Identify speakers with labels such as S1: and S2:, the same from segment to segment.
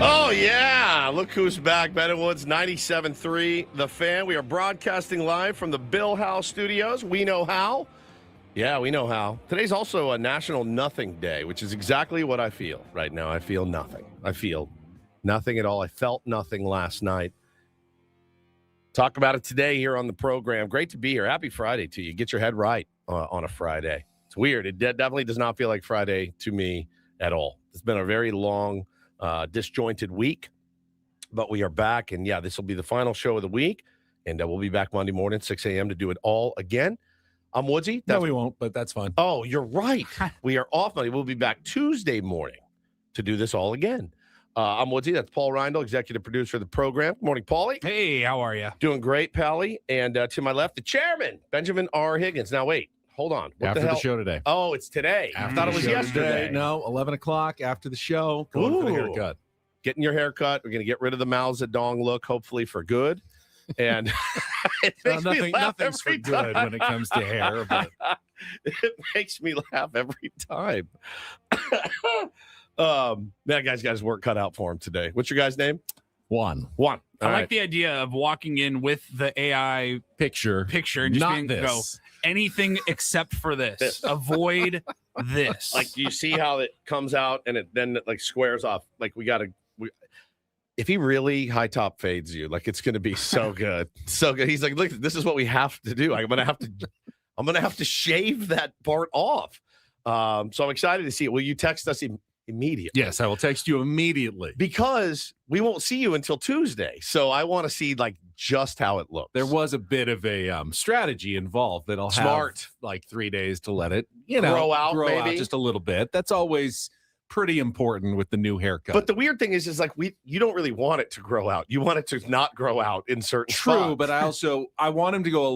S1: Oh, yeah. Look who's back. Ben Woods, 97.3, The Fan. We are broadcasting live from the Bill House Studios. We know how. Yeah, we know how. Today's also a National Nothing Day, which is exactly what I feel right now. I feel nothing. I feel nothing at all. I felt nothing last night. Talk about it today here on the program. Great to be here. Happy Friday to you. Get your head right on a Friday. It's weird. It definitely does not feel like Friday to me at all. It's been a very long, disjointed week, but we are back. And, yeah, this will be the final show of the week. And we'll be back Monday morning, 6 a.m. to do it all again. I'm Woodsy.
S2: No, we won't, but that's fine.
S1: Oh, you're right. We are off Monday. We'll be back Tuesday morning to do this all again. I'm Woodsy. That's Paul Reindl, executive producer of the program. Good morning, Paulie.
S3: Hey, how are you?
S1: Doing great, Pally. And to my left, the chairman, Benjamin R. Higgins. Now, wait. Hold on. What
S2: after
S1: the hell?
S2: The show today.
S1: Oh, it's today. I thought it was yesterday.
S2: No, 11 o'clock after the show. Going for the haircut.
S1: Getting your haircut. We're going to get rid of the Mao Zedong look, hopefully for good. And it makes me laugh
S2: nothing's for
S1: every
S2: good
S1: time.
S2: when it comes to hair. But
S1: It makes me laugh every time. That guy's got his work cut out for him today. What's your guy's name?
S2: Juan.
S1: All
S3: I like
S1: right.
S3: the idea of walking in with the AI
S2: Picture.
S3: picture and just
S2: Not
S3: being,
S2: this.
S3: go, anything except for this. Avoid this.
S1: Like, you see how it comes out and it then like squares off. Like, if he really high top fades you, like, it's going to be so good. So good. He's like, look, this is what we have to do. I'm going to have to shave that part off. So I'm excited to see it. Will you text us immediately?
S2: Yes, I will text you immediately.
S1: Because we won't see you until Tuesday. So I want to see like just how it looks.
S2: There was a bit of a strategy involved that I'll
S1: Smart.
S2: have like 3 days to let it,
S1: Grow out,
S2: grow
S1: maybe?
S2: out just a little bit. That's always pretty important with the new haircut.
S1: But the weird thing is like you don't really want it to grow out. You want it to not grow out in certain
S2: True,
S1: spots.
S2: but I want him to go a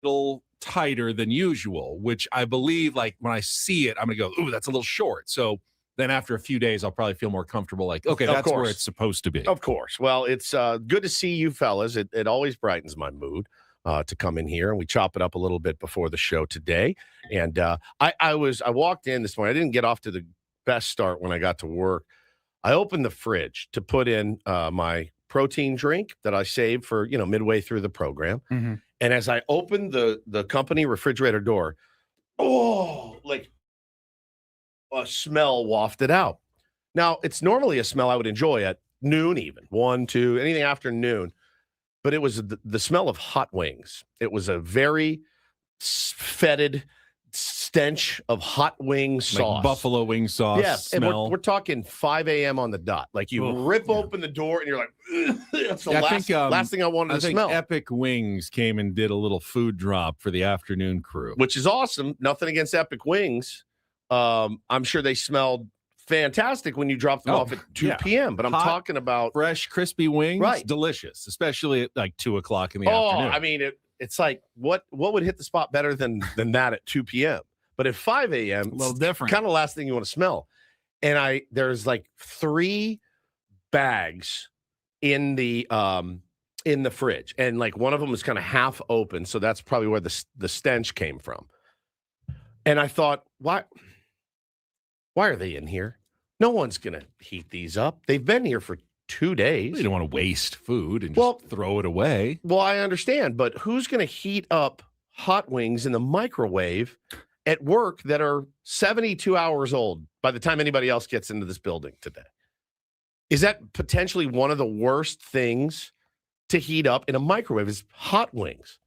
S2: little tighter than usual, which I believe, like, when I see it, I'm gonna go, ooh, that's a little short. So then after a few days, I'll probably feel more comfortable, like, okay,
S1: Of
S2: that's where
S1: course.
S2: it's supposed to be.
S1: Of course. Well, it's good to see you fellas. It always brightens my mood to come in here, and we chop it up a little bit before the show today. And I walked in this morning. I didn't get off to the best start when I got to work. I opened the fridge to put in my protein drink that I saved for, midway through the program.
S3: Mm-hmm.
S1: And as I opened the company refrigerator door, like a smell wafted out. Now, it's normally a smell I would enjoy at noon, even 1, 2, anything after noon. But it was the smell of hot wings. It was a very fetid stench of hot wing sauce.
S2: Like buffalo wing sauce
S1: Yeah,
S2: smell.
S1: and we're talking 5 a.m. on the dot. Like, you rip open the door and you're like, "Ugh," that's the last thing I wanted to
S2: think
S1: smell.
S2: Epic Wings came and did a little food drop for the afternoon crew.
S1: Which is awesome. Nothing against Epic Wings. I'm sure they smelled fantastic when you dropped them off at 2 p.m. But I'm
S2: Hot,
S1: talking about
S2: fresh, crispy wings,
S1: Right.
S2: Delicious, especially at like 2 o'clock in the afternoon.
S1: I mean, it's like what would hit the spot better than that at 2 p.m. But at 5 a.m.,
S3: a little different.
S1: Kind of the last thing you want to smell. And there's like 3 bags in the fridge, and like one of them was kind of half open, so that's probably where the stench came from. And I thought, why are they in here? No one's gonna heat these up. They've been here for 2 days.
S2: You don't want to waste food and just throw it away.
S1: Well, I understand, but who's gonna heat up hot wings in the microwave at work that are 72 hours old by the time anybody else gets into this building today? Is that potentially one of the worst things to heat up in a microwave is hot wings?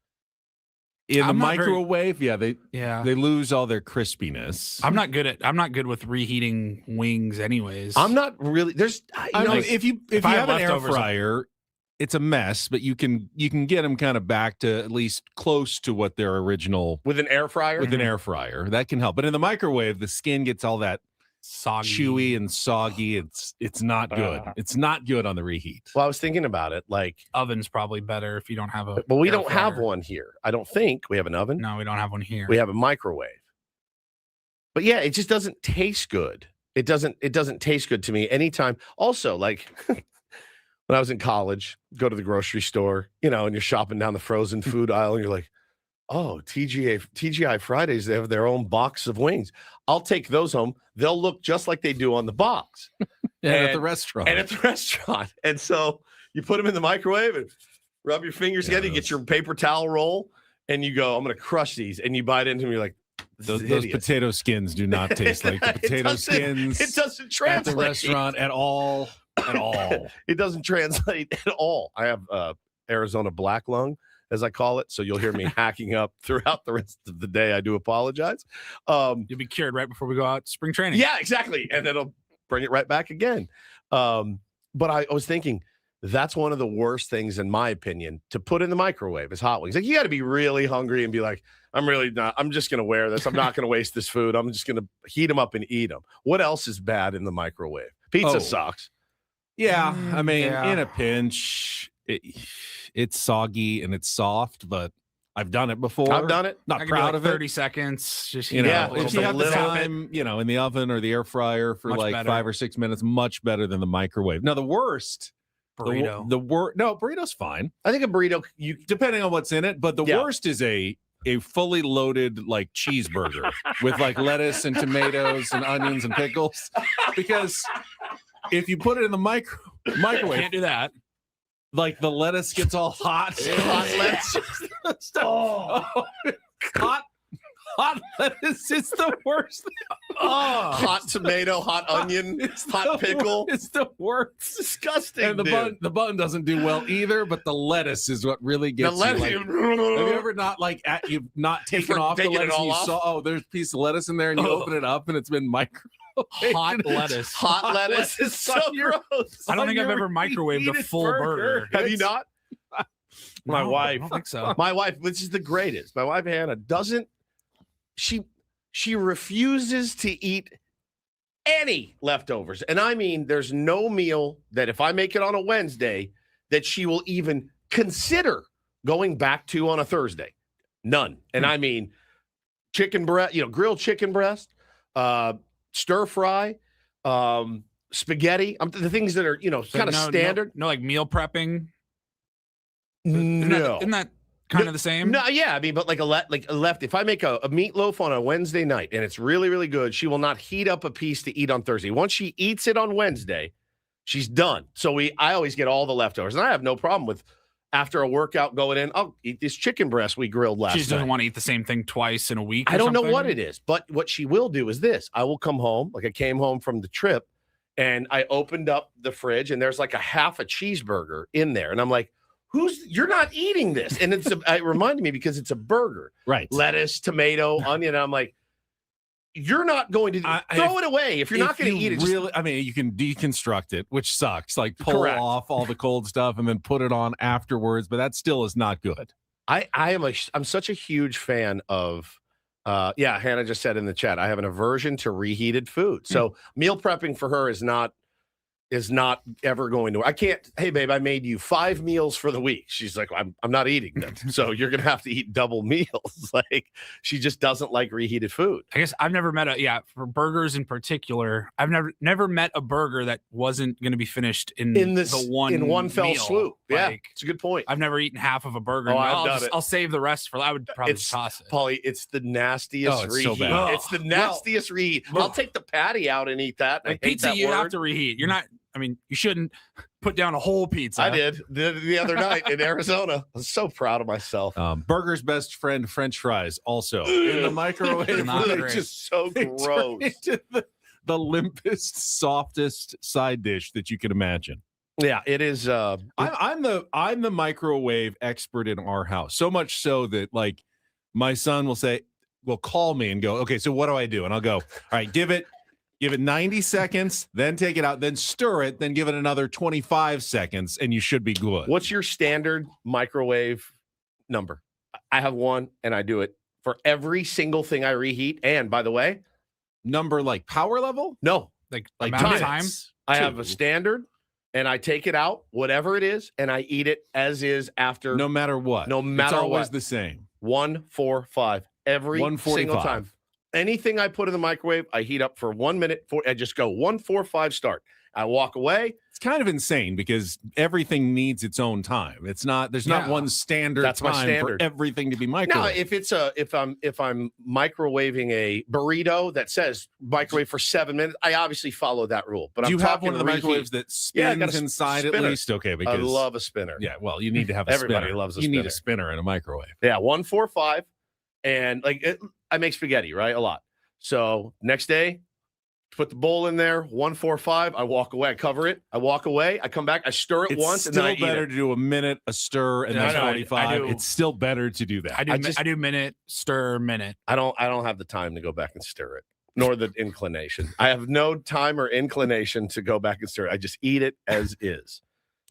S2: In the
S3: I'm not very-
S2: microwave, they
S3: Yeah.
S2: lose all their crispiness.
S3: I'm not good with reheating wings anyways.
S1: I'm not really. There's,
S2: I mean,
S1: like,
S2: if you
S3: if I
S2: have
S3: have
S2: an air
S3: leftovers,
S2: fryer, it's a mess, but you can get them kind of back to at least close to what their original
S1: with an air fryer.
S2: with an air fryer. That can help. But in the microwave, the skin gets all that
S3: soggy.
S2: chewy and soggy. It's not good. It's not good on the reheat.
S1: Well, I was thinking about it, like,
S3: Oven's probably better if you don't have a.
S1: but we
S3: air
S1: don't have
S3: fryer.
S1: one here. I don't think we have an oven.
S3: No, we don't have one here.
S1: We have a microwave. But yeah, it just doesn't taste good. It doesn't taste good to me anytime. Also, like when I was in college, go to the grocery store, and you're shopping down the frozen food aisle, and you're like, oh, TGI Fridays, they have their own box of wings. I'll take those home. They'll look just like they do on the box.
S2: Yeah, at the
S1: And-
S2: restaurant.
S1: And at the restaurant. And so you put them in the microwave and rub your fingers together. You get your paper towel roll and you go, I'm going to crush these. And you bite into them. You're like,
S2: those potato skins do not taste like the
S1: It
S2: potato
S1: doesn't-
S2: skins
S1: It doesn't
S2: at
S1: translate.
S2: the restaurant at all. At all.
S1: It doesn't translate at all. I have Arizona black lung, as I call it. So you'll hear me hacking up throughout the rest of the day. I do apologize.
S3: You'll be cured right before we go out to spring training.
S1: Yeah, exactly. And then it'll bring it right back again. But I was thinking that's one of the worst things, in my opinion, to put in the microwave is hot wings. Like, you got to be really hungry and be like, I'm just going to wear this. I'm not going to waste this food. I'm just going to heat them up and eat them. What else is bad in the microwave? Pizza
S2: Oh.
S1: sucks.
S2: Yeah, I mean,
S3: Yeah.
S2: in a pinch, it's soggy and it's soft, but I've done it before.
S1: I've done it.
S3: I
S2: Not
S3: can do
S2: proud
S3: like
S2: of it.
S3: 30 seconds. Just
S2: You know,
S1: Yeah,
S2: if
S1: just
S2: you
S1: a
S2: have the
S1: little bit.
S2: time, in the oven or the air fryer for
S3: Much
S2: like
S3: better.
S2: 5 or 6 minutes, much better than the microwave. Now, the worst,
S3: burrito.
S2: no, burrito's fine,
S1: I think a burrito, you
S2: depending on what's in it. But the
S1: Yeah.
S2: worst is a fully loaded like cheeseburger with like lettuce and tomatoes and onions and pickles, because if you put it in the microwave,
S3: Can't do that.
S2: like the lettuce gets all hot.
S1: hot lettuce.
S2: Hot lettuce is the worst.
S1: Hot tomato, hot onion,
S2: It's
S1: hot
S2: the
S1: pickle.
S2: It's the worst.
S1: It's disgusting.
S2: And the bun doesn't do well either, but the lettuce is what really gets you. Like, have you ever not you've not taken off the
S1: taken it
S2: lettuce and
S1: all
S2: you
S1: off?
S2: saw there's a piece of lettuce in there and you
S1: Oh.
S2: open it up and it's been microwaved.
S3: Hot
S2: and it's
S3: lettuce.
S1: Hot lettuce is so
S2: on your-
S1: gross.
S3: I don't
S2: on
S3: think I've
S2: your
S3: ever microwaved a
S2: heated
S3: full burger.
S1: Have you not? My
S3: No,
S1: wife.
S3: I don't think so.
S1: My wife, which is the greatest. My wife Hannah doesn't. She refuses to eat any leftovers, and I mean, there's no meal that if I make it on a Wednesday that she will even consider going back to on a Thursday. None. And I mean, chicken breast, grilled chicken breast, stir fry, spaghetti. The things that are kind of standard.
S3: No, like meal prepping.
S1: No.
S3: Isn't that kind of the same?
S1: No, yeah, I mean, but like a left. If I make a meatloaf on a Wednesday night and it's really, really good, she will not heat up a piece to eat on Thursday. Once she eats it on Wednesday, she's done. So I always get all the leftovers, and I have no problem with after a workout going in. I'll eat this chicken breast we grilled last
S3: She just doesn't
S1: night.
S3: want to eat the same thing twice in a week.
S1: I don't know what it is, but what she will do is this: I will come home, like I came home from the trip, and I opened up the fridge, and there's like a half a cheeseburger in there, and I'm like, you're not eating this. And it reminded me because it's a burger,
S2: Right.
S1: lettuce, tomato, onion. I'm like, you're not going to throw it away. If you're not going to eat it,
S2: really, I mean, you can deconstruct it, which sucks. Like pull
S1: Correct.
S2: off all the cold stuff and then put it on afterwards, but that still is not good.
S1: I'm such a huge fan of Hannah just said in the chat, I have an aversion to reheated food. So meal prepping for her is not ever going to. I can't. Hey, babe, I made you 5 meals for the week. She's like, I'm not eating them. So you're gonna have to eat double meals. Like, she just doesn't like reheated food.
S3: I guess I've never met for burgers in particular. I've never met a burger that wasn't going to be finished in one
S1: fell
S3: meal.
S1: swoop. Yeah,
S3: Like,
S1: it's a good point.
S3: I've never eaten half of a burger.
S1: Oh,
S3: No,
S1: I've done it.
S3: I'll save the rest for. I would probably
S1: It's-
S3: toss it.
S1: Paulie, it's the nastiest
S2: Oh, it's so
S1: reheat.
S2: bad.
S1: It's the nastiest reheat. I'll take the patty out and eat that. I
S3: Like
S1: hate
S3: pizza,
S1: that
S3: you
S1: word.
S3: have to reheat. You're not. I mean, you shouldn't put down a whole pizza.
S1: I did the other night in Arizona. I was so proud of myself.
S2: Burger's best friend, French fries, also in the microwave.
S3: Not
S2: They
S3: great.
S2: just
S1: So
S2: they turn
S1: gross.
S2: into the limpest, softest side dish that you can imagine.
S1: Yeah, it is.
S2: I'm the microwave expert in our house. So much so that like my son will call me and go, okay, so what do I do? And I'll go, all right, give it 90 seconds, then take it out, then stir it, then give it another 25 seconds, and you should be good.
S1: What's your standard microwave number? I have one, and I do it for every single thing I reheat. And by the way,
S2: Number like power level?
S1: no,
S3: Like
S2: Like
S3: amount of
S1: minutes.
S3: time.
S1: I have
S2: Two.
S1: a standard, and I take it out, whatever it is, and I eat it as is after
S2: No matter what.
S1: No matter
S2: it's always
S1: what.
S2: the same.
S1: 1, 4, 5 every single
S2: 145.
S1: time. Anything I put in the microwave, I heat up for 1 minute. I just go 1, 4, 5 start. I walk away.
S2: It's kind of insane because everything needs its own time. It's not there's not one standard
S1: That's my
S2: time
S1: standard.
S2: for everything to be microwaved.
S1: Now, if I'm microwaving a burrito that says microwave for 7 minutes, I obviously follow that rule. But
S2: do
S1: I'm
S2: you have
S1: talking
S2: one of the
S1: reheat.
S2: microwaves that spins inside at least? Okay, because
S1: I love a spinner.
S2: Yeah, well, you need to have a
S1: Everybody
S2: spinner.
S1: loves a
S2: you
S1: spinner.
S2: need a spinner in a microwave.
S1: Yeah, 145, and I make spaghetti, right, a lot. So next day, put the bowl in there, 145. I walk away, I cover it. I walk away, I come back, I stir it once, and then I eat it.
S2: It's still better to do a minute, a stir, and then 45. It's still better to do that.
S3: I do minute, stir, minute.
S1: I don't have the time to go back and stir it, nor the inclination. I have no time or inclination to go back and stir it. I just eat it as is.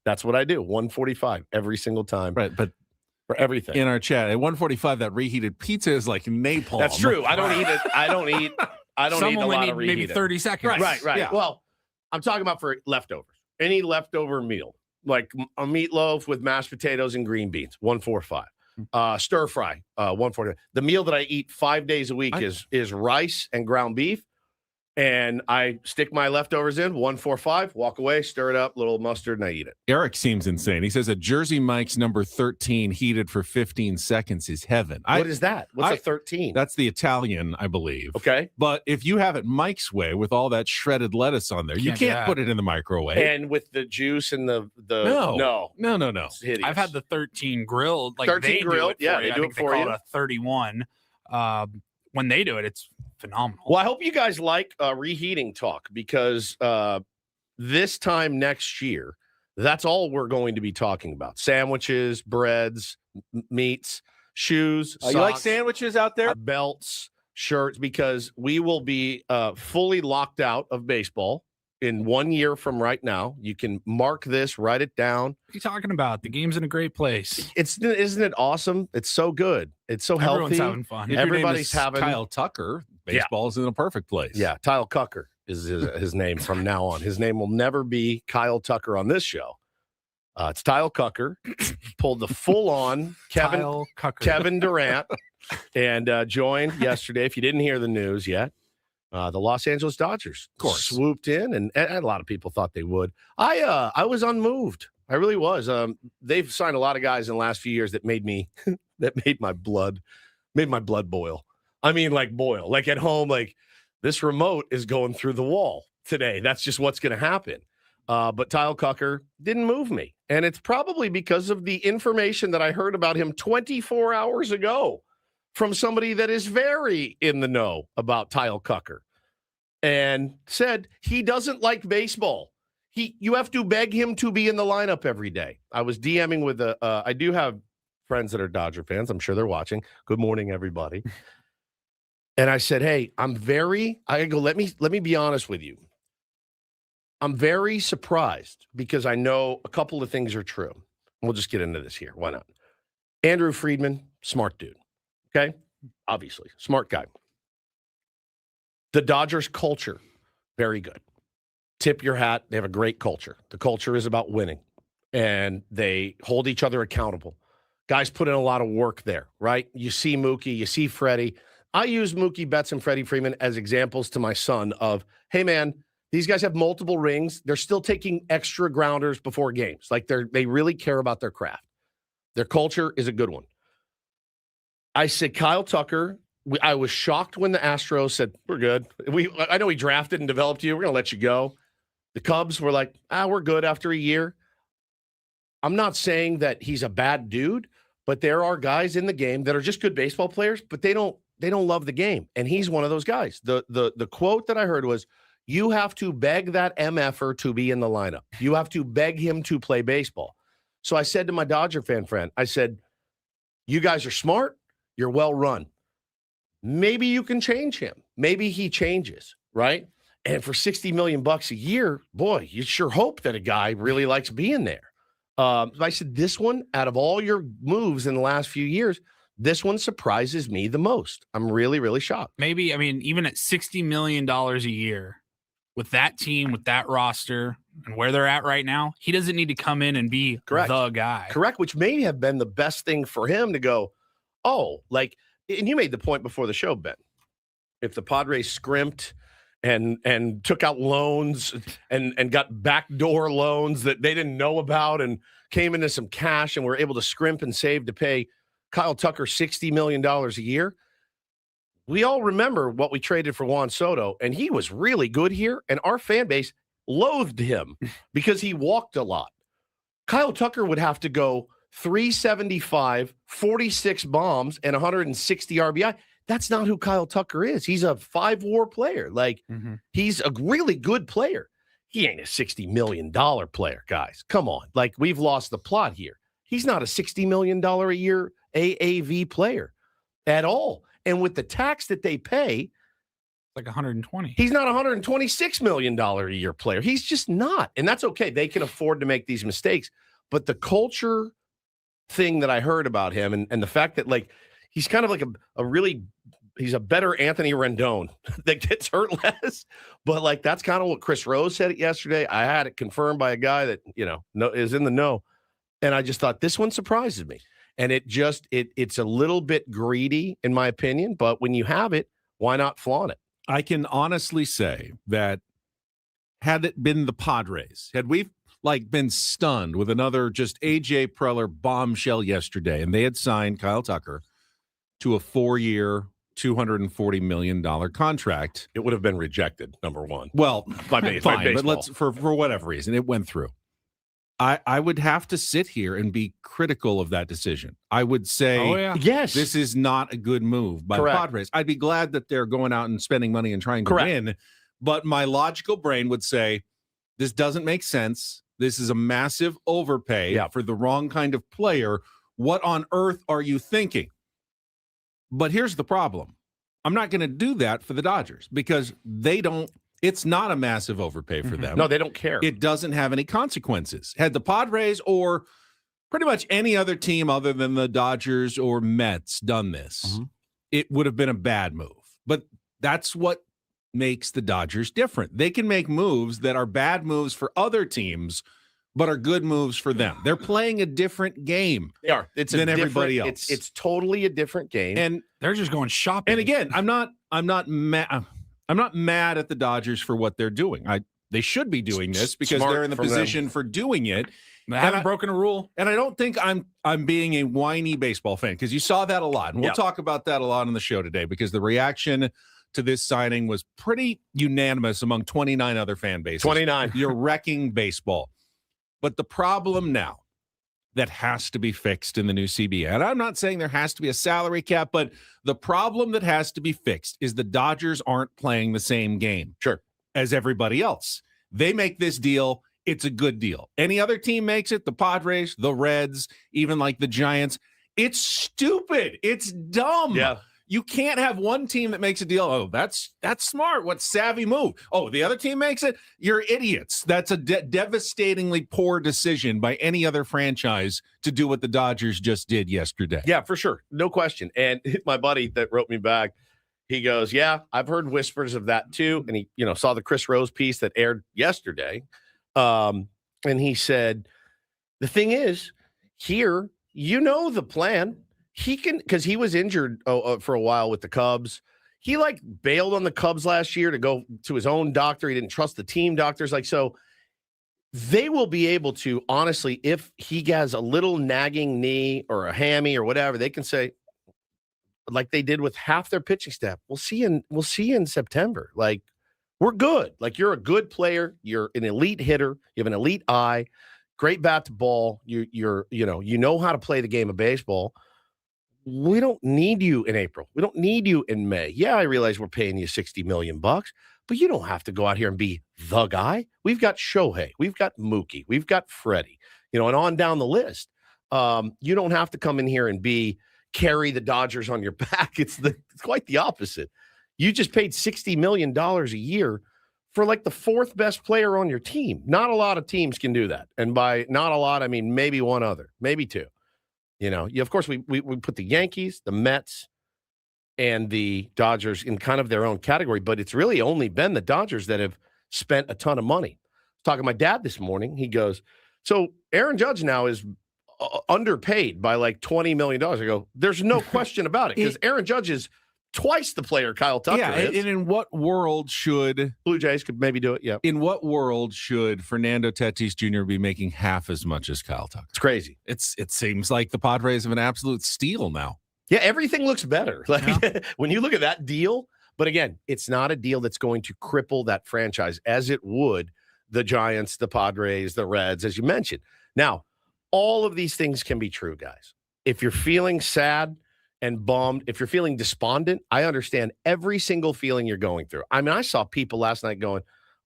S1: That's what I do. 145 every single time.
S2: Right, but
S1: for everything.
S2: In our chat, at 145, that reheated pizza is like napalm.
S1: That's true. I don't eat it. I don't eat a lot of reheated.
S3: Maybe 30 seconds.
S1: Right.
S2: Yeah.
S1: Well, I'm talking about for leftovers. Any leftover meal, like a meatloaf with mashed potatoes and green beans, 145. Stir fry, 140. The meal that I eat 5 days a week is rice and ground beef. And I stick my leftovers in, 145, walk away, stir it up, little mustard, and I eat it.
S2: Eric seems insane. He says a Jersey Mike's number 13 heated for 15 seconds is heaven.
S1: What is that? What's a 13?
S2: That's the Italian, I believe.
S1: Okay.
S2: But if you have it Mike's way with all that shredded lettuce on there, you can't put it in the microwave.
S1: And with the juice and the
S2: no.
S1: It's hideous.
S3: I've had the 13 grilled. Like
S1: 13
S3: they
S1: grilled.
S3: Do it for
S1: They
S3: you.
S1: do
S3: I
S1: it
S3: think
S1: for
S3: they
S1: you.
S3: call it a 31. When they do it, it's phenomenal.
S1: Well, I hope you guys like reheating talk because this time next year, that's all we're going to be talking about. Sandwiches, breads, meats, shoes, socks,
S4: you like sandwiches out there?
S1: Belts, shirts, because we will be fully locked out of baseball in 1 year from right now. You can mark this, write it down.
S3: What are you talking about? The game's in a great place.
S1: Isn't it awesome? It's so good. It's so
S3: Everyone's
S1: healthy.
S3: having fun.
S2: If your name
S1: Everybody's
S2: is
S1: having
S2: Kyle Tucker. Baseball's in a perfect place.
S1: Yeah, Kyle Cucker is his name from now on. His name will never be Kyle Tucker on this show. It's Kyle Cucker. Pulled the full-on Kevin Durant and joined yesterday. If you didn't hear the news yet, the Los Angeles Dodgers,
S2: of course,
S1: swooped in, and a lot of people thought they would. I was unmoved. I really was. They've signed a lot of guys in the last few years that made my blood boil. I mean, like boil. Like at home, like this remote is going through the wall today. That's just what's going to happen. But Kyle Cucker didn't move me. And it's probably because of the information that I heard about him 24 hours ago from somebody that is very in the know about Kyle Cucker and said he doesn't like baseball. You have to beg him to be in the lineup every day. I was DMing with I do have friends that are Dodger fans. I'm sure they're watching. Good morning, everybody. And I said, hey, let me be honest with you. I'm very surprised because I know a couple of things are true. We'll just get into this here. Why not? Andrew Friedman, smart dude. Okay? Obviously, smart guy. The Dodgers culture, very good. Tip your hat. They have a great culture. The culture is about winning, and they hold each other accountable. Guys put in a lot of work there, right? You see Mookie, you see Freddie. I use Mookie Betts and Freddie Freeman as examples to my son of, hey, man, these guys have multiple rings. They're still taking extra grounders before games. Like they really care about their craft. Their culture is a good one. I said, Kyle Tucker, I was shocked when the Astros said, we're good. I know we drafted and developed you. We're going to let you go. The Cubs were like, we're good after a year. I'm not saying that he's a bad dude, but there are guys in the game that are just good baseball players, but they don't love the game. And he's one of those guys. The quote that I heard was, you have to beg that MFer to be in the lineup. You have to beg him to play baseball. So I said to my Dodger fan friend, I said, you guys are smart. You're well run. Maybe you can change him. Maybe he changes, right? And for $60 million a year, boy, you sure hope that a guy really likes being there. I said, this one, out of all your moves in the last few years, this one surprises me the most. I'm really, really shocked.
S3: Maybe, I mean, even at $60 million a year, with that team, with that roster, and where they're at right now, he doesn't need to come in and be the guy.
S1: Correct, which may have been the best thing for him to go, and you made the point before the show, Ben. If the Padres scrimped and took out loans and got backdoor loans that they didn't know about and came into some cash and were able to scrimp and save to pay Kyle Tucker $60 million a year. We all remember what we traded for Juan Soto, and he was really good here, and our fan base loathed him because he walked a lot. Kyle Tucker would have to go 375, 46 bombs, and 160 RBI. That's not who Kyle Tucker is. He's a 5-WAR player. Like, he's a really good player. He ain't a $60 million player, guys. Come on. Like, we've lost the plot here. He's not a $60 million a year AAV player at all. And with the tax that they pay,
S3: like 120.
S1: He's not a $126 million a year player. He's just not. And that's okay. They can afford to make these mistakes. But the culture thing that I heard about him and the fact that, like, he's kind of like he's a better Anthony Rendon that gets hurt less. But, like, that's kind of what Chris Rose said yesterday. I had it confirmed by a guy that, is in the know. And I just thought this one surprises me. And it's a little bit greedy, in my opinion. But when you have it, why not flaunt it?
S2: I can honestly say that had it been the Padres, had we been stunned with another just AJ Preller bombshell yesterday, and they had signed Kyle Tucker to a 4-year, $240 million contract,
S1: it would have been rejected. Number one.
S2: Well,
S1: fine,
S2: but let's for whatever reason it went through. I would have to sit here and be critical of that decision. I would say,
S1: yes,
S2: this is not a good move by the Padres. I'd be glad that they're going out and spending money and trying to win, but my logical brain would say this doesn't make sense. This is a massive overpay for the wrong kind of player. What on earth are you thinking? But here's the problem. I'm not going to do that for the Dodgers because it's not a massive overpay for them.
S1: No, they don't care.
S2: It doesn't have any consequences. Had the Padres or pretty much any other team other than the Dodgers or Mets done this, it would have been a bad move. But that's what makes the Dodgers different. They can make moves that are bad moves for other teams, but are good moves for them. They're playing a different game.
S1: They are. It's
S2: than everybody else.
S1: It's totally a different game.
S3: And they're just going shopping.
S2: And again, I'm not mad at the Dodgers for what they're doing. They should be doing this because they're in the position for doing it.
S3: They haven't broken a rule.
S2: And I don't think I'm being a whiny baseball fan because you saw that a lot. And we'll talk about that a lot on the show today because the reaction to this signing was pretty unanimous among 29 other fan bases.
S1: 29.
S2: You're wrecking baseball. But the problem now that has to be fixed in the new CBA, and I'm not saying there has to be a salary cap, but the problem that has to be fixed is the Dodgers aren't playing the same game as everybody else. They make this deal, it's a good deal. Any other team makes it, the Padres, the Reds, even like the Giants, it's stupid. It's dumb.
S1: Yeah.
S2: You can't have one team that makes a deal. Oh, that's smart. What savvy move? Oh, the other team makes it. You're idiots. That's a devastatingly poor decision by any other franchise to do what the Dodgers just did yesterday.
S1: Yeah, for sure. No question. And my buddy that wrote me back, he goes, yeah, I've heard whispers of that too. And he, saw the Chris Rose piece that aired yesterday. And he said, the thing is here, the plan. He can, because he was injured for a while with the Cubs. He bailed on the Cubs last year to go to his own doctor. He didn't trust the team doctors. So they will be able to, honestly, if he has a little nagging knee or a hammy or whatever, they can say, like they did with half their pitching staff, we'll see you in September. We're good. You're a good player. You're an elite hitter. You have an elite eye, great bat to ball. You know how to play the game of baseball. We don't need you in April. We don't need you in May. Yeah, I realize we're paying you $60 million, but you don't have to go out here and be the guy. We've got Shohei. We've got Mookie. We've got Freddie, and on down the list. You don't have to come in here and carry the Dodgers on your back. It's quite the opposite. You just paid $60 million a year for the fourth best player on your team. Not a lot of teams can do that. And by not a lot, I mean maybe one other, maybe two. Of course, we put the Yankees, the Mets, and the Dodgers in kind of their own category, but it's really only been the Dodgers that have spent a ton of money. I was talking to my dad this morning. He goes, so Aaron Judge now is underpaid by $20 million. I go, there's no question about it because Aaron Judge is twice the player Kyle Tucker
S2: Yeah,
S1: is.
S2: and in what world should
S1: Blue Jays could maybe do it. Yeah,
S2: in what world should Fernando Tatis Jr. be making half as much as Kyle Tucker?
S1: it's crazy.
S2: It seems like the Padres have an absolute steal now.
S1: Yeah, everything looks better. Like when you look at that deal, but again, it's not a deal that's going to cripple that franchise as it would the Giants, the Padres, the Reds, as you mentioned. Now, all of these things can be true, guys. If you're feeling sad and bummed, if you're feeling despondent, I understand every single feeling you're going through. I mean, I saw people last night going,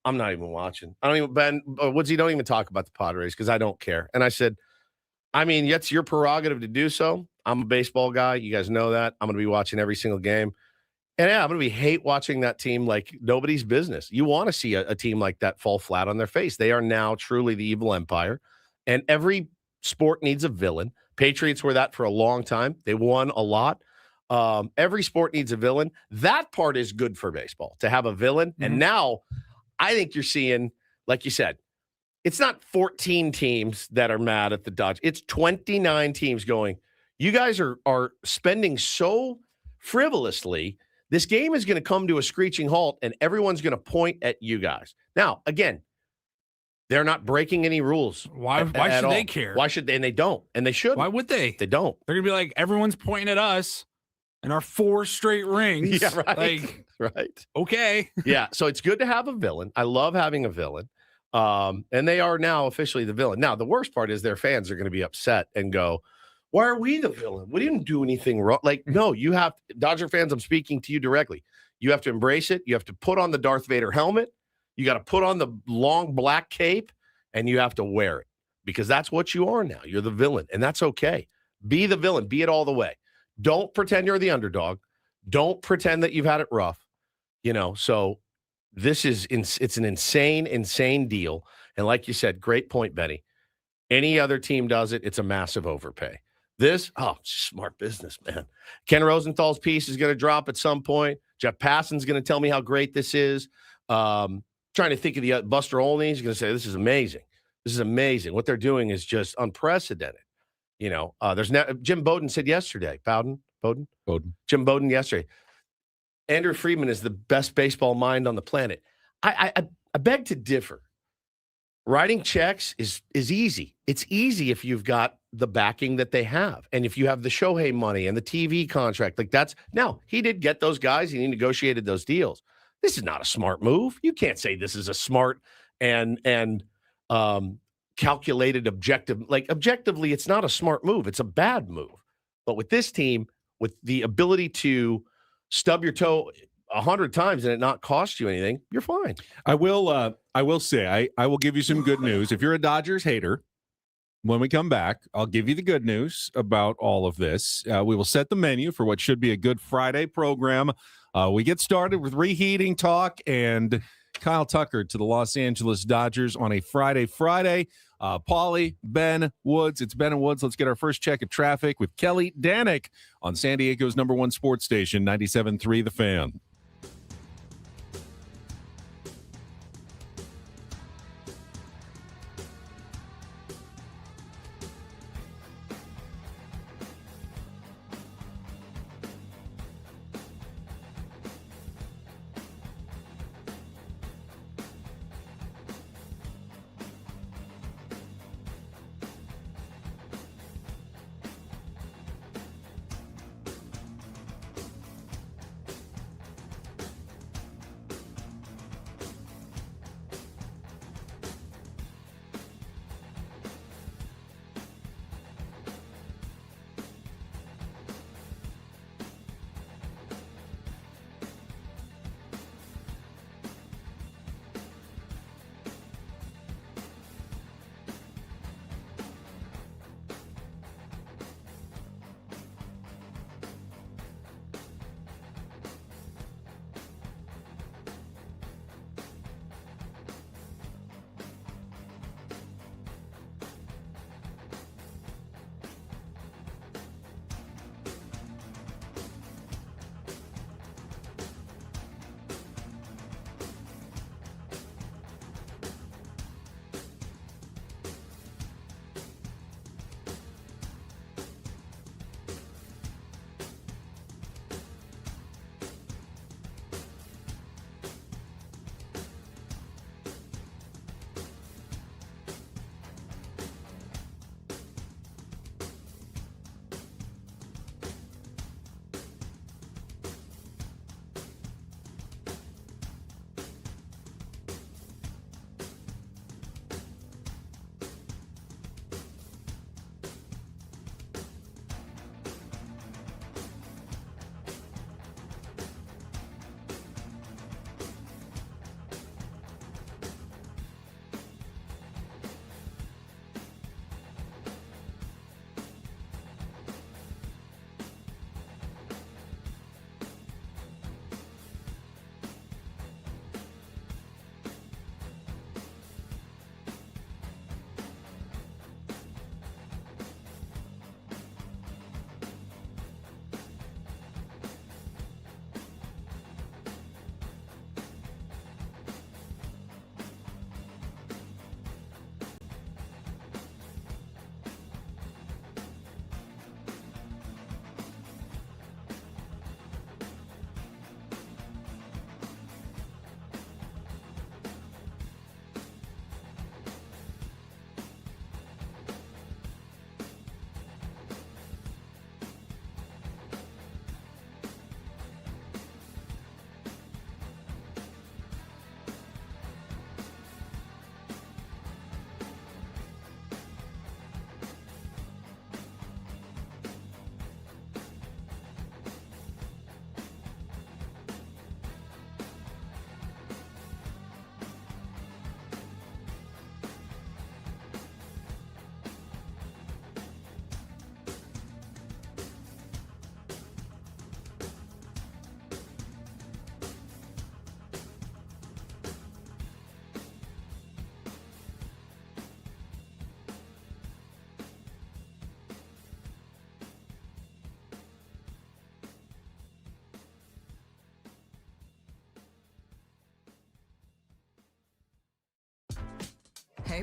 S1: I'm not even watching. I don't even, Ben, Woodsy, don't even talk about the Padres because I don't care. And I said, I mean, it's your prerogative to do so. I'm a baseball guy. You guys know that. I'm going to be watching every single game. And yeah, I'm going to be hate watching that team like nobody's business. You want to see a team like that fall flat on their face. They are now truly the evil empire. And every sport needs a villain. Patriots were that for a long time. They won a lot. Every sport needs a villain. That part is good for baseball, to have a villain. Mm-hmm. And now I think you're seeing, like you said, it's not 14 teams that are mad at the Dodgers. It's 29 teams going, you guys are spending so frivolously. This game is going to come to a screeching halt, and everyone's going to point at you guys. Now, again, they're not breaking any rules.
S3: Why should they care?
S1: Why should they? And they don't. And they should.
S3: Why would they?
S1: They don't.
S3: They're going to be like, everyone's pointing at us and our 4 straight rings.
S1: Yeah, right.
S3: Like,
S1: right.
S3: Okay.
S1: Yeah, so it's good to have a villain. I love having a villain. And they are now officially the villain. Now, the worst part is their fans are going to be upset and go, why are we the villain? We didn't do anything wrong. Like, no, you have Dodger fans. I'm speaking to you directly. You have to embrace it. You have to put on the Darth Vader helmet. You got to put on the long black cape and you have to wear it because that's what you are now. You're the villain and that's okay. Be the villain. Be it all the way. Don't pretend you're the underdog. Don't pretend that you've had it rough. So this is, it's an insane deal. And like you said, great point, Benny. Any other team does it. It's a massive overpay. This, smart business, man. Ken Rosenthal's piece is going to drop at some point. Jeff Passan's going to tell me how great this is. Trying to think of the Buster Olney. He's going to say, this is amazing. This is amazing. What they're doing is just unprecedented. There's Jim Bowden said yesterday, Bowden. Jim Bowden yesterday. Andrew Friedman is the best baseball mind on the planet. I beg to differ. Writing checks is easy. It's easy if you've got the backing that they have. And if you have the Shohei money and the TV contract, now he did get those guys and he negotiated those deals. This is not a smart move. You can't say this is a smart and calculated objective. Like objectively, it's not a smart move. It's a bad move. But with this team, with the ability to stub your toe 100 times and it not cost you anything, you're fine.
S2: I will say, I will give you some good news. If you're a Dodgers hater, when we come back, I'll give you the good news about all of this. We will set the menu for what should be a good Friday program. We get started with reheating talk and Kyle Tucker to the Los Angeles Dodgers on a Friday. Paulie, Ben, Woods. It's Ben and Woods. Let's get our first check of traffic with Kelly Danick on San Diego's #1 sports station, 97.3 The Fan.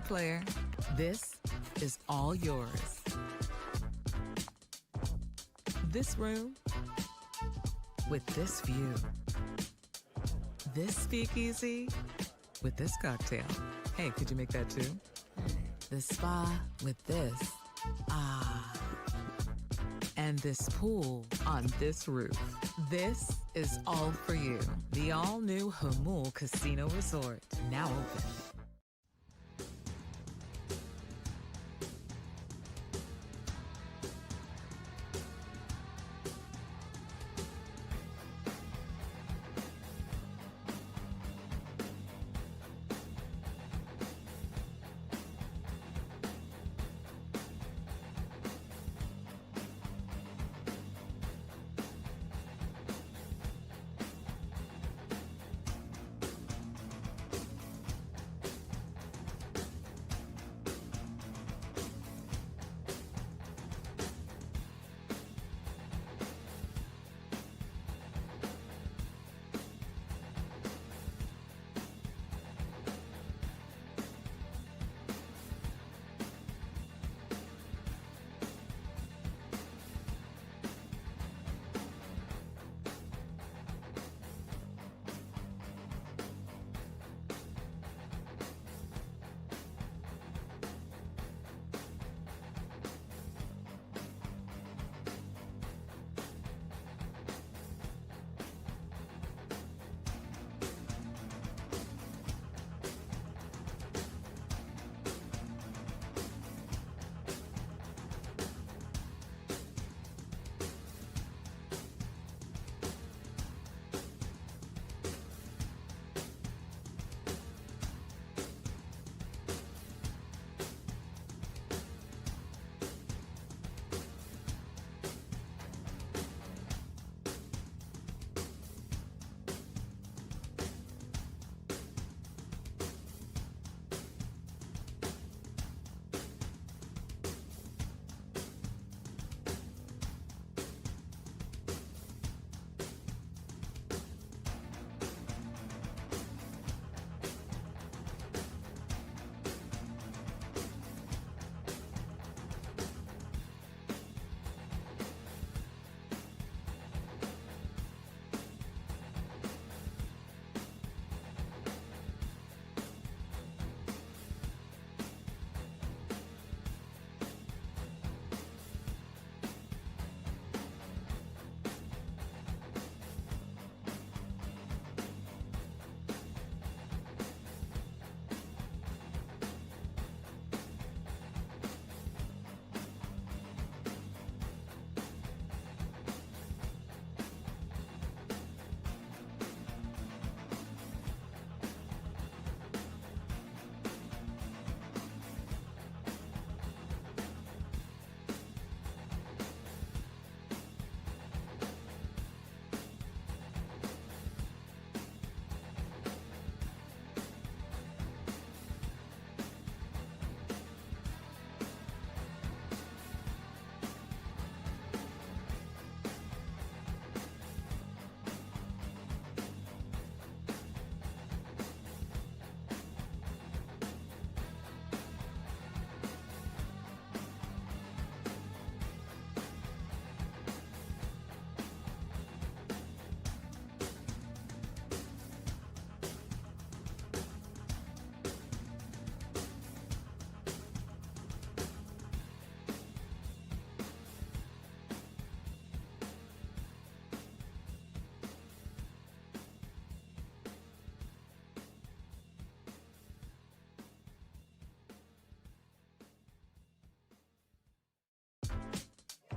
S4: Hey, player, this is all yours. This room with this view. This speakeasy with this cocktail. Hey, could you make that too? This spa with this. Ah. And this pool on this roof. This is all for you. The all-new Hamul Casino Resort, now open.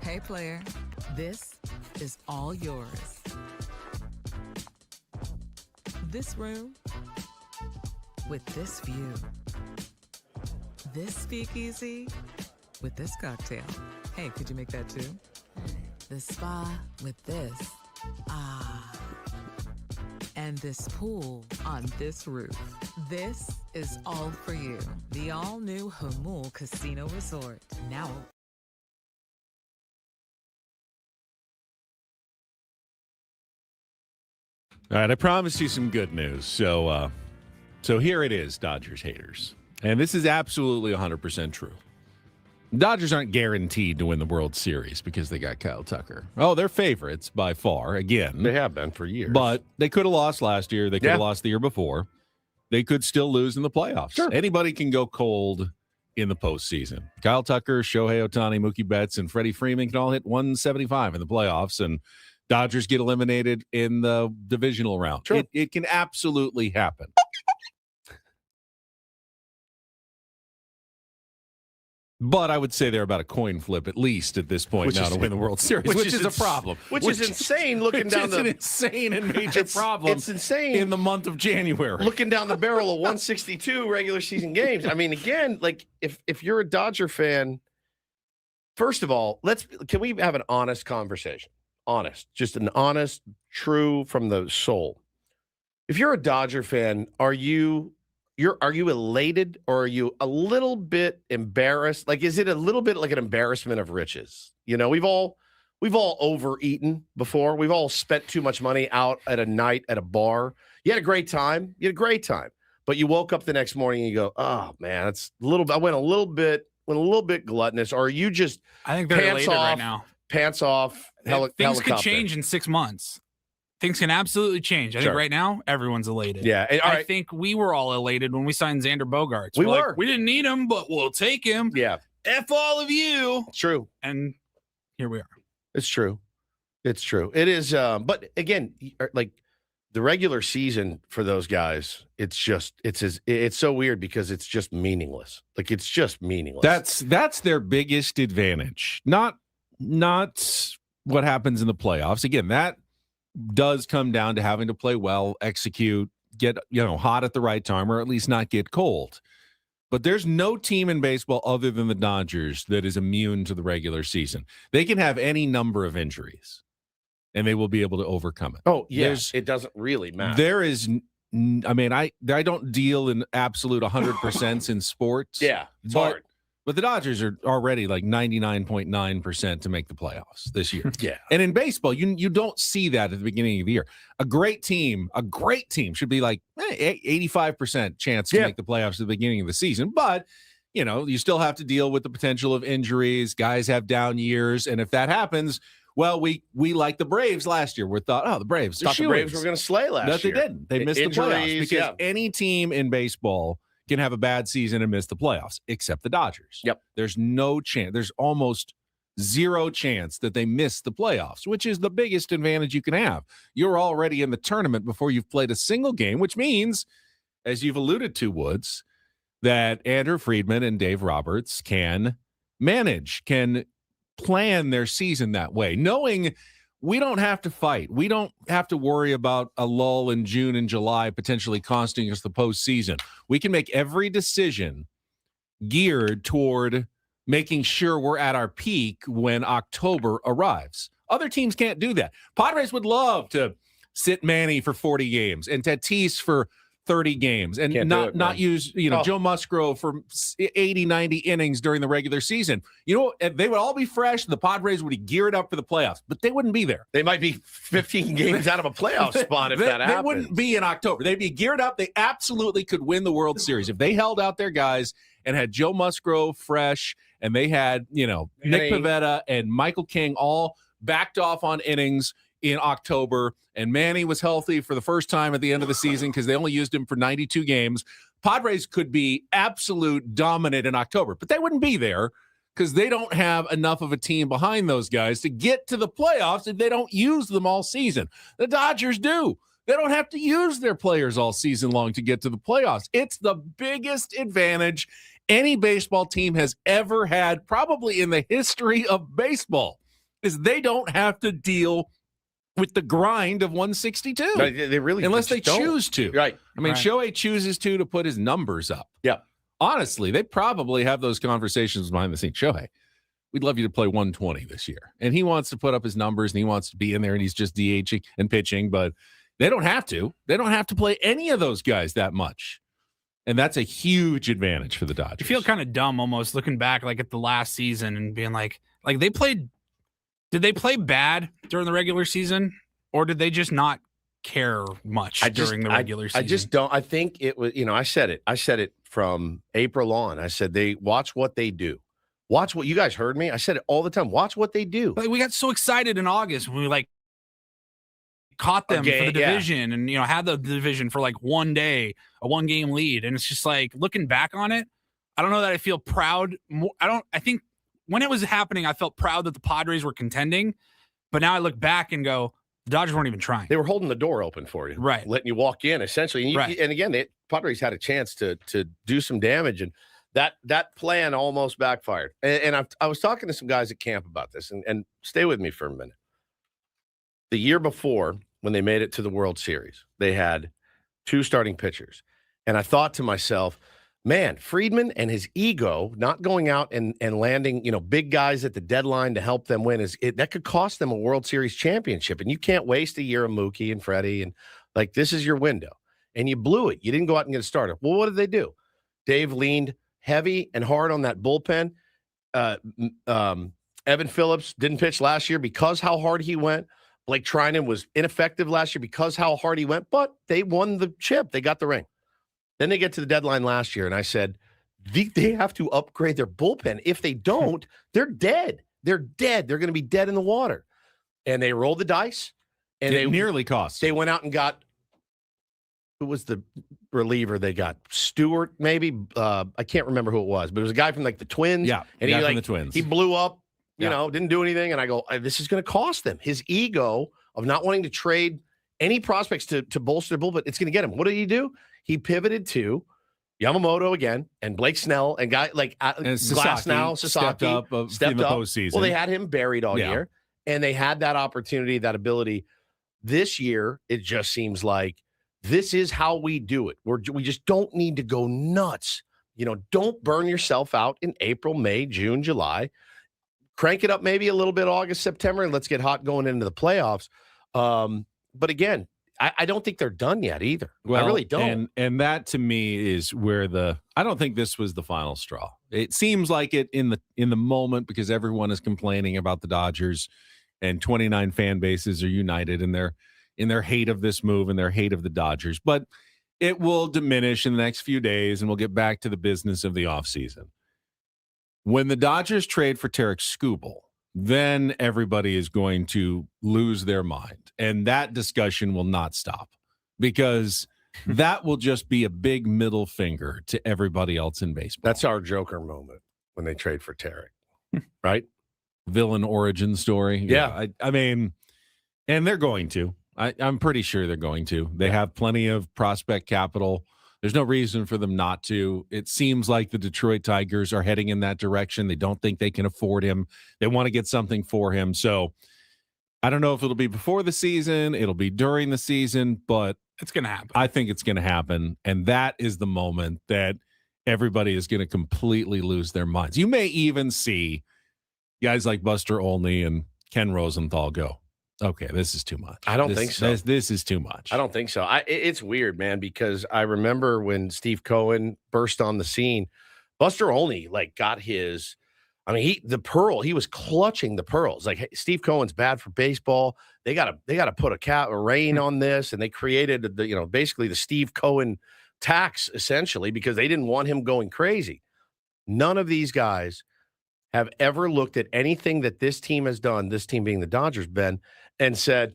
S4: Hey, player, this is all yours. This room with this view. This speakeasy with this cocktail. Hey, could you make that too? The spa with this. Ah. And this pool on this roof. This is all for you. The all-new Hamul Casino Resort, now open.
S2: All right, I promised you some good news. So here it is, Dodgers haters. And this is absolutely 100% true. Dodgers aren't guaranteed to win the World Series because they got Kyle Tucker. Oh, they're favorites by far, again.
S1: They have been for years.
S2: But they could have lost last year. They could have lost the year before. They could still lose in the playoffs.
S1: Sure.
S2: Anybody can go cold in the postseason. Kyle Tucker, Shohei Ohtani, Mookie Betts, and Freddie Freeman can all hit 175 in the playoffs, and Dodgers get eliminated in the divisional round.
S1: Sure.
S2: It can absolutely happen. But I would say they're about a coin flip at least at this point now to win the World Series, which is a problem.
S1: Which is insane looking down
S2: an insane and major problem.
S1: It's insane
S2: in the month of January.
S1: Looking down the barrel of 162 regular season games. I mean, again, like if you're a Dodger fan, first of all, can we have an honest conversation? Honest, just an honest, true from the soul. If you're a Dodger fan, are you elated or are you a little bit embarrassed? Like, is it a little bit like an embarrassment of riches? You know, we've all overeaten before. We've all spent too much money out at a night at a bar. You had a great time. But you woke up the next morning and you go, oh man, it's a little bit. I went a little bit gluttonous. Or are you just
S3: I think they're elated right now.
S1: Pants off.
S3: Things could
S1: helicopter.
S3: change in 6 months. Things can absolutely change. I think right now everyone's elated.
S1: Yeah, and,
S3: I think we were all elated when we signed Xander Bogaerts.
S1: We
S3: We're
S1: were.
S3: like, we didn't need him, but we'll take him.
S1: Yeah,
S3: F all of you.
S1: it's true.
S3: And here we are.
S1: It's true. It is. But again, like the regular season for those guys, it's so weird because it's just meaningless. Like it's just meaningless.
S2: That's their biggest advantage. Not what happens in the playoffs. Again, that does come down to having to play well, execute, get hot at the right time, or at least not get cold. But there's no team in baseball other than the Dodgers that is immune to the regular season. They can have any number of injuries, and they will be able to overcome it.
S1: Oh, yes. It doesn't really matter.
S2: There is, I mean, I don't deal in absolute 100% in sports.
S1: Yeah, it's hard.
S2: But the Dodgers are already like 99.9% to make the playoffs this year.
S1: Yeah.
S2: And in baseball, you don't see that at the beginning of the year. A great team should be like 85% chance to make the playoffs at the beginning of the season. But, you still have to deal with the potential of injuries. Guys have down years. And if that happens, well, we like the Braves last year. We thought, the Braves.
S1: Thought the Braves were going to slay last year.
S2: But they didn't. They missed the playoffs because any team in baseball can have a bad season and miss the playoffs, except the Dodgers.
S1: Yep.
S2: There's no chance. There's almost zero chance that they miss the playoffs, which is the biggest advantage you can have. You're already in the tournament before you've played a single game, which means, as you've alluded to, Woods, that Andrew Friedman and Dave Roberts can plan their season that way, knowing we don't have to fight. We don't have to worry about a lull in June and July potentially costing us the postseason. We can make every decision geared toward making sure we're at our peak when October arrives. Other teams can't do that. Padres would love to sit Manny for 40 games and Tatis for 30 games and not use, Joe Musgrove for 80, 90 innings during the regular season. They would all be fresh. The Padres would be geared up for the playoffs, but they wouldn't be there.
S1: They might be 15 games out of a playoff spot if that happens.
S2: They wouldn't be in October. They'd be geared up. They absolutely could win the World Series. If they held out their guys and had Joe Musgrove fresh and they had, Nick Pivetta and Michael King all backed off on innings in October, and Manny was healthy for the first time at the end of the season because they only used him for 92 games. Padres could be absolute dominant in October, but they wouldn't be there because they don't have enough of a team behind those guys to get to the playoffs if they don't use them all season. The Dodgers do. They don't have to use their players all season long to get to the playoffs. It's the biggest advantage any baseball team has ever had, probably in the history of baseball, is they don't have to deal with the grind of 162.
S1: No, they really
S2: unless they choose to.
S1: Right.
S2: I mean, Shohei chooses to put his numbers up.
S1: Yeah.
S2: Honestly, they probably have those conversations behind the scenes. Shohei, we'd love you to play 120 this year. And he wants to put up his numbers and he wants to be in there and he's just DHing and pitching, but they don't have to. They don't have to play any of those guys that much. And that's a huge advantage for the Dodgers.
S3: You feel kind of dumb almost looking back like at the last season and being like did they play bad during the regular season, or did they just not care much during the regular season.
S1: I just don't. I think it was, I said it. I said it from April on. I said, they watch what they do. Watch what you guys heard me. I said it all the time. Watch what they do.
S3: But we got so excited in August when we caught them for the division and, had the division for one day, a 1-game lead. And it's just looking back on it, I don't know that I feel proud. I think when it was happening, I felt proud that the Padres were contending. But now I look back and go, the Dodgers weren't even trying.
S1: They were holding the door open for you,
S3: right?
S1: Letting you walk in, essentially. And, and again, the Padres had a chance to do some damage, and that plan almost backfired. And I was talking to some guys at camp about this, and stay with me for a minute. The year before, when they made it to the World Series, they had 2 starting pitchers, and I thought to myself, man, Friedman and his ego not going out and landing, big guys at the deadline to help them win that could cost them a World Series championship. And you can't waste a year of Mookie and Freddie. And this is your window. And you blew it. You didn't go out and get a starter. Well, what did they do? Dave leaned heavy and hard on that bullpen. Evan Phillips didn't pitch last year because how hard he went. Blake Trinan was ineffective last year because how hard he went. But they won the chip. They got the ring. Then they get to the deadline last year, and I said, they have to upgrade their bullpen. If they don't, they're dead. They're dead. They're going to be dead in the water. And they rolled the dice, and they
S2: nearly cost.
S1: They went out and got, who was the reliever they got? Stewart, maybe? I can't remember who it was, but it was a guy from the Twins.
S2: Yeah,
S1: and
S2: he from the Twins.
S1: He blew up, didn't do anything. And I go, this is going to cost them. His ego of not wanting to trade any prospects to bolster the bullpen, it's going to get him. What did he do? He pivoted to Yamamoto again and Blake Snell and guy
S2: and
S1: Sasaki
S2: stepped up in the postseason.
S1: Well, they had him buried all year, and they had that opportunity, that ability. This year, it just seems like this is how we do it. We just don't need to go nuts. Don't burn yourself out in April, May, June, July. Crank it up maybe a little bit August, September, and let's get hot going into the playoffs. But again, I don't think they're done yet either.
S2: Well,
S1: I really don't.
S2: And that to me is where I don't think this was the final straw. It seems like it in the moment because everyone is complaining about the Dodgers and 29 fan bases are united in their hate of this move and their hate of the Dodgers. But it will diminish in the next few days and we'll get back to the business of the offseason. When the Dodgers trade for Tarek Skubal, then everybody is going to lose their mind. And that discussion will not stop because that will just be a big middle finger to everybody else in baseball.
S1: That's our Joker moment when they trade for Tarek, right?
S2: Villain origin story.
S1: Yeah.
S2: I mean, and they're going to. I'm pretty sure they're going to. They have plenty of prospect capital. There's no reason for them not to. It seems like the Detroit Tigers are heading in that direction. They don't think they can afford him. They want to get something for him. So I don't know if it'll be before the season, it'll be during the season, but
S3: it's going to happen.
S2: I think it's going to happen. And that is the moment that everybody is going to completely lose their minds. You may even see guys like Buster Olney and Ken Rosenthal go, okay, this is too much.
S1: I don't think so.
S2: This is too much.
S1: I don't think so. It's weird, man, because I remember when Steve Cohen burst on the scene, Buster Olney got his, he was clutching the pearls. Hey, Steve Cohen's bad for baseball. They got to put a rein on this, and they created basically the Steve Cohen tax essentially because they didn't want him going crazy. None of these guys have ever looked at anything that this team has done, this team being the Dodgers, Ben, and said,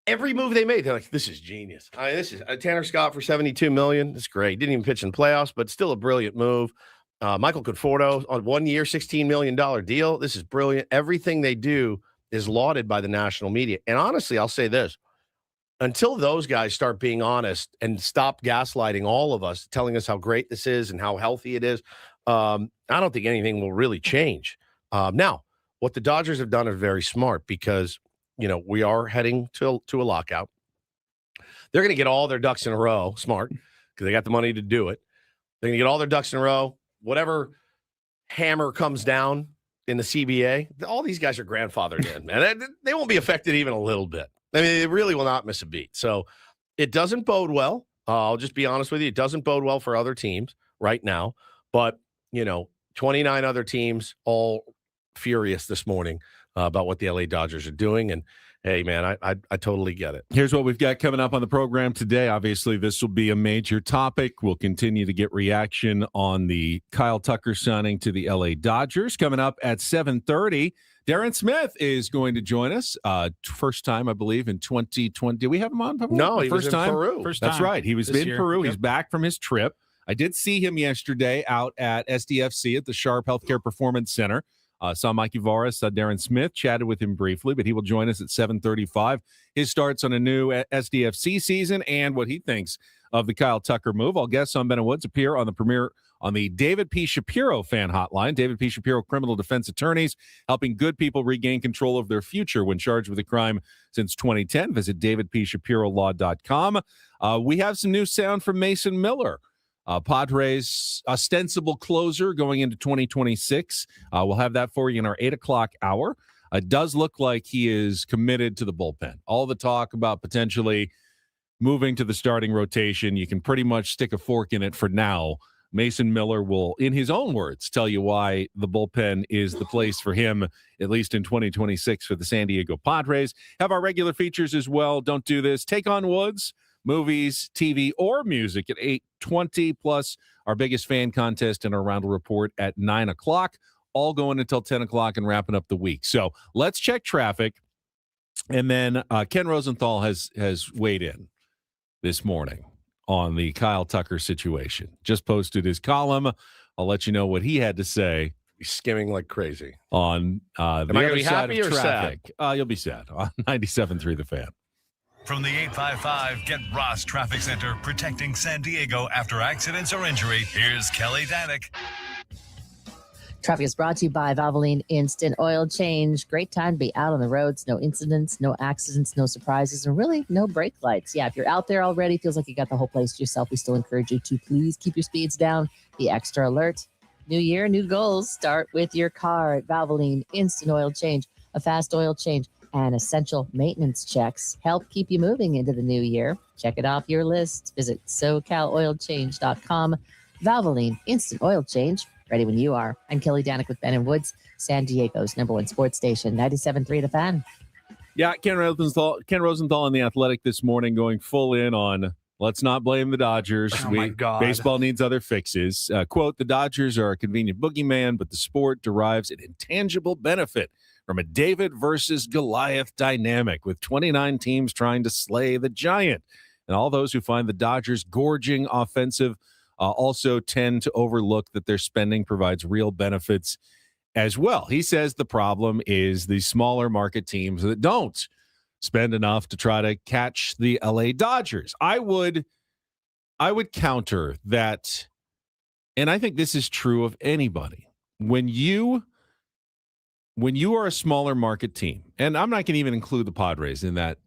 S1: every move they made, they're like, this is genius. This is Tanner Scott for $72 million. That's great. Didn't even pitch in the playoffs, but still a brilliant move. Michael Conforto on 1 year, $16 million deal. This is brilliant. Everything they do is lauded by the national media. And honestly, I'll say this. Until those guys start being honest and stop gaslighting all of us, telling us how great this is and how healthy it is, I don't think anything will really change. Now, what the Dodgers have done is very smart because we are heading to a lockout. They're going to get all their ducks in a row, smart, because they got the money to do it. They're going to get all their ducks in a row. Whatever hammer comes down in the CBA, all these guys are grandfathered in, man. They won't be affected even a little bit. They really will not miss a beat. So it doesn't bode well. I'll just be honest with you. It doesn't bode well for other teams right now. But, 29 other teams all furious this morning about what the LA Dodgers are doing. And hey, man, I totally get it.
S2: Here's what we've got coming up on the program today. Obviously, this will be a major topic. We'll continue to get reaction on the Kyle Tucker signing to the LA Dodgers. Coming up at 7:30, Darren Smith is going to join us. First time, I believe, in 2020. Did we have him on?
S1: No, he
S2: first
S1: was in
S2: time?
S1: Peru.
S2: That's right. He was in Peru.
S3: Yep.
S2: He's back from his trip. I did see him yesterday out at SDFC at the Sharp Healthcare Performance Center. Saw Mikey Varas, saw Darren Smith, chatted with him briefly, but he will join us at 7:35. His starts on a new SDFC season and what he thinks of the Kyle Tucker move. All guests on Ben and Woods appear on the David P. Shapiro fan hotline. David P. Shapiro criminal defense attorneys helping good people regain control of their future when charged with a crime since 2010. Visit davidpshapirolaw.com. We have some new sound from Mason Miller. Padres ostensible closer going into 2026. We'll have that for you in our 8 o'clock hour. It does look like he is committed to the bullpen. All the talk about potentially moving to the starting rotation, you can pretty much stick a fork in it for now. Mason Miller will, in his own words, tell you why the bullpen is the place for him, at least in 2026 for the San Diego Padres. Have our regular features as well. Don't do this. Take on Woods. Movies, TV, or music at 8:20, plus our biggest fan contest and our roundel report at 9 o'clock, all going until 10 o'clock and wrapping up the week. So let's check traffic. And then Ken Rosenthal has weighed in this morning on the Kyle Tucker situation. Just posted his column. I'll let you know what he had to say.
S1: He's skimming like crazy.
S2: On the
S1: Am I gonna
S2: other
S1: be
S2: side
S1: happy
S2: of
S1: or
S2: traffic. You'll be sad on 97.3 The Fan.
S5: From the 855 Get Ross Traffic Center, protecting San Diego after accidents or injury, here's Kelly Danick.
S6: Traffic is brought to you by Valvoline Instant Oil Change. Great time to be out on the roads. No incidents, no accidents, no surprises, and really no brake lights. Yeah, if you're out there already, feels like you got the whole place to yourself. We still encourage you to please keep your speeds down. Be extra alert. New year, new goals. Start with your car at Valvoline Instant Oil Change. A fast oil change and essential maintenance checks help keep you moving into the new year. Check it off your list. Visit SoCalOilChange.com. Valvoline Instant Oil Change. Ready when you are. I'm Kelly Danick with Ben and Woods, San Diego's #1 sports station, 97.3 The Fan.
S2: Yeah, Ken Rosenthal on The Athletic this morning going full in on let's not blame the Dodgers.
S3: Oh, my God.
S2: Baseball needs other fixes. Quote, the Dodgers are a convenient boogeyman, but the sport derives an intangible benefit from a David versus Goliath dynamic with 29 teams trying to slay the giant. And all those who find the Dodgers gorging offensive also tend to overlook that their spending provides real benefits as well. He says the problem is the smaller market teams that don't spend enough to try to catch the LA Dodgers. I would counter that, and I think this is true of anybody. When you are a smaller market team, and I'm not going to even include the Padres in that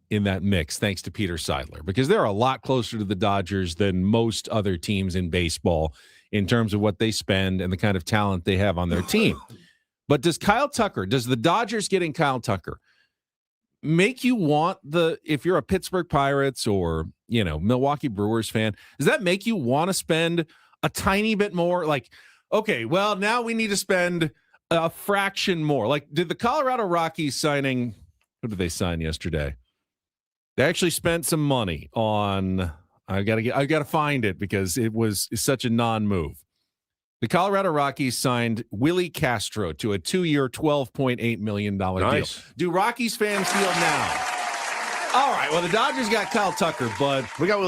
S2: mix, thanks to Peter Seidler, because they're a lot closer to the Dodgers than most other teams in baseball in terms of what they spend and the kind of talent they have on their team. But does the Dodgers getting Kyle Tucker make you want if you're a Pittsburgh Pirates or, Milwaukee Brewers fan, does that make you want to spend a tiny bit more? Like, okay, well, now we need to spend a fraction more. Like, did the Colorado Rockies signing, who did they sign yesterday? They actually spent some money on, I gotta find it because it's such a non-move. The Colorado Rockies signed Willie Castro to a 2-year, $12.8 million deal. Do Rockies fans feel now? All right, well, the Dodgers got Kyle Tucker, but
S1: we got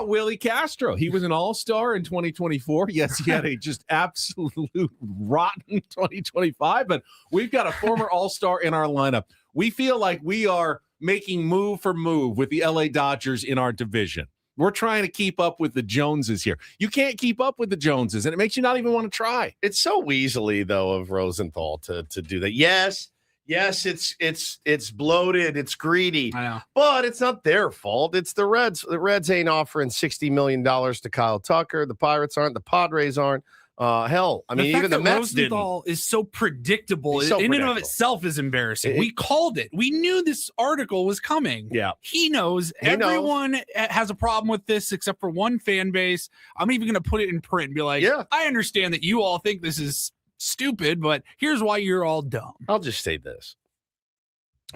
S1: Willie Castro.
S2: He was an all-star in 2024. Yes, he had a just absolute rotten 2025, but we've got a former all-star in our lineup. We feel like we are making move for move with the LA Dodgers in our division. We're trying to keep up with the Joneses here. You can't keep up with the Joneses, and it makes you not even want to try.
S1: It's so weaselly, though, of Rosenthal to do that. Yes, it's bloated, it's greedy,
S3: I know.
S1: But it's not their fault. It's the Reds. The Reds ain't offering $60 million to Kyle Tucker. The Pirates aren't. The Padres aren't. Hell, I mean, even the Mets
S3: Rosenthal is so predictable.
S1: He's so
S3: in and
S1: predictable.
S3: of itself is embarrassing. We called it. We knew this article was coming.
S1: Yeah.
S3: He knows. Everyone has a problem with this except for one fan base. I'm even going to put it in print and be like, I understand that you all think this is stupid, but here's why you're all dumb.
S1: I'll just say this.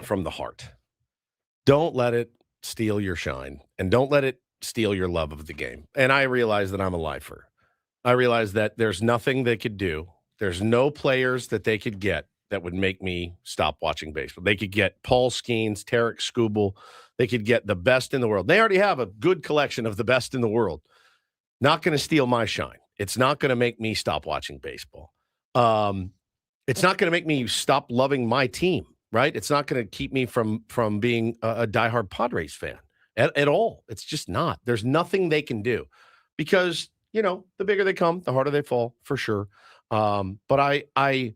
S1: from the heart. Don't let it steal your shine, and don't let it steal your love of the game. And I realize that I'm a lifer. I realize that there's nothing they could do. There's no players that they could get that would make me stop watching baseball. They could get Paul Skeens, Tarek Skubal. They could get the best in the world. They already have a good collection of the best in the world. Not going to steal my shine. It's not going to make me stop watching baseball. It's not going to make me stop loving my team, right? It's not going to keep me from being a diehard Padres fan at all. It's just not. There's nothing they can do because, the bigger they come, the harder they fall, for sure. But I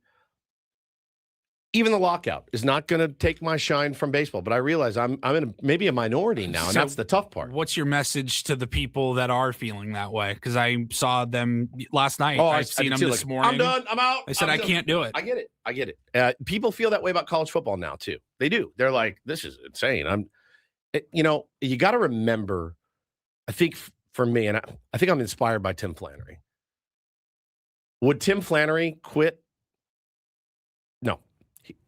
S1: even the lockout is not going to take my shine from baseball. But I realize I'm in maybe a minority now, and
S3: So
S1: that's the tough part.
S3: What's your message to the people that are feeling that way? Because I saw them last night. I've seen them this morning.
S1: I'm done. I'm out.
S3: I said I can't do it.
S1: I get it. People feel that way about college football now too. They do. They're like, this is insane. You got to remember. I think for me, and I think I'm inspired by Tim Flannery. Would Tim Flannery quit?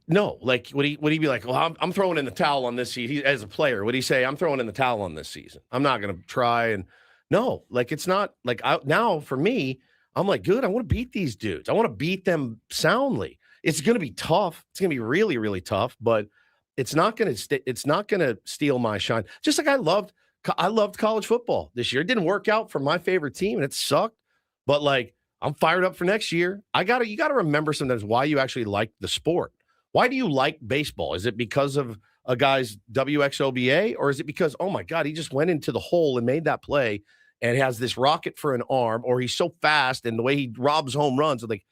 S1: No. Like, would he be like, well, I'm throwing in the towel on this season? As a player, would he say, I'm throwing in the towel on this season? I'm not going to try. And no, like, it's not like now for me, I'm like, good. I want to beat these dudes. I want to beat them soundly. It's going to be tough. It's going to be really, really tough, but it's not going to steal my shine. Just like I loved college football this year. It didn't work out for my favorite team and it sucked, but like, I'm fired up for next year. You got to remember sometimes why you actually like the sport. Why do you like baseball? Is it because of a guy's WXOBA, or is it because, oh my God, he just went into the hole and made that play and has this rocket for an arm, or he's so fast and the way he robs home runs? Like,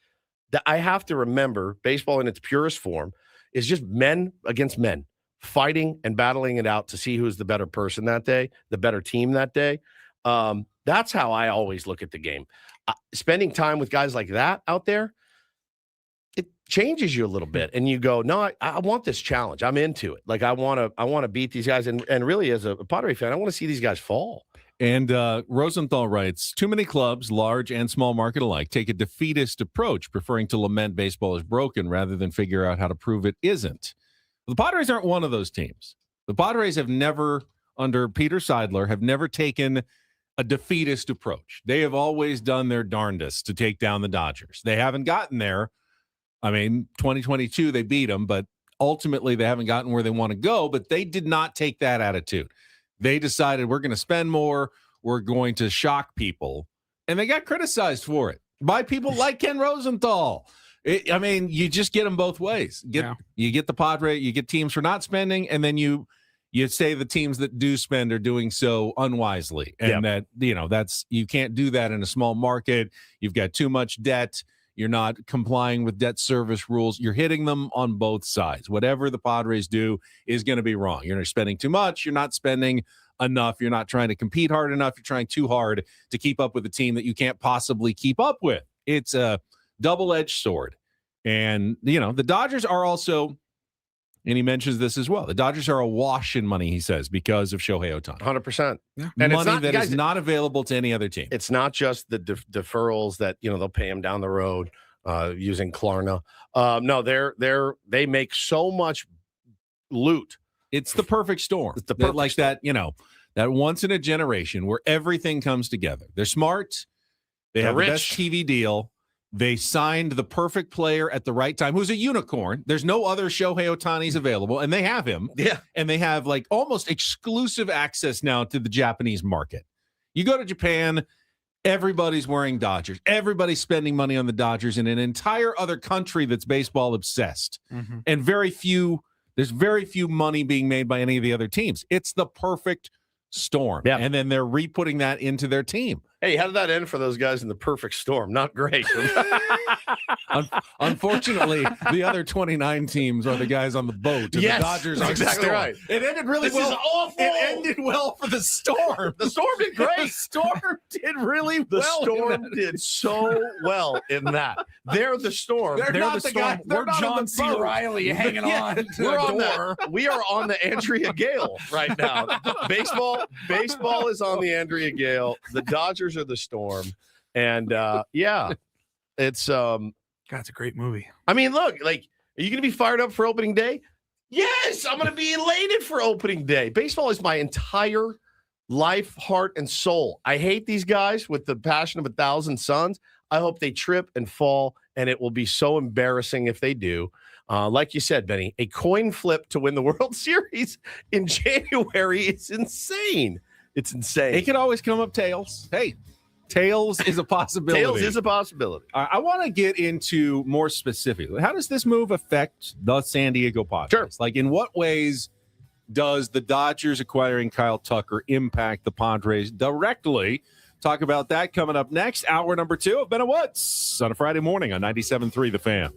S1: I have to remember baseball in its purest form is just men against men fighting and battling it out to see who's the better person that day, the better team that day. That's how I always look at the game. Spending time with guys like that out there, it changes you a little bit, and you go, no, I want this challenge. I'm into it. Like, I want to beat these guys, and really, as a Padre fan, I want to see these guys fall.
S2: And Rosenthal writes, too many clubs, large and small market alike, take a defeatist approach, preferring to lament baseball is broken rather than figure out how to prove it isn't. The Padres aren't one of those teams. The Padres have never, under Peter Seidler, have never taken a defeatist approach. They have always done their darndest to take down the Dodgers. They haven't gotten there. I mean, 2022, they beat them, but ultimately they haven't gotten where they want to go, but they did not take that attitude. They decided we're going to spend more, we're going to shock people, and they got criticized for it by people like Ken Rosenthal. You just get them both ways. You get the Padre, you get teams for not spending, and then you say the teams that do spend are doing so unwisely, and that's you can't do that in a small market. You've got too much debt. You're not complying with debt service rules. You're hitting them on both sides. Whatever the Padres do is going to be wrong. You're spending too much. You're not spending enough. You're not trying to compete hard enough. You're trying too hard to keep up with a team that you can't possibly keep up with. It's a double-edged sword. And, the Dodgers are also, and he mentions this as well, the Dodgers are awash in money, he says, because of Shohei Ohtani.
S1: 100%.
S3: Yeah.
S1: And
S2: money that is not available to any other team.
S1: It's not just the deferrals that, they'll pay him down the road using Klarna. No, they make so much loot.
S2: It's the perfect storm.
S1: It's the perfect storm.
S2: That once in a generation where everything comes together. They're smart. They're have
S1: rich.
S2: The best TV deal. They signed the perfect player at the right time, who's a unicorn. There's no other Shohei Ohtani's available, and they have him.
S1: Yeah.
S2: And they have almost exclusive access now to the Japanese market. You go to Japan, everybody's wearing Dodgers. Everybody's spending money on the Dodgers in an entire other country that's baseball obsessed.
S3: Mm-hmm.
S2: And there's very few money being made by any of the other teams. It's the perfect storm.
S1: Yeah.
S2: And then they're re-putting that into their team.
S1: Hey, how did that end for those guys in the perfect storm? Not great.
S2: Unfortunately, the other 29 teams are the guys on the boat. And
S1: Yes,
S2: the Dodgers
S1: that's
S2: are
S1: exactly
S2: the storm.
S1: right.
S2: It ended really
S1: This
S2: well.
S1: is awful.
S2: It ended well for the storm.
S1: The storm did
S2: The
S1: great.
S2: storm did really
S1: The
S2: well.
S1: storm did so well in that. They're the storm.
S2: They're
S3: They're
S2: not
S3: the
S2: the
S3: storm.
S2: guy- they're
S3: We're
S2: not on
S3: John
S2: the
S3: C.
S2: boat.
S3: Riley hanging on to
S1: We're
S3: the
S1: on
S3: door.
S1: that. We are on the Andrea Gale right now. Baseball is on the Andrea Gale. The Dodgers are the storm. And it's
S3: God, it's a great movie.
S1: I mean, look, are you going to be fired up for opening day? Yes, I'm going to be elated for opening day. Baseball is my entire life, heart, and soul. I hate these guys with the passion of 1,000 suns. I hope they trip and fall, and it will be so embarrassing if they do. Like you said, Benny, a coin flip to win the World Series in January is insane. It's insane.
S2: It could always come up tails. Hey, tails is a possibility.
S1: Tails is a possibility.
S2: I want to get into more specifically. How does this move affect the San Diego Padres?
S1: Sure.
S2: Like, in what ways does the Dodgers acquiring Kyle Tucker impact the Padres directly? Talk about that coming up next. Hour number 2 of Ben and Woods on a Friday morning on 97.3 The Fan.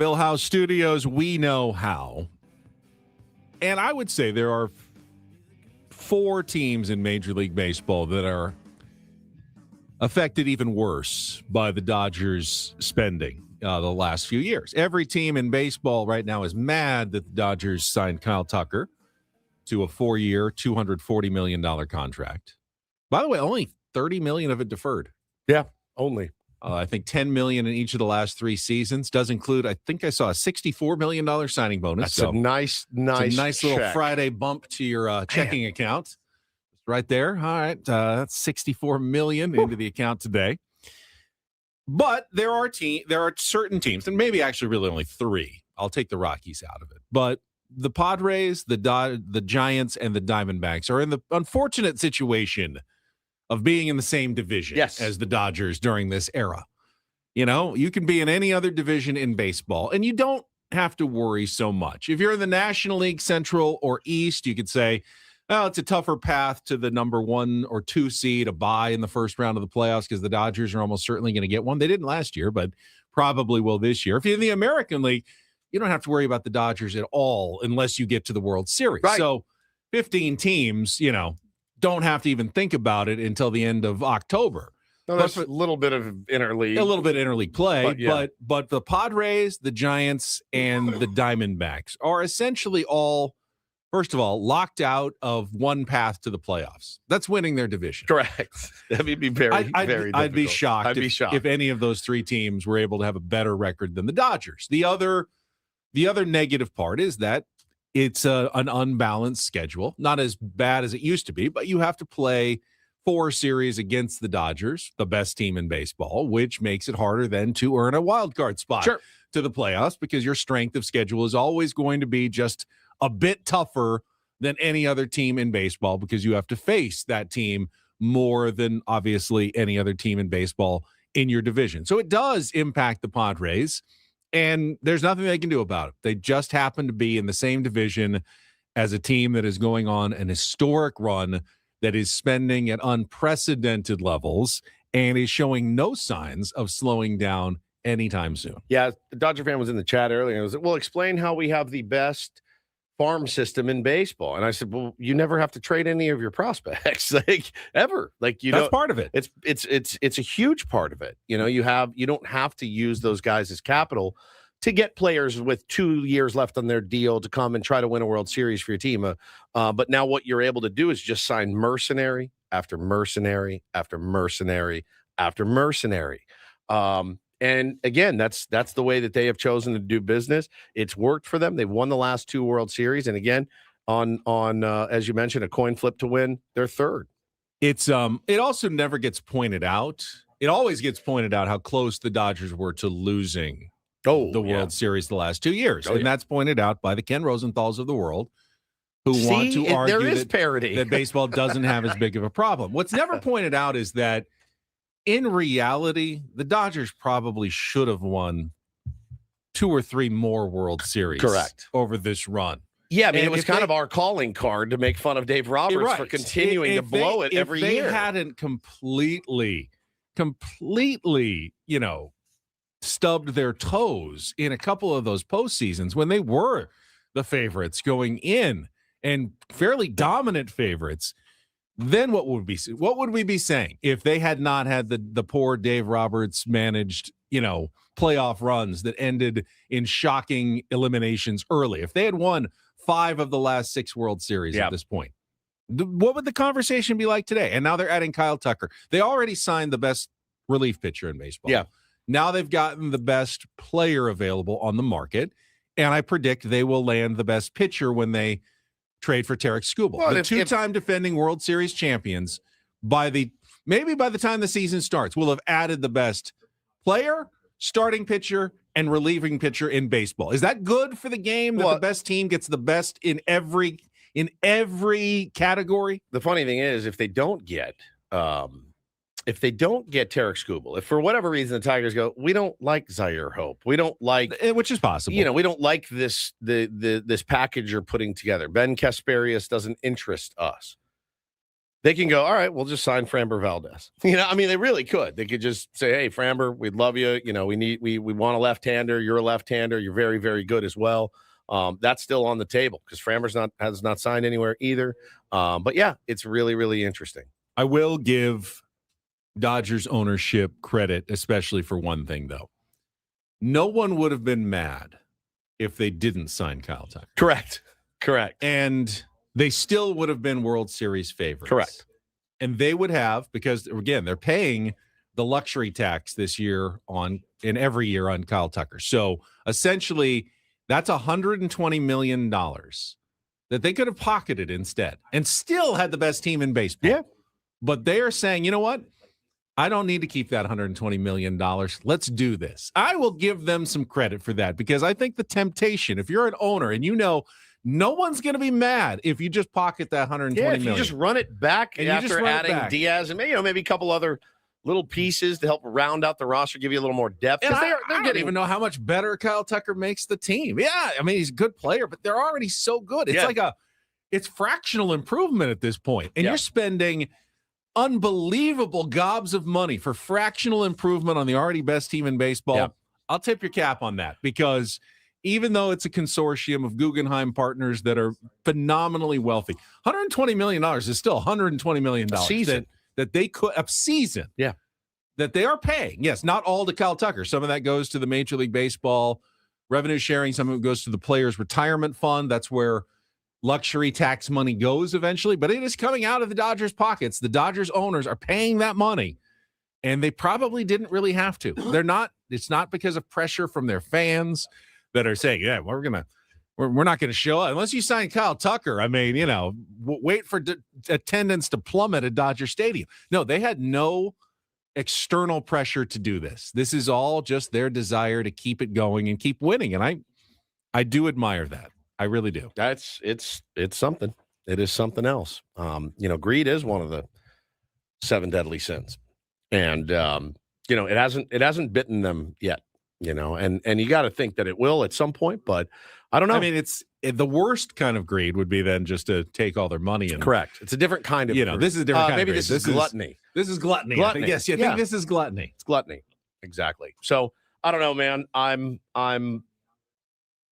S2: Bill House Studios, we know how. And I would say there are 4 teams in Major League Baseball that are affected even worse by the Dodgers spending the last few years. Every team in baseball right now is mad that the Dodgers signed Kyle Tucker to a 4-year, $240 million contract. By the way, only $30 million of it deferred.
S1: Yeah, only.
S2: I think $10 million in each of the last 3 seasons. Does include, I think I saw a $64 million signing bonus.
S1: That's a nice
S2: little
S1: check.
S2: Friday bump to your checking account. Right there. All right. That's $64 million into the account today. But there are certain teams, and maybe actually really only 3. I'll take the Rockies out of it. But the Padres, the Giants, and the Diamondbacks are in the unfortunate situation of being in the same division as the Dodgers during this era. You know, you can be in any other division in baseball, and you don't have to worry so much. If you're in the National League Central or East, you could say, well, it's a tougher path to the number 1 or 2 seed, a bye in the first round of the playoffs because the Dodgers are almost certainly going to get one. They didn't last year, but probably will this year. If you're in the American League, you don't have to worry about the Dodgers at all unless you get to the World Series.
S1: Right.
S2: So 15 teams, don't have to even think about it until the end of October.
S1: No, that's a little bit of interleague.
S2: A little bit of interleague play,
S1: But,
S2: but the Padres, the Giants, and the Diamondbacks are essentially all, first of all, locked out of one path to the playoffs. That's winning their division.
S1: Correct. That would be very
S2: I'd be
S1: difficult.
S2: shocked.
S1: I'd be shocked
S2: if any of those 3 teams were able to have a better record than the Dodgers. The other negative part is that it's an unbalanced schedule, not as bad as it used to be, but you have to play 4 series against the Dodgers, the best team in baseball, which makes it harder then to earn a wild card spot to the playoffs because your strength of schedule is always going to be just a bit tougher than any other team in baseball because you have to face that team more than obviously any other team in baseball in your division. So it does impact the Padres, and there's nothing they can do about it. They just happen to be in the same division as a team that is going on an historic run that is spending at unprecedented levels and is showing no signs of slowing down anytime soon.
S1: Yeah, the Dodger fan was in the chat earlier. And was like, well, explain how we have the best farm system in baseball. And I said, well, you never have to trade any of your prospects, like ever. Like
S2: That's part of it.
S1: It's a huge part of it. You don't have to use those guys as capital to get players with 2 years left on their deal to come and try to win a World Series for your team. But now what you're able to do is just sign mercenary after mercenary after mercenary after mercenary. And again, that's the way that they have chosen to do business. It's worked for them. They've won the last 2 World Series, and again, on as you mentioned, a coin flip to win their 3rd.
S2: It's it also never gets pointed out. It always gets pointed out how close the Dodgers were to losing the World Series the last 2 years, and that's pointed out by the Ken Rosenthals of the world, who want to argue
S1: there is parity
S2: that baseball doesn't have as big of a problem. What's never pointed out is that, in reality, the Dodgers probably should have won 2 or 3 more World Series over this run.
S1: Yeah, I mean, it was kind of our calling card to make fun of Dave Roberts for continuing to blow it every year.
S2: If they hadn't completely, stubbed their toes in a couple of those postseasons when they were the favorites going in and fairly dominant favorites, then what would we be saying if they had not had the poor Dave Roberts managed, playoff runs that ended in shocking eliminations early? If they had won 5 of the last 6 World Series at this point, what would the conversation be like today? And now they're adding Kyle Tucker. They already signed the best relief pitcher in baseball.
S1: Yeah.
S2: Now they've gotten the best player available on the market, and I predict they will land the best pitcher when they trade for Tarek Skubal.
S1: Well,
S2: the 2-time defending World Series champions, maybe by the time the season starts, will have added the best player, starting pitcher, and relieving pitcher in baseball. Is that good for the game that the best team gets the best in every category?
S1: The funny thing is, if they don't get Tarek Skubal, if for whatever reason the Tigers go, we don't like Zaire Hope, we don't like,
S2: which is possible,
S1: we don't like this this package you're putting together. Ben Kasperius doesn't interest us. they can go, all right, we'll just sign Framber Valdez. I mean, they really could. They could just say, hey, Framber, we'd love you. We want a left-hander. You're a left-hander. You're very, very good as well. That's still on the table because Framber's has not signed anywhere either. But yeah, it's really, really interesting.
S2: I will give Dodgers ownership credit, especially for one thing, though. No one would have been mad if they didn't sign Kyle Tucker.
S1: Correct.
S2: And they still would have been World Series favorites.
S1: Correct.
S2: And they would have, because, again, they're paying the luxury tax this year and every year on Kyle Tucker. So, essentially, that's $120 million that they could have pocketed instead and still had the best team in baseball.
S1: Yeah.
S2: But they are saying, you know what? I don't need to keep that $120 million. Let's do this. I will give them some credit for that because I think the temptation, if you're an owner and no one's going to be mad if you just pocket that $120 million.
S1: You just run it back
S2: and
S1: after adding Diaz and maybe a couple other little pieces to help round out the roster, give you a little more depth.
S2: And I don't even know how much better Kyle Tucker makes the team. Yeah, I mean, he's a good player, but they're already so good. It's it's fractional improvement at this point. And you're spending unbelievable gobs of money for fractional improvement on the already best team in baseball.
S1: Yeah.
S2: I'll tip your cap on that because even though it's a consortium of Guggenheim partners that are phenomenally wealthy, $120 million is still $120 million that they could a season.
S1: Yeah.
S2: That they are paying. Yes, not all to Kyle Tucker. Some of that goes to the Major League Baseball revenue sharing. Some of it goes to the players' retirement fund. That's where luxury tax money goes eventually, but it is coming out of the Dodgers' pockets. The Dodgers owners are paying that money, and they probably didn't really have to. It's not because of pressure from their fans that are saying, yeah, we're not going to show up unless you sign Kyle Tucker. I mean, wait for attendance to plummet at Dodger Stadium. No, they had no external pressure to do this. This is all just their desire to keep it going and keep winning. And I do admire that. I really do.
S1: It's something. It is something else. Greed is one of the 7 deadly sins. And it hasn't bitten them yet, and you got to think that it will at some point, but I don't know.
S2: I mean, the worst kind of greed would be then just to take all their money and
S1: correct. It's a different kind of greed.
S2: This is a different kind
S1: maybe
S2: of greed.
S1: This is gluttony.
S2: This is gluttony.
S1: Gluttony.
S2: Yes, you think this is gluttony.
S1: It's gluttony. Exactly. So I don't know, man. I'm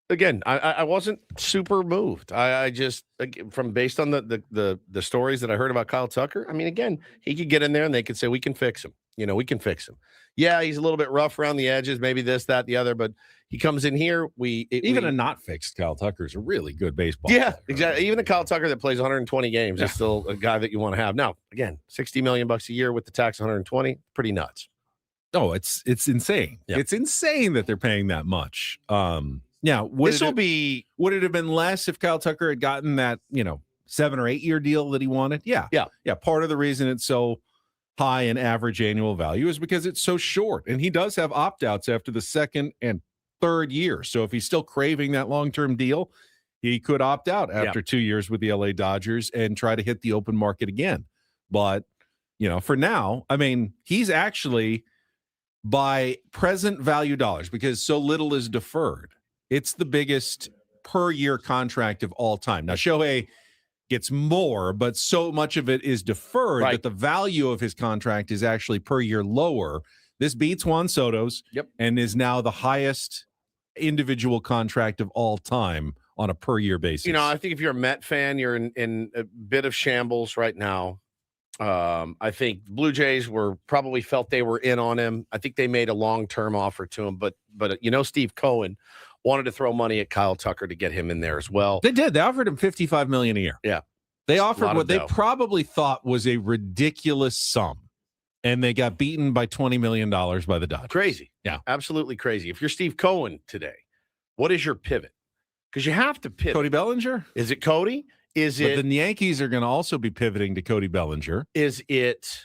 S1: again, I wasn't super moved. I just based on the stories that I heard about Kyle Tucker. I mean, again, he could get in there and they could say we can fix him. We can fix him. Yeah, he's a little bit rough around the edges, maybe this, that, the other, but he comes in here.
S2: A not fixed Kyle Tucker is a really good baseball
S1: player.
S2: Exactly.
S1: Even a Kyle Tucker that plays 120 games is still a guy that you want to have. Now, again, $60 million a year with the tax 120, pretty nuts.
S2: Oh, it's insane. Yeah. It's insane that they're paying that much. Would it have been less if Kyle Tucker had gotten that 7 or 8 year deal that he wanted? Yeah. Part of the reason it's so high in average annual value is because it's so short, and he does have opt-outs after the second and third year. So if he's still craving that long-term deal, he could opt out after 2 years with the LA Dodgers and try to hit the open market again. But for now, I mean, he's actually by present value dollars, because so little is deferred, it's the biggest per year contract of all time. Now, Shohei gets more, but so much of it is deferred that the value of his contract is actually per year lower. This beats Juan Soto's and is now the highest individual contract of all time on a per year basis.
S1: I think if you're a Met fan, you're in a bit of shambles right now. I think Blue Jays probably felt they were in on him. I think they made a long-term offer to him, but Steve Cohen wanted to throw money at Kyle Tucker to get him in there as well.
S2: They did. They offered him $55 million a year.
S1: Yeah.
S2: They offered what they probably thought was a ridiculous sum, and they got beaten by $20 million by the Dodgers.
S1: Crazy.
S2: Yeah.
S1: Absolutely crazy. If you're Steve Cohen today, what is your pivot? Because you have to pivot.
S2: Cody Bellinger?
S1: Is it Cody? But
S2: the Yankees are going to also be pivoting to Cody Bellinger.
S1: Is it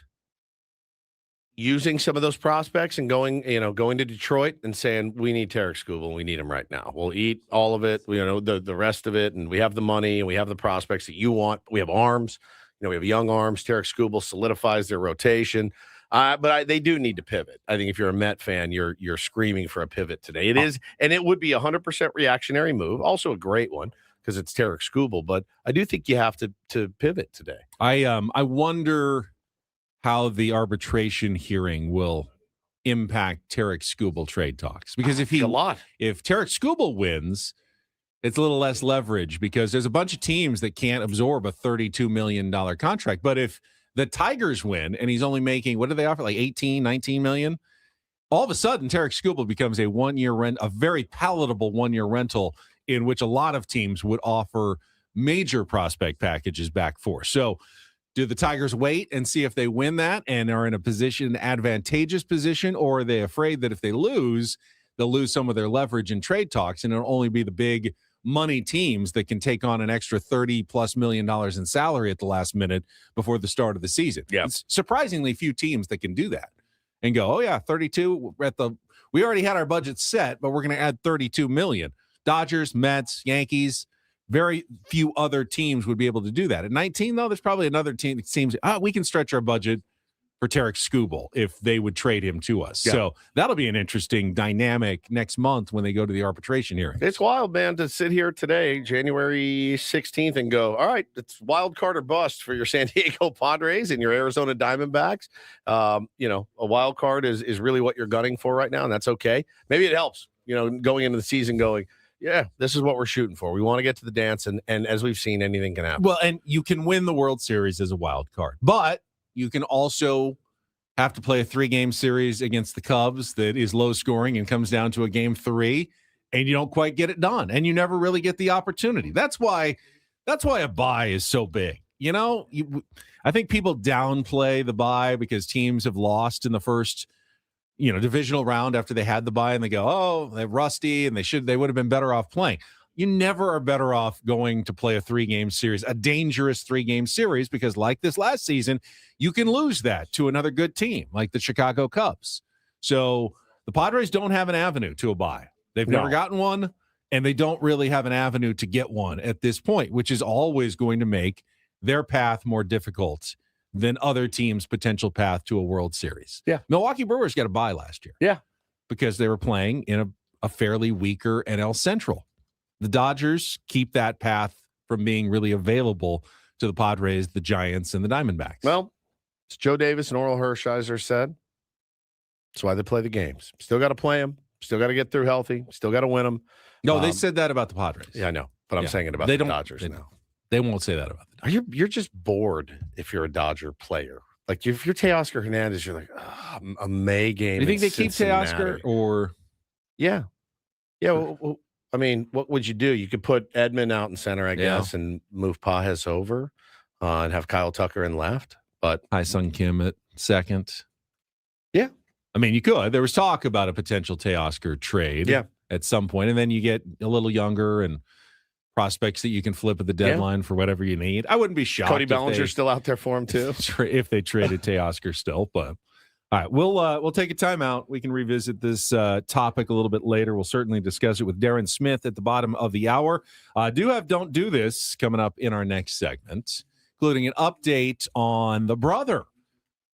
S1: using some of those prospects and going to Detroit and saying, we need Tarek Skubal, we need him right now. We'll eat all of it, the rest of it, and we have the money and we have the prospects that you want. We have arms, we have young arms. Tarek Skubal solidifies their rotation. They do need to pivot. I think if you're a Met fan, you're screaming for a pivot today. It is, and it would be 100% reactionary move. Also a great one because it's Tarik Skubal. But I do think you have to pivot today.
S2: I wonder how the arbitration hearing will impact Tarik Skubal trade talks, because if Tarik Skubal wins, it's a little less leverage because there's a bunch of teams that can't absorb a $32 million contract. But if the Tigers win and he's only making, what do they offer, like 18, 19 million? All of a sudden, Tarik Skubal becomes a 1-year rent, a very palatable 1-year rental in which a lot of teams would offer major prospect packages back for. So do the Tigers wait and see if they win that and are in a position, advantageous position, or are they afraid that if they lose, they'll lose some of their leverage in trade talks and it'll only be the big money teams that can take on an extra $30+ million in salary at the last minute before the start of the season?
S1: Yeah.
S2: It's surprisingly few teams that can do that and go, oh yeah, 32 we already had our budget set, but we're going to add 32 million. Dodgers, Mets, Yankees, very few other teams would be able to do that. At 19, though, there's probably another team that seems, we can stretch our budget for Tarik Skubal if they would trade him to us. Yeah. So that'll be an interesting dynamic next month when they go to the arbitration hearing.
S1: It's wild, man, to sit here today, January 16th, and go, all right, it's wild card or bust for your San Diego Padres and your Arizona Diamondbacks. A wild card is really what you're gunning for right now, and that's okay. Maybe it helps, going into the season going, yeah, this is what we're shooting for. We want to get to the dance, and as we've seen, anything can happen.
S2: Well, and you can win the World Series as a wild card, but you can also have to play a 3-game series against the Cubs that is low scoring and comes down to a game 3, and you don't quite get it done, and you never really get the opportunity. That's why a bye is so big. I think people downplay the bye because teams have lost in the first divisional round after they had the bye, and they go, oh, they're rusty and they would have been better off playing. You never are better off going to play a 3-game series, a dangerous 3-game series, because like this last season, you can lose that to another good team like the Chicago Cubs. So the Padres don't have an avenue to a bye. They've never gotten one, and they don't really have an avenue to get one at this point, which is always going to make their path more difficult than other teams' potential path to a World Series.
S1: Yeah.
S2: Milwaukee Brewers got a bye last year.
S1: Yeah.
S2: Because they were playing in a fairly weaker NL Central. The Dodgers keep that path from being really available to the Padres, the Giants, and the Diamondbacks.
S1: Well, as Joe Davis and Oral Hershiser said, that's why they play the games. Still got to play them. Still got to get through healthy. Still got to win them.
S2: No, they said that about the Padres.
S1: Yeah, I know. But I'm saying it about the Dodgers now.
S2: They won't say that about the Dodgers.
S1: You're just bored if you're a Dodger player. Like if you're Teoscar Hernandez, you're like, a May game.
S2: Do you think they keep Teoscar or?
S1: Yeah. Yeah. Well, I mean, what would you do? You could put Edman out in center, I guess, and move Pages over and have Kyle Tucker in left. But
S2: Hai-Sung Kim at second.
S1: Yeah.
S2: I mean, you could. There was talk about a potential Teoscar trade at some point, and then you get a little younger and prospects that you can flip at the deadline for whatever you need. I wouldn't be shocked.
S1: Cody Bellinger's still out there for him too.
S2: If they traded Teoscar still, but all right, we'll take a timeout. We can revisit this topic a little bit later. We'll certainly discuss it with Darren Smith at the bottom of the hour. Don't Do This coming up in our next segment, including an update on the brother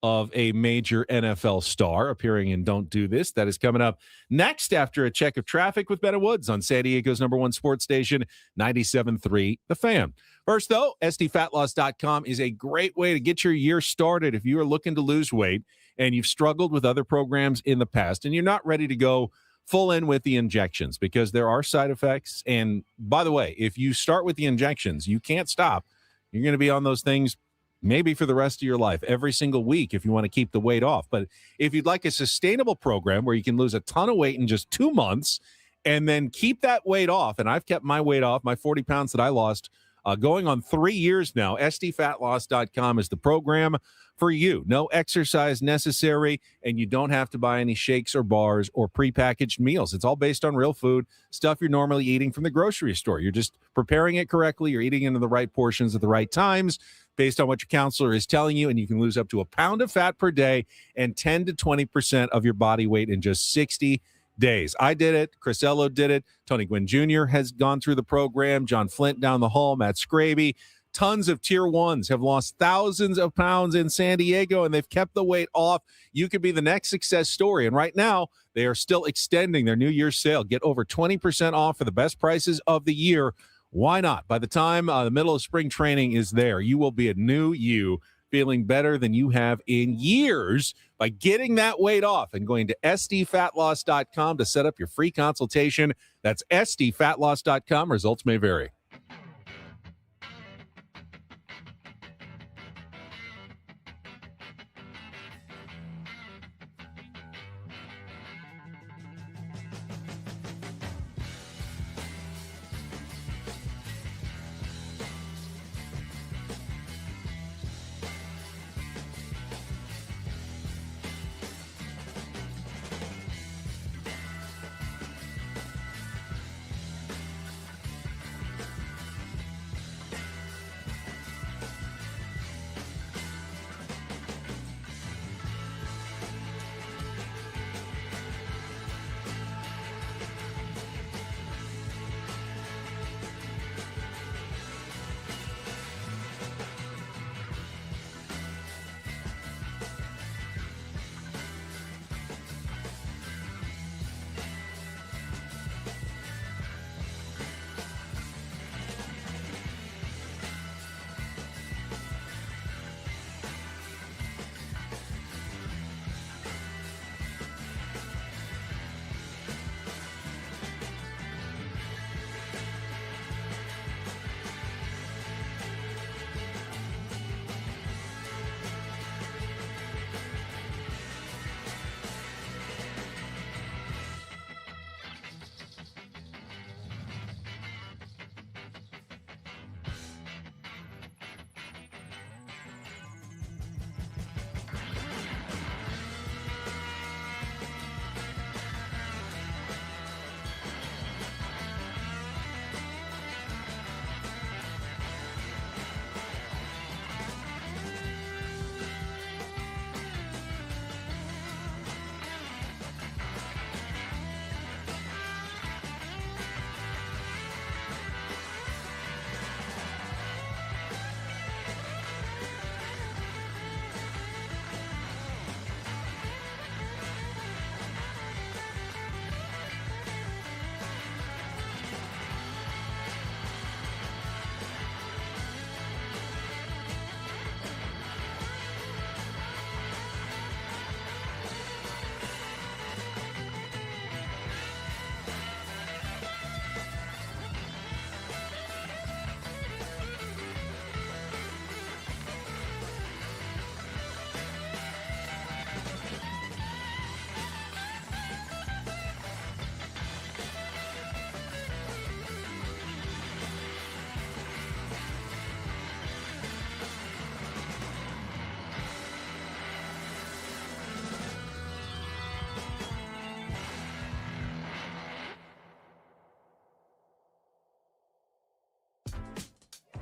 S2: of a major NFL star appearing in Don't Do This. That is coming up next after a check of traffic with Ben Woods on San Diego's #1 sports station, 97.3 The Fan. First, though, SDFatLoss.com is a great way to get your year started if you are looking to lose weight and you've struggled with other programs in the past and you're not ready to go full in with the injections because there are side effects. And by the way, if you start with the injections, you can't stop. You're going to be on those things maybe for the rest of your life, every single week if you want to keep the weight off. But if you'd like a sustainable program where you can lose a ton of weight in just 2 months and then keep that weight off, and I've kept my weight off, my 40 pounds that I lost, going on 3 years now, SDFatLoss.com is the program for you. No exercise necessary, and you don't have to buy any shakes or bars or prepackaged meals. It's all based on real food, stuff you're normally eating from the grocery store. You're just preparing it correctly. You're eating into the right portions at the right times based on what your counselor is telling you, and you can lose up to a pound of fat per day and 10 to 20% of your body weight in just 60 days. I did it. Chris Ello did it. Tony Gwynn Jr. has gone through the program. John Flint down the hall. Matt Scraby. Tons of tier ones have lost thousands of pounds in San Diego, and they've kept the weight off. You could be the next success story. And right now, they are still extending their New Year's sale. Get over 20% off for the best prices of the year. Why not? By the time the middle of spring training is there, you will be a new you, feeling better than you have in years by getting that weight off and going to sdfatloss.com to set up your free consultation. That's sdfatloss.com. Results may vary.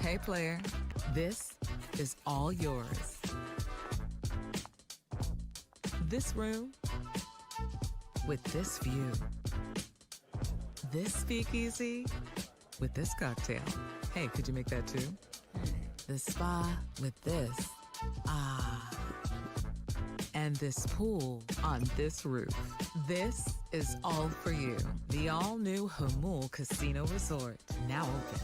S4: Hey, player, this is all yours. This room with this view. This speakeasy with this cocktail. Hey, could you make that too? The spa with this. Ah. And this pool on this roof. This is all for you. The all-new Hamul Casino Resort, now open.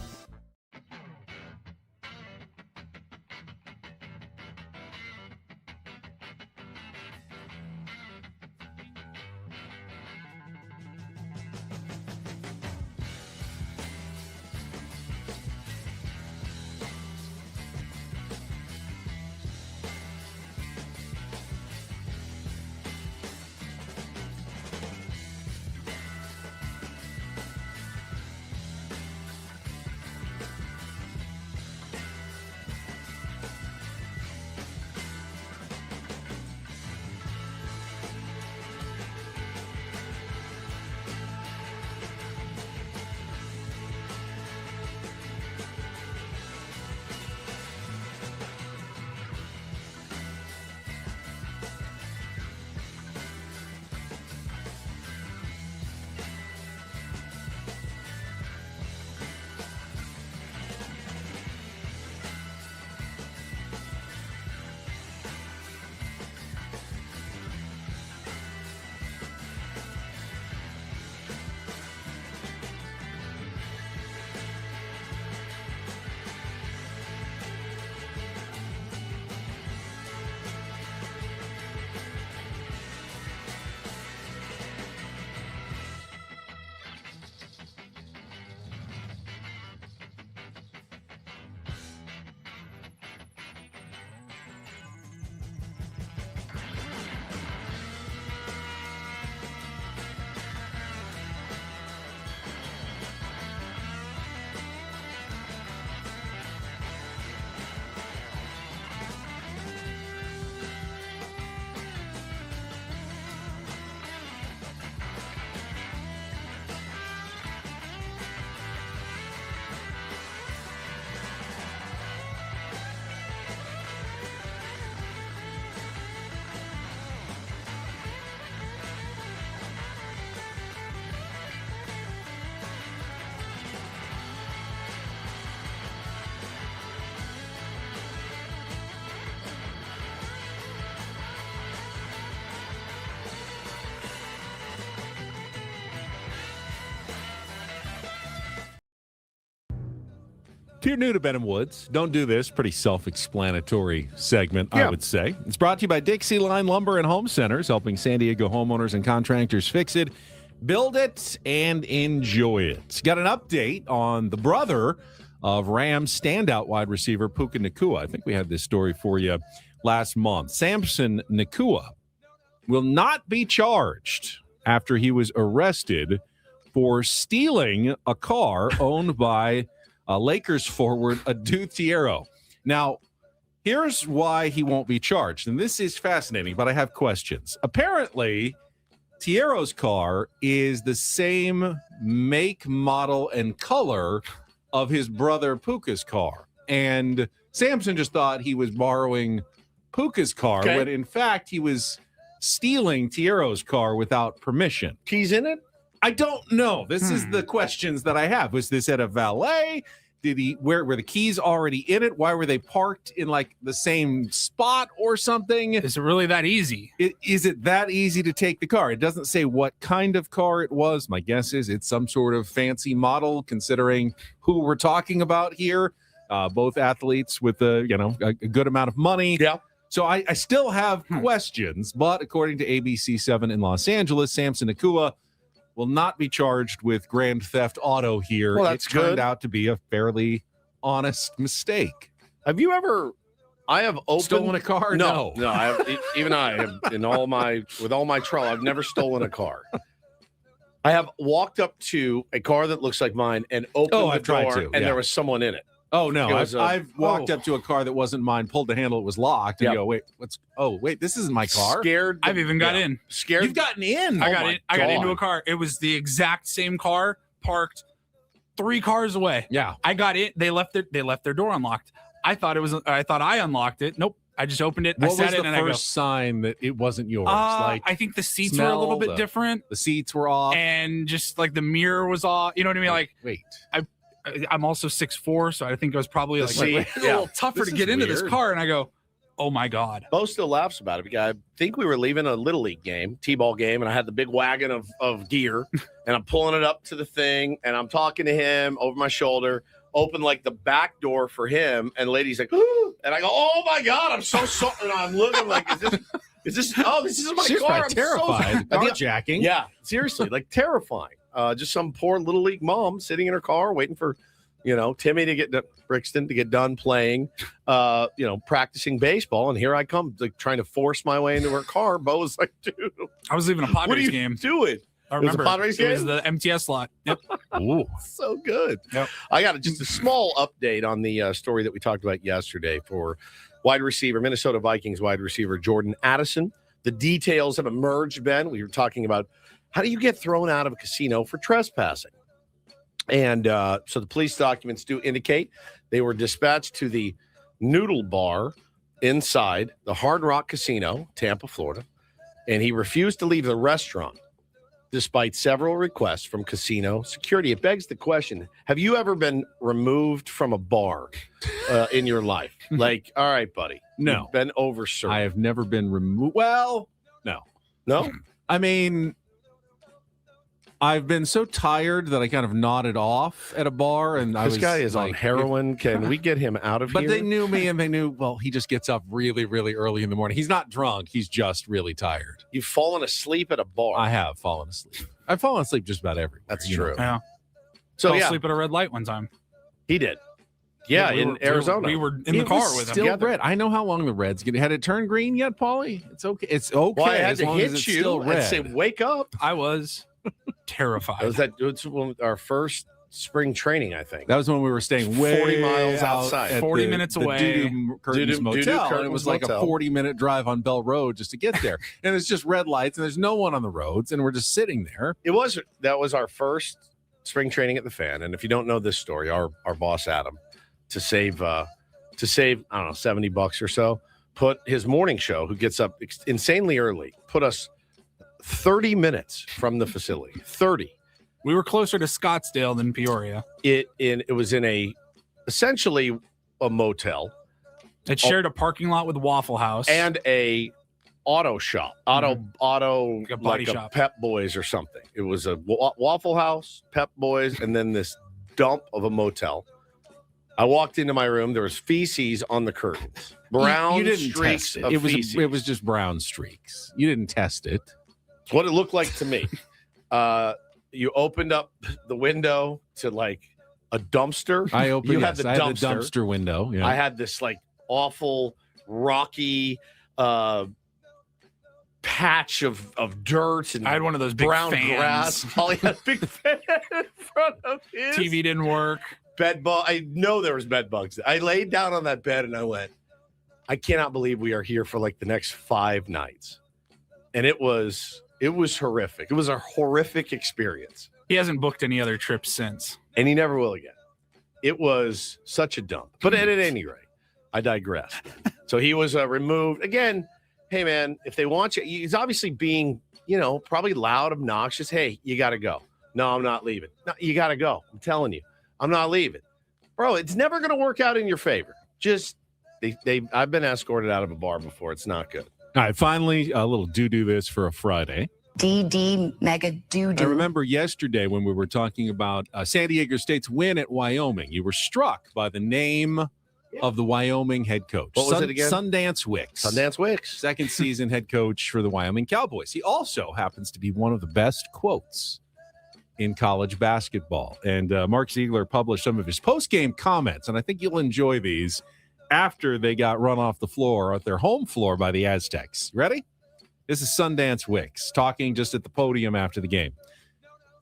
S2: If you're new to Benham Woods, don't do this. Pretty self-explanatory segment,
S1: Yeah.
S2: I would say. It's brought to you by Dixie Line Lumber and Home Centers, helping San Diego homeowners and contractors fix it, build it, and enjoy it. Got an update on the brother of Rams standout wide receiver Puka Nacua. I think we had this story for you last month. Samson Nacua will not be charged after he was arrested for stealing a car owned by Lakers forward Adu Tiero. Now, here's why he won't be charged, and this is fascinating, but I have questions. Apparently, Tiero's car is the same make, model, and color of his brother Puka's car, and Samson just thought he was borrowing Puka's car,
S1: Okay.
S2: when in fact he was stealing Tiero's car without permission.
S1: Keys in it?
S2: I don't know. This is the questions that I have. Was this at a valet? Did he where were the keys already in it? Why were they parked in like the same spot or something?
S3: Is it really that easy?
S2: Is it that easy to take the car? It doesn't say what kind of car it was. My guess is it's some sort of fancy model, considering who we're talking about here. Both athletes with a good amount of money.
S1: Yeah.
S2: So I still have questions, but according to ABC7 in Los Angeles, Samson Nacua will not be charged with grand theft auto here.
S1: Well, that's
S2: it turned
S1: good.
S2: out to be a fairly honest mistake.
S1: Have you ever? I have opened
S2: Stolen a car?
S1: No. I have, even I have with all my trouble. I've never stolen a car. I have walked up to a car that looks like mine and opened the
S2: I've tried
S1: door,
S2: to,
S1: and
S2: yeah.
S1: there was someone in it.
S2: Oh no,
S1: It was
S2: I've walked
S3: oh.
S2: up to a car that wasn't mine, pulled the handle, it was locked, and
S1: Yep.
S2: go, wait, this isn't my car.
S1: Scared.
S3: I've even got
S1: yeah.
S3: in.
S1: Scared.
S2: You've gotten in.
S3: I
S1: Oh
S3: got
S1: my
S3: in. I got into
S1: God.
S3: a car. It was the exact same car parked 3 cars away.
S2: Yeah.
S3: I got in. They left their door unlocked. I thought I unlocked it. Nope. I just opened it.
S2: What
S3: I sat
S2: was the
S3: in and
S2: first sign that it wasn't yours?
S3: I think the seats were a little
S2: smell,
S3: bit different,
S2: the seats were off.
S3: and just like the mirror was off. You know what I mean? Like
S2: wait.
S3: I'm also 6'4", so I think it was probably like,
S1: seat,
S3: it's a
S1: yeah.
S3: little tougher
S2: This
S3: to
S2: is
S3: get into this
S2: weird.
S3: car. And I go, oh my God.
S1: Bo still laughs about it because I think we were leaving a little league game, t-ball game, and I had the big wagon of gear, and I'm pulling it up to the thing, and I'm talking to him over my shoulder, open like the back door for him, and the lady's like, "Ooh," and I go, oh my God, I'm so sorry. And I'm looking like, is this? Oh, this is my
S2: She's
S1: car.
S2: probably
S1: I'm so
S2: terrified.
S1: sorry. I think-
S2: Carjacking.
S1: Yeah, seriously, like terrifying. Just some poor little league mom sitting in her car waiting for, Timmy to get Brixton to get done playing, practicing baseball, and here I come, like trying to force my way into her car. Bo was like, "Dude,
S3: I was leaving a
S1: what are
S3: Padres
S1: you
S3: game.
S1: doing?"
S3: I
S1: was a
S3: remember
S1: Padres
S3: it was
S1: game?
S3: the MTS lot. Yep.
S2: Ooh.
S1: So good.
S3: Yep.
S1: I got just a small update on the story that we talked about yesterday for Minnesota Vikings wide receiver Jordan Addison. The details have emerged, Ben. We were talking about how do you get thrown out of a casino for trespassing? And so the police documents do indicate they were dispatched to the Noodle Bar inside the Hard Rock Casino, Tampa, Florida, and he refused to leave the restaurant despite several requests from casino security. It begs the question, have you ever been removed from a bar in your life? Like, all right, buddy.
S2: No.
S1: You've been overserved.
S2: I have never been removed. Well, no.
S1: No?
S2: I mean, I've been so tired that I kind of nodded off at a bar, and I
S1: This
S2: was
S1: guy is on
S2: like,
S1: heroin. Can we get him out of
S2: But
S1: here?
S2: they knew me, and they knew, well, he just gets up really, really early in the morning. He's not drunk. He's just really tired.
S1: You've fallen asleep at a bar.
S2: I have fallen asleep. I've fallen asleep just about everywhere.
S1: That's
S2: you know.
S1: true.
S3: Yeah.
S1: So,
S3: Fell
S1: yeah,
S3: asleep at a red light one time.
S1: he did. Yeah,
S3: We
S1: in
S3: were-
S1: Arizona.
S3: We were in
S2: It
S3: the car
S2: was
S3: with him.
S2: still
S1: together.
S2: red. I know how long the Reds get. Had it turned green yet, Paulie? It's okay. It's okay
S1: Well, I had
S2: as
S1: to
S2: long as
S1: hit
S2: it's
S1: you
S2: still
S1: and
S2: red.
S1: say, wake up.
S3: I was terrified.
S1: It was our first spring training, I think.
S2: That was when we were staying way
S1: 40 miles
S2: out
S1: outside.
S2: at
S3: 40
S2: the-
S3: minutes
S2: the
S3: away.
S2: Doo-Doo Curtains
S1: Doo-Doo
S2: Motel. and it
S1: Curtains
S2: was like
S1: Motel.
S2: a 40-minute drive on Bell Road just to get there. And it's just red lights, and there's no one on the roads, and we're just sitting there.
S1: That was our first spring training at the Fan. And if you don't know this story, our boss Adam, to save I don't know, $70 or so, put his morning show, who gets up insanely early, put us 30 minutes from the facility. 30.
S3: We were closer to Scottsdale than Peoria.
S1: It was in essentially a motel
S3: It shared a parking lot with Waffle House.
S1: and a auto shop, auto
S3: Like a body
S1: like
S3: shop.
S1: a Pep Boys or something. It was a Waffle House, Pep Boys, and then this dump of a motel. I walked into my room. There was feces on the curtains. Brown
S2: you didn't
S1: streaks
S2: test it.
S1: of feces.
S2: It was just brown streaks. You didn't test it.
S1: It's what it looked like to me. You opened up the window to like a dumpster.
S2: I opened.
S1: You
S2: Yes,
S1: had the
S2: I had
S1: dumpster.
S2: the dumpster window. Yeah.
S1: I had this like awful rocky patch of dirt and
S3: I had one of those big
S1: brown
S3: fans.
S1: grass. Holly had a big fan in front of his
S3: TV didn't work.
S1: bed bug. I know there was bed bugs. I laid down on that bed and I went, I cannot believe we are here for like the next 5 nights. And it was horrific. It was a horrific experience.
S3: He hasn't booked any other trips since.
S1: And he never will again. It was such a dump. But at any rate, I digress. So he was removed. Again, hey, man, if they want you, he's obviously being, probably loud, obnoxious. Hey, you got to go. No, I'm not leaving. No, you got to go. I'm telling you, I'm not leaving. Bro, it's never going to work out in your favor. Just, I've been escorted out of a bar before. It's not good.
S2: All right, finally, a little do this for a Friday.
S7: DD mega doo-doo.
S2: I remember yesterday when we were talking about San Diego State's win at Wyoming. You were struck by the name of the Wyoming head coach.
S1: What was it again?
S2: Sundance Wicks.
S1: Sundance Wicks.
S2: Second season head coach for the Wyoming Cowboys. He also happens to be one of the best quotes in college basketball. And Mark Ziegler published some of his post-game comments, and I think you'll enjoy these after they got run off the floor at their home floor by the Aztecs. Ready? This is Sundance Wicks talking just at the podium after the game.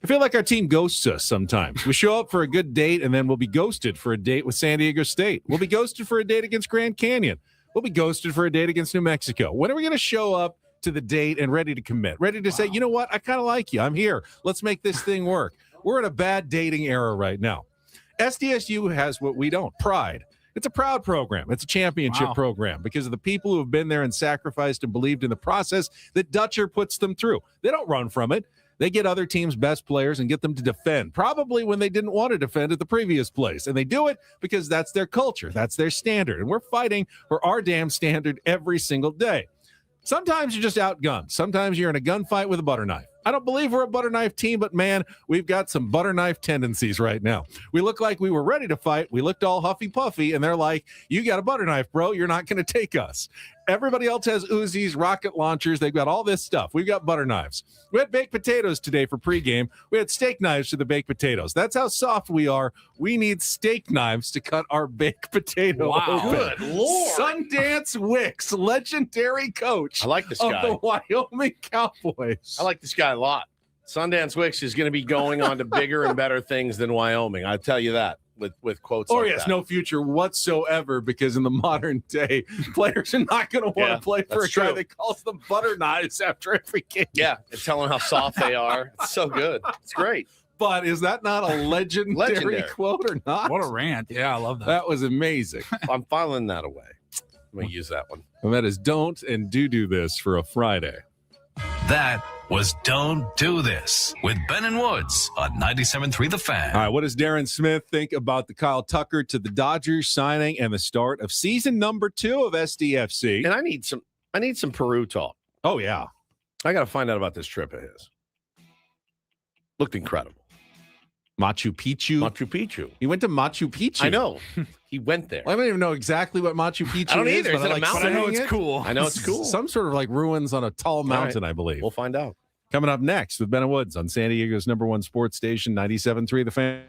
S2: I feel like our team ghosts us sometimes. We show up for a good date, and then we'll be ghosted for a date with San Diego State. We'll be ghosted for a date against Grand Canyon. We'll be ghosted for a date against New Mexico. When are we going to show up to the date and ready to commit? Ready to say, you know what? I kind of like you. I'm here. Let's make this thing work. We're in a bad dating era right now. SDSU has what we don't, pride. It's a proud program. It's a championship program because of the people who have been there and sacrificed and believed in the process that Dutcher puts them through. They don't run from it. They get other teams' best players and get them to defend, probably when they didn't want to defend at the previous place. And they do it because that's their culture. That's their standard. And we're fighting for our damn standard every single day. Sometimes you're just outgunned. Sometimes you're in a gunfight with a butter knife. I don't believe we're a butter knife team, but man, we've got some butter knife tendencies right now. We look like we were ready to fight. We looked all huffy puffy, and they're like, you got a butter knife, bro. You're not going to take us. Everybody else has Uzis, rocket launchers. They've got all this stuff. We've got butter knives. We had baked potatoes today for pregame. We had steak knives for the baked potatoes. That's how soft we are. We need steak knives to cut our baked potato open.
S1: Good Lord.
S2: Sundance Wicks, legendary coach
S1: I like this
S2: of
S1: guy.
S2: the Wyoming Cowboys.
S1: I like this guy a lot. Sundance Wicks is going to be going on to bigger and better things than Wyoming. I'll tell you that with quotes like
S2: yes,
S1: that.
S2: no future whatsoever because in the modern day, players are not going to want to play for a
S1: that's
S2: guy
S1: true.
S2: that calls them butter knives after every game.
S1: Yeah, and tell them how soft they are. It's so good. It's great.
S2: But is that not a legendary quote or not?
S3: What a rant. Yeah, I love that.
S2: That was amazing.
S1: I'm filing that away. I'm going to use that one.
S2: And that is don't and do this for a Friday.
S5: That was Don't Do This with Ben and Woods on 97.3 The Fan.
S2: All right, what does Darren Smith think about the Kyle Tucker to the Dodgers signing and the start of season number 2 of SDFC?
S1: And I need some Peru talk.
S2: Oh, yeah.
S1: I got to find out about this trip of his. Looked incredible.
S2: Machu Picchu.
S1: Machu Picchu.
S2: He went to Machu Picchu.
S1: I know. He went there.
S2: Well, I don't even know exactly what Machu Picchu
S1: I don't
S2: is.
S1: either. Is
S2: but
S1: it a
S2: I like
S1: mountain?
S3: But I know
S2: saying
S3: it's
S2: it.
S3: cool.
S1: I know it's cool.
S2: Some sort of like ruins on a tall mountain, I believe.
S1: We'll find out.
S2: Coming up next with Ben and Woods on San Diego's #1 sports station, 97.3 The Fan.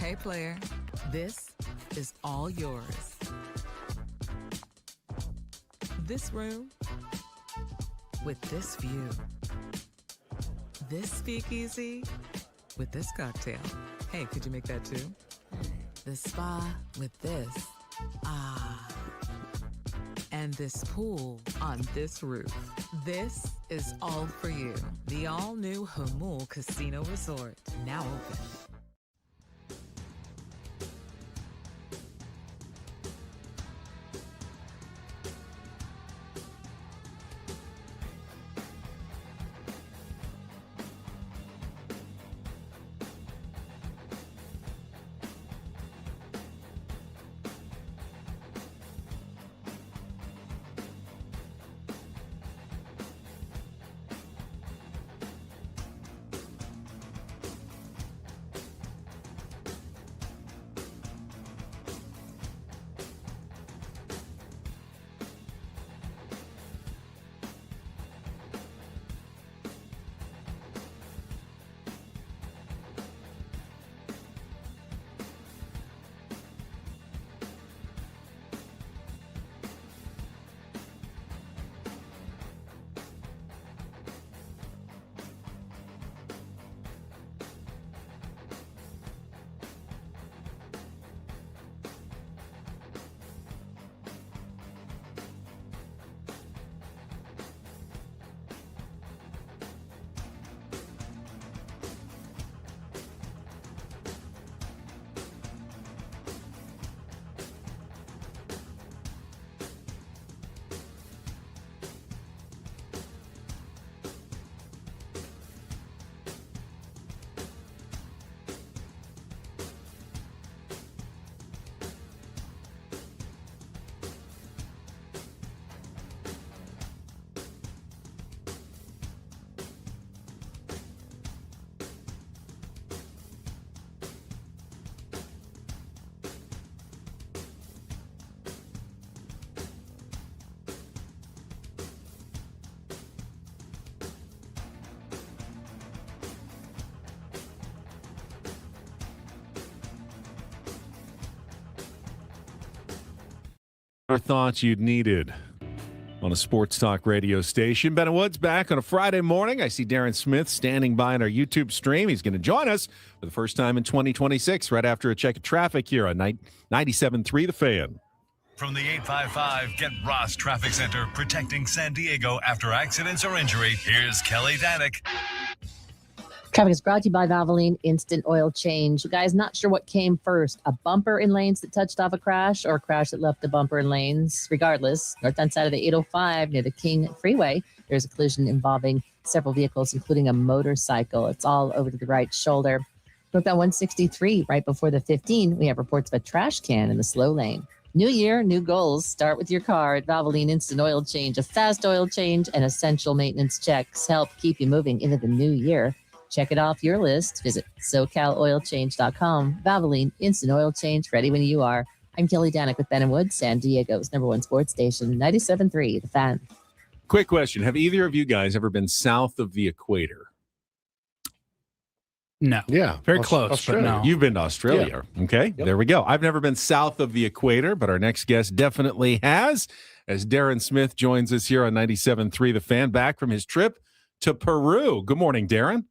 S4: Okay, player, this is all yours. This room with this view. This speakeasy with this cocktail. Hey, could you make that too? This spa with this. Ah. And this pool on this roof. This is all for you. The all-new Hamul Casino Resort, now open.
S2: Our thoughts you'd needed on a sports talk radio station. Ben Woods back on a Friday morning. I see Darren Smith standing by on our YouTube stream. He's going to join us for the first time in 2026 right after a check of traffic here on 97.3 The Fan.
S5: From the 855 Get Ross Traffic Center, protecting San Diego after accidents or injury, here's Kelly Danick.
S6: Traffic is brought to you by Valvoline Instant Oil Change. You guys, not sure what came first, a bumper in lanes that touched off a crash or a crash that left a bumper in lanes? Regardless, northbound side of the 805 near the King Freeway, there's a collision involving several vehicles, including a motorcycle. It's all over to the right shoulder. Northbound 163, right before the 15, we have reports of a trash can in the slow lane. New year, new goals. Start with your car at Valvoline Instant Oil Change. A fast oil change and essential maintenance checks help keep you moving into the new year. Check it off your list. Visit SoCalOilChange.com. Valvoline Instant Oil Change, ready when you are. I'm Kelly Danick with Ben & Woods, San Diego's #1 sports station, 97.3 The Fan.
S2: Quick question. Have either of you guys ever been south of the equator?
S3: No.
S1: Yeah.
S3: Very close,
S1: Australia.
S3: but no.
S2: You've been to Australia. Okay,
S1: Yep.
S2: There we go. I've never been south of the equator, but our next guest definitely has, as Darren Smith joins us here on 97.3 The Fan, back from his trip to Peru. Good morning, Darren.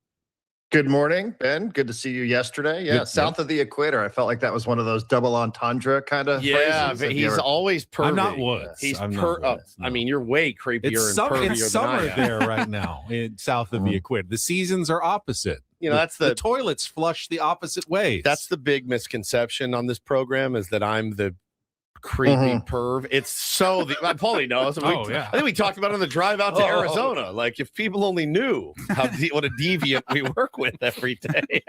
S8: Good morning, Ben. Good to see you yesterday. Yeah,
S2: Good,
S8: south of the equator. I felt like that was one of those double entendre kind of
S1: Yeah,
S8: phrases.
S1: but
S8: Have you
S1: he's
S8: ever-
S1: always pervy.
S2: I'm not Woods.
S1: He's
S2: I'm not Woods, no.
S1: I mean, you're way creepier
S2: It's,
S1: and
S2: summer,
S1: pervier
S2: it's
S1: than
S2: summer
S1: I am.
S2: there right now, south of the equator. The seasons are opposite.
S1: You know, that's
S2: the
S1: the
S2: toilets flush the opposite ways.
S1: that's the big misconception on this program is that I'm the creepy perv. It's so Paulie knows.
S3: Oh, yeah.
S1: I think we talked about it on the drive out to
S8: Oh.
S1: Arizona. Like if people only knew what a deviant we work with every day.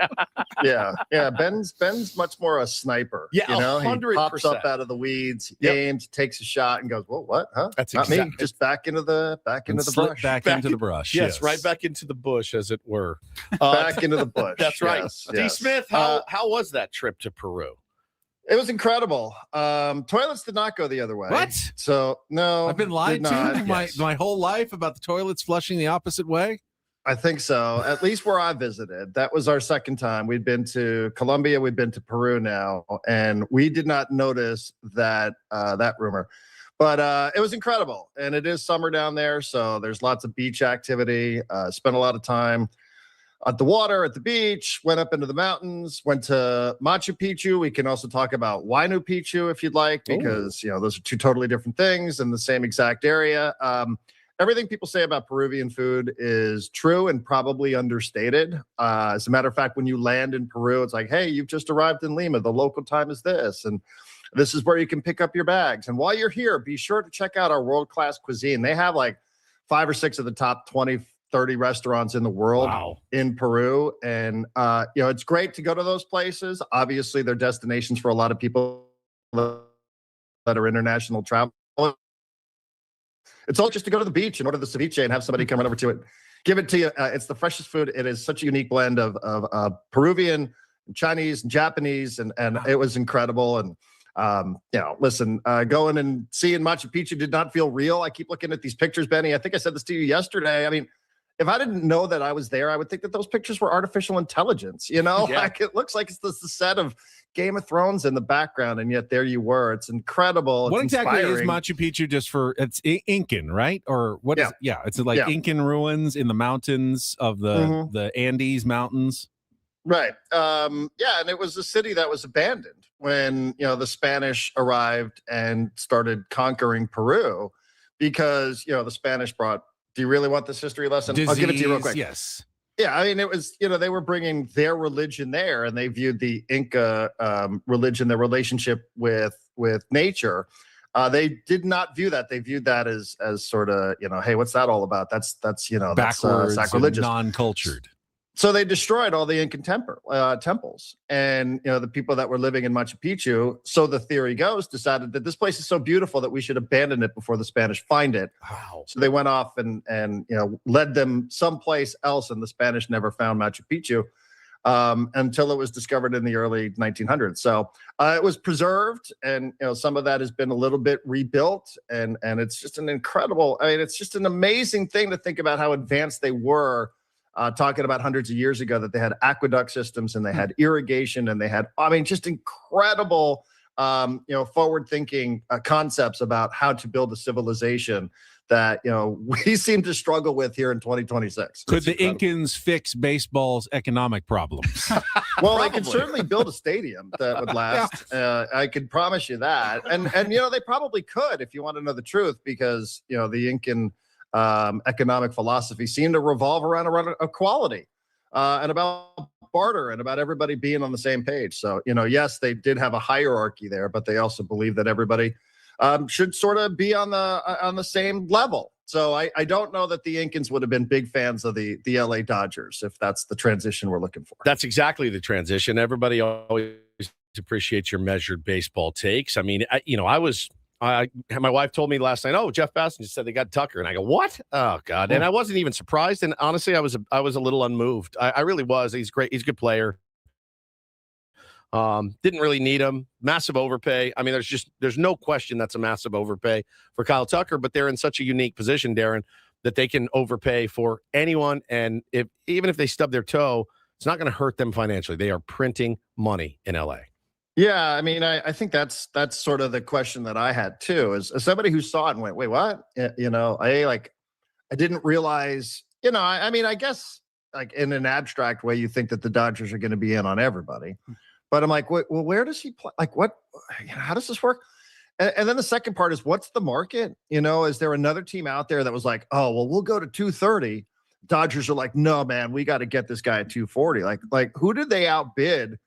S8: yeah. Ben's much more a sniper.
S1: Yeah,
S8: you know, he
S1: 100%.
S8: pops up out of the weeds,
S1: Yep.
S8: aims, takes a shot, and goes, "Whoa, what? Huh?
S1: That's
S8: Not me."
S1: exactly-
S8: Just back into the
S2: And slip
S8: brush.
S2: back
S1: Back
S2: into the brush.
S1: Yes, right back into the bush, as it were.
S8: Back into the bush.
S1: That's right.
S8: Yes,
S1: D.
S8: yes.
S1: Smith, how was that trip to Peru?
S8: It was incredible. Toilets did not go the other way.
S2: What?
S8: So no,
S2: I've been lied
S8: did
S2: to
S8: not,
S2: my
S8: yes.
S2: whole life about the toilets flushing the opposite way.
S8: I think so. At least where I visited. That was our second time. We'd been to Colombia. We'd been to Peru now, and we did not notice that rumor. But it was incredible, and it is summer down there, so there's lots of beach activity. Spent a lot of time at the water, at the beach, went up into the mountains, went to Machu Picchu. We can also talk about Huayna Picchu if you'd like, because those are two totally different things in the same exact area. Everything people say about Peruvian food is true and probably understated. As a matter of fact, when you land in Peru, it's like, hey, you've just arrived in Lima. The local time is this, and this is where you can pick up your bags. And while you're here, be sure to check out our world-class cuisine. They have like 5 or 6 of the top 20, 30 restaurants in the world in Peru. And, it's great to go to those places. Obviously, they're destinations for a lot of people that are international travel. It's all just to go to the beach and order the ceviche and have somebody come right over to it, give it to you. It's the freshest food. It is such a unique blend of Peruvian, Chinese, and Japanese, and it was incredible. And listen, going and seeing Machu Picchu did not feel real. I keep looking at these pictures, Benny. I think I said this to you yesterday. I mean, if I didn't know that I was there, I would think that those pictures were artificial intelligence. Like it looks like it's the set of Game of Thrones in the background, and yet there you were. It's incredible.
S2: What
S8: it's
S2: exactly
S8: inspiring.
S2: is Machu Picchu? Just for it's Incan, right? Or what? It's like Incan ruins in the mountains of the Andes Mountains.
S8: Right. And it was a city that was abandoned when, the Spanish arrived and started conquering Peru because, the Spanish brought, do you really want this history lesson?
S2: Disease,
S8: I'll give it to you real quick.
S2: Yes.
S8: Yeah. I mean, it was, they were bringing their religion there, and they viewed the Inca religion, their relationship with nature. They did not view that. They viewed that as sort of, hey, what's that all about? That's
S2: Backwards,
S8: sacrilegious,
S2: non-cultured.
S8: So they destroyed all the Incan temples. And, the people that were living in Machu Picchu, so the theory goes, decided that this place is so beautiful that we should abandon it before the Spanish find it.
S2: Wow.
S8: So they went off and led them someplace else, and the Spanish never found Machu Picchu until it was discovered in the early 1900s. So it was preserved, and, some of that has been a little bit rebuilt, and it's just it's just an amazing thing to think about how advanced they were. Talking about hundreds of years ago, that they had aqueduct systems and they had irrigation and they had, just incredible, forward-thinking concepts about how to build a civilization that, we seem to struggle with here in 2026.
S2: Could the Incans fix baseball's economic problems?
S8: Well, they could certainly build a stadium that would last. I could promise you that. And they probably could, if you want to know the truth, because, the Incan economic philosophy seemed to revolve around equality and about barter and about everybody being on the same page. So, yes, they did have a hierarchy there, but they also believed that everybody should sort of be on the same level. So I don't know that the Incans would have been big fans of the LA Dodgers, if that's the transition we're looking for.
S1: That's exactly the transition. Everybody always appreciates your measured baseball takes. I mean, my wife told me last night, oh, Jeff Bastian just said they got Tucker. And I go, what? Oh, God. And I wasn't even surprised. And honestly, I was a little unmoved. I really was. He's great. He's a good player. Didn't really need him. Massive overpay. I mean, there's no question that's a massive overpay for Kyle Tucker, but they're in such a unique position, Darren, that they can overpay for anyone. And even if they stub their toe, it's not going to hurt them financially. They are printing money in LA.
S8: Yeah, I mean, I think that's sort of the question that I had too, as somebody who saw it and went, wait, what? I didn't realize, I guess like in an abstract way, you think that the Dodgers are going to be in on everybody, but I'm like, well, where does he play? Like, what? How does this work? And then the second part is, what's the market? Is there another team out there that was like, oh, well, we'll go to 230. Dodgers are like, no, man, we got to get this guy at 240. Like, who did they outbid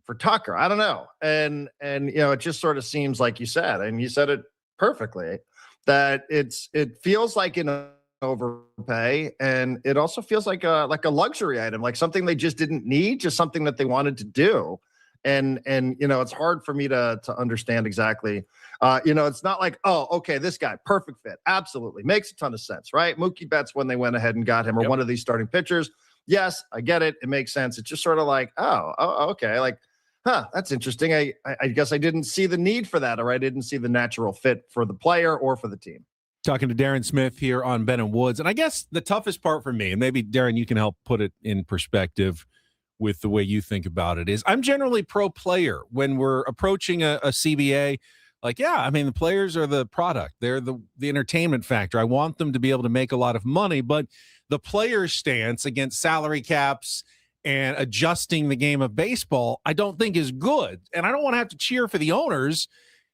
S8: for Tucker? I don't know. And it just sort of seems like you said, and you said it perfectly, that it feels like an overpay, and it also feels like a luxury item, like something they just didn't need, just something that they wanted to do. And it's hard for me to understand exactly. It's not like, oh, okay, this guy, perfect fit, absolutely makes a ton of sense, right? Mookie Betts, when they went ahead and got him, or one of these starting pitchers. Yes, I get it. It makes sense. It's just sort of like, oh, okay, like, that's interesting. I guess I didn't see the need for that, or I didn't see the natural fit for the player or for the team.
S2: Talking to Darren Smith here on Ben and Woods. And I guess the toughest part for me, and maybe Darren, you can help put it in perspective with the way you think about it, is I'm generally pro player when we're approaching a CBA. Like, yeah, I mean, the players are the product. They're the entertainment factor. I want them to be able to make a lot of money, but the player's stance against salary caps and adjusting the game of baseball, I don't think is good. And I don't want to have to cheer for the owners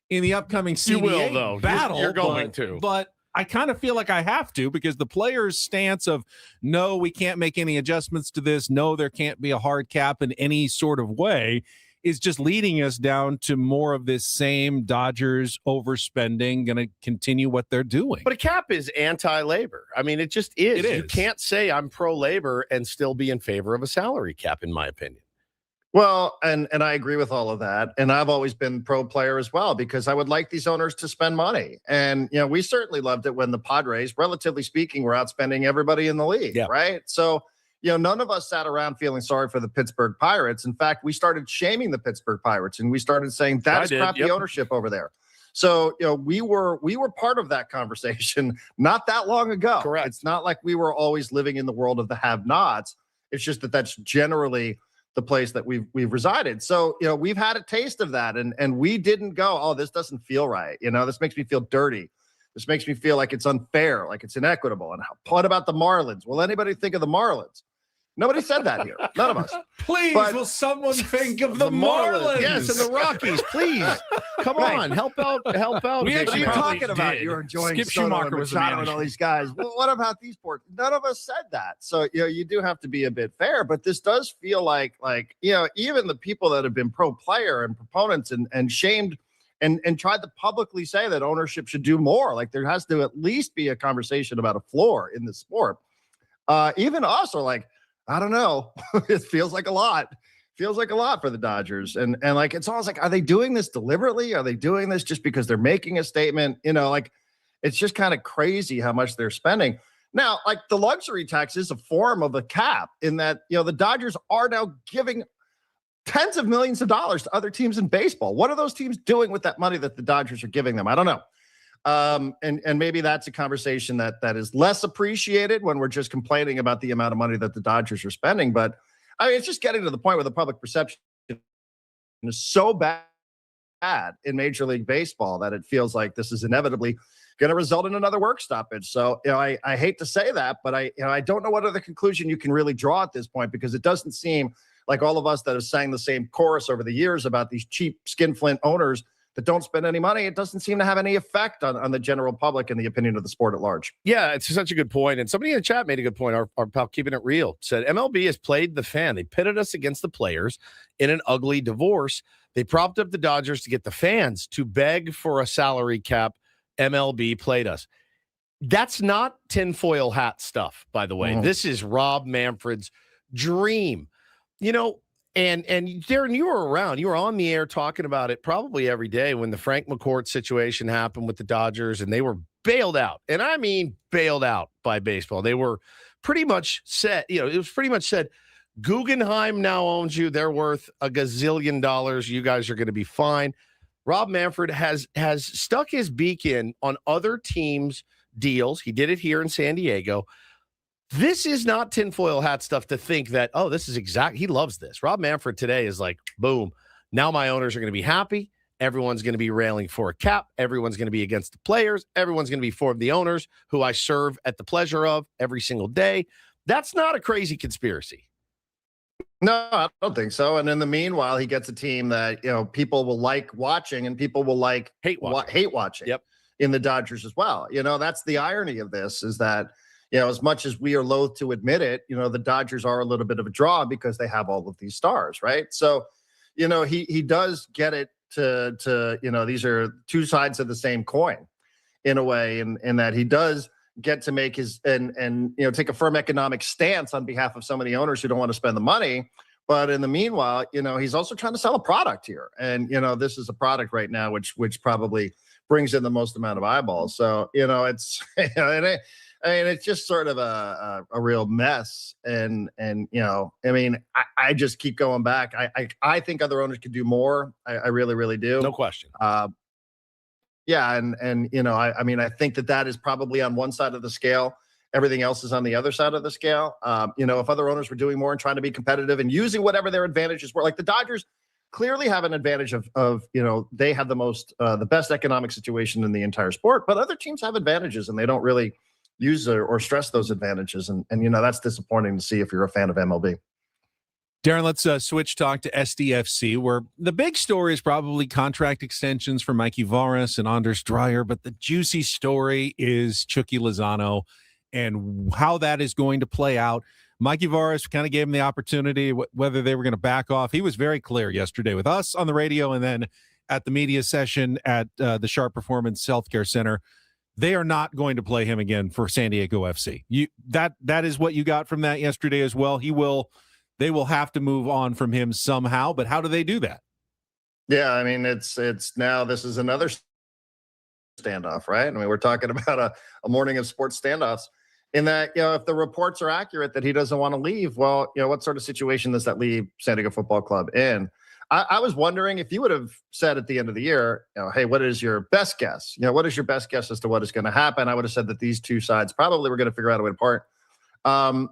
S2: in the upcoming CBA
S1: You will, though.
S2: battle.
S1: You're going to.
S2: But I kind of feel like I have to, because the players' stance of, no, we can't make any adjustments to this, no, there can't be a hard cap in any sort of way, is just leading us down to more of this same Dodgers overspending, going to continue what they're doing.
S1: But a cap is anti-labor. I mean, it just is.
S2: It is.
S1: You can't say I'm pro-labor and still be in favor of a salary cap, in my opinion.
S8: Well, and I agree with all of that. And I've always been pro player as well, because I would like these owners to spend money. And, you know, we certainly loved it when the Padres, relatively speaking, were outspending everybody in the league,
S1: Yeah.
S8: right? So, you know, none of us sat around feeling sorry for the Pittsburgh Pirates. In fact, we started shaming the Pittsburgh Pirates, and we started saying that is crappy ownership over there. So, you know, we were part of that conversation not that long ago.
S1: Correct.
S8: It's not like we were always living in the world of the have-nots. It's just that that's generally the place that we've resided. So, you know, we've had a taste of that, and we didn't go, oh, this doesn't feel right. You know, this makes me feel dirty. This makes me feel like it's unfair, like it's inequitable. And what about the Marlins? Will anybody think of the Marlins? Nobody said that here. None of us.
S2: Please,
S8: But-
S2: will someone think of the Marlins?
S1: Yes, and the Rockies, please. Come
S8: Right.
S1: on, help out.
S3: We
S8: What are
S3: actually
S8: you
S3: probably
S8: talking about?
S3: did.
S8: You're enjoying
S3: Skip
S8: Soto
S3: Schumacher
S8: and
S3: was the
S8: Machado and
S3: manager.
S8: all these guys. Well, what about these poor? None of us said that. So, you know, you do have to be a bit fair, but this does feel like, you know, even the people that have been pro player and proponents and shamed and tried to publicly say that ownership should do more. Like, there has to at least be a conversation about a floor in the sport. Even us are like, I don't know. It feels like a lot. Feels like a lot for the Dodgers. And like, it's almost like, are they doing this deliberately? Are they doing this just because they're making a statement? You know, like, it's just kind of crazy how much they're spending. Now, like, the luxury tax is a form of a cap in that, you know, the Dodgers are now giving tens of millions of dollars to other teams in baseball. What are those teams doing with that money that the Dodgers are giving them? I don't know. And maybe that's a conversation that is less appreciated when we're just complaining about the amount of money that the Dodgers are spending. But I mean, it's just getting to the point where the public perception is so bad in Major League Baseball that it feels like this is inevitably going to result in another work stoppage. So, you know, I hate to say that, but I don't know what other conclusion you can really draw at this point, because it doesn't seem like all of us that have sang the same chorus over the years about these cheap skinflint owners that don't spend any money, it doesn't seem to have any effect on the general public and the opinion of the sport at large.
S1: Yeah, it's such a good point. And somebody in the chat made a good point. Our pal Keeping It Real said MLB has played the fan. They pitted us against the players in an ugly divorce. They propped up the Dodgers to get the fans to beg for a salary cap. MLB played us. That's not tinfoil hat stuff, by the way.
S8: Mhm.
S1: This is Rob Manfred's dream. You know, and Darren, you were around. You were on the air talking about it probably every day when the Frank McCourt situation happened with the Dodgers, and they were bailed out. And I mean bailed out by baseball. They were pretty much said, you know, it was pretty much said, Guggenheim now owns you. They're worth $1 gazillion. You guys are going to be fine. Rob Manfred has stuck his beak in on other teams' deals. He did it here in San Diego. This is not tinfoil hat stuff to think that, oh, this is exact. He loves this. Rob Manfred today is like, boom. Now my owners are going to be happy. Everyone's going to be railing for a cap. Everyone's going to be against the players. Everyone's going to be for the owners who I serve at the pleasure of every single day. That's not a crazy conspiracy.
S8: No, I don't think so. And in the meanwhile, he gets a team that, you know, people will like watching and people will like
S1: Hate watching.
S8: hate watching.
S1: Yep.
S8: In the Dodgers as well. You know, that's the irony of this, is that, you know, as much as we are loath to admit it, you know, the Dodgers are a little bit of a draw because they have all of these stars, right? So, you know, he does get it to you know, these are two sides of the same coin in a way, in that he does get to make his and you know, take a firm economic stance on behalf of so many owners who don't want to spend the money. But in the meanwhile, you know, he's also trying to sell a product here. And, you know, this is a product right now which probably brings in the most amount of eyeballs. So, you know, it's you know, I mean, it's just sort of a real mess. And you know, I mean, I just keep going back. I think other owners could do more. I really, really do.
S1: No question.
S8: Yeah, and I mean, I think that is probably on one side of the scale. Everything else is on the other side of the scale. If other owners were doing more and trying to be competitive and using whatever their advantages were, like the Dodgers clearly have an advantage of they have the best economic situation in the entire sport, but other teams have advantages and they don't really use or stress those advantages. And that's disappointing to see if you're a fan of MLB.
S2: Darren, let's switch talk to SDFC, where the big story is probably contract extensions for Mikey Varas and Anders Dreyer, but the juicy story is Chucky Lozano and how that is going to play out. Mikey Varas kind of gave him the opportunity, whether they were going to back off. He was very clear yesterday with us on the radio and then at the media session at the Sharp Performance Healthcare Center. They are not going to play him again for San Diego FC. That is what you got from that yesterday as well. They will have to move on from him somehow, but how do they do that?
S8: Yeah, I mean, it's now this is another standoff, right? I mean, we're talking about a morning of sports standoffs in that, if the reports are accurate that he doesn't want to leave, well, what sort of situation does that leave San Diego Football Club in? I was wondering if you would have said at the end of the year, hey, what is your best guess? What is your best guess as to what is going to happen? I would have said that these two sides probably were going to figure out a way to part. Then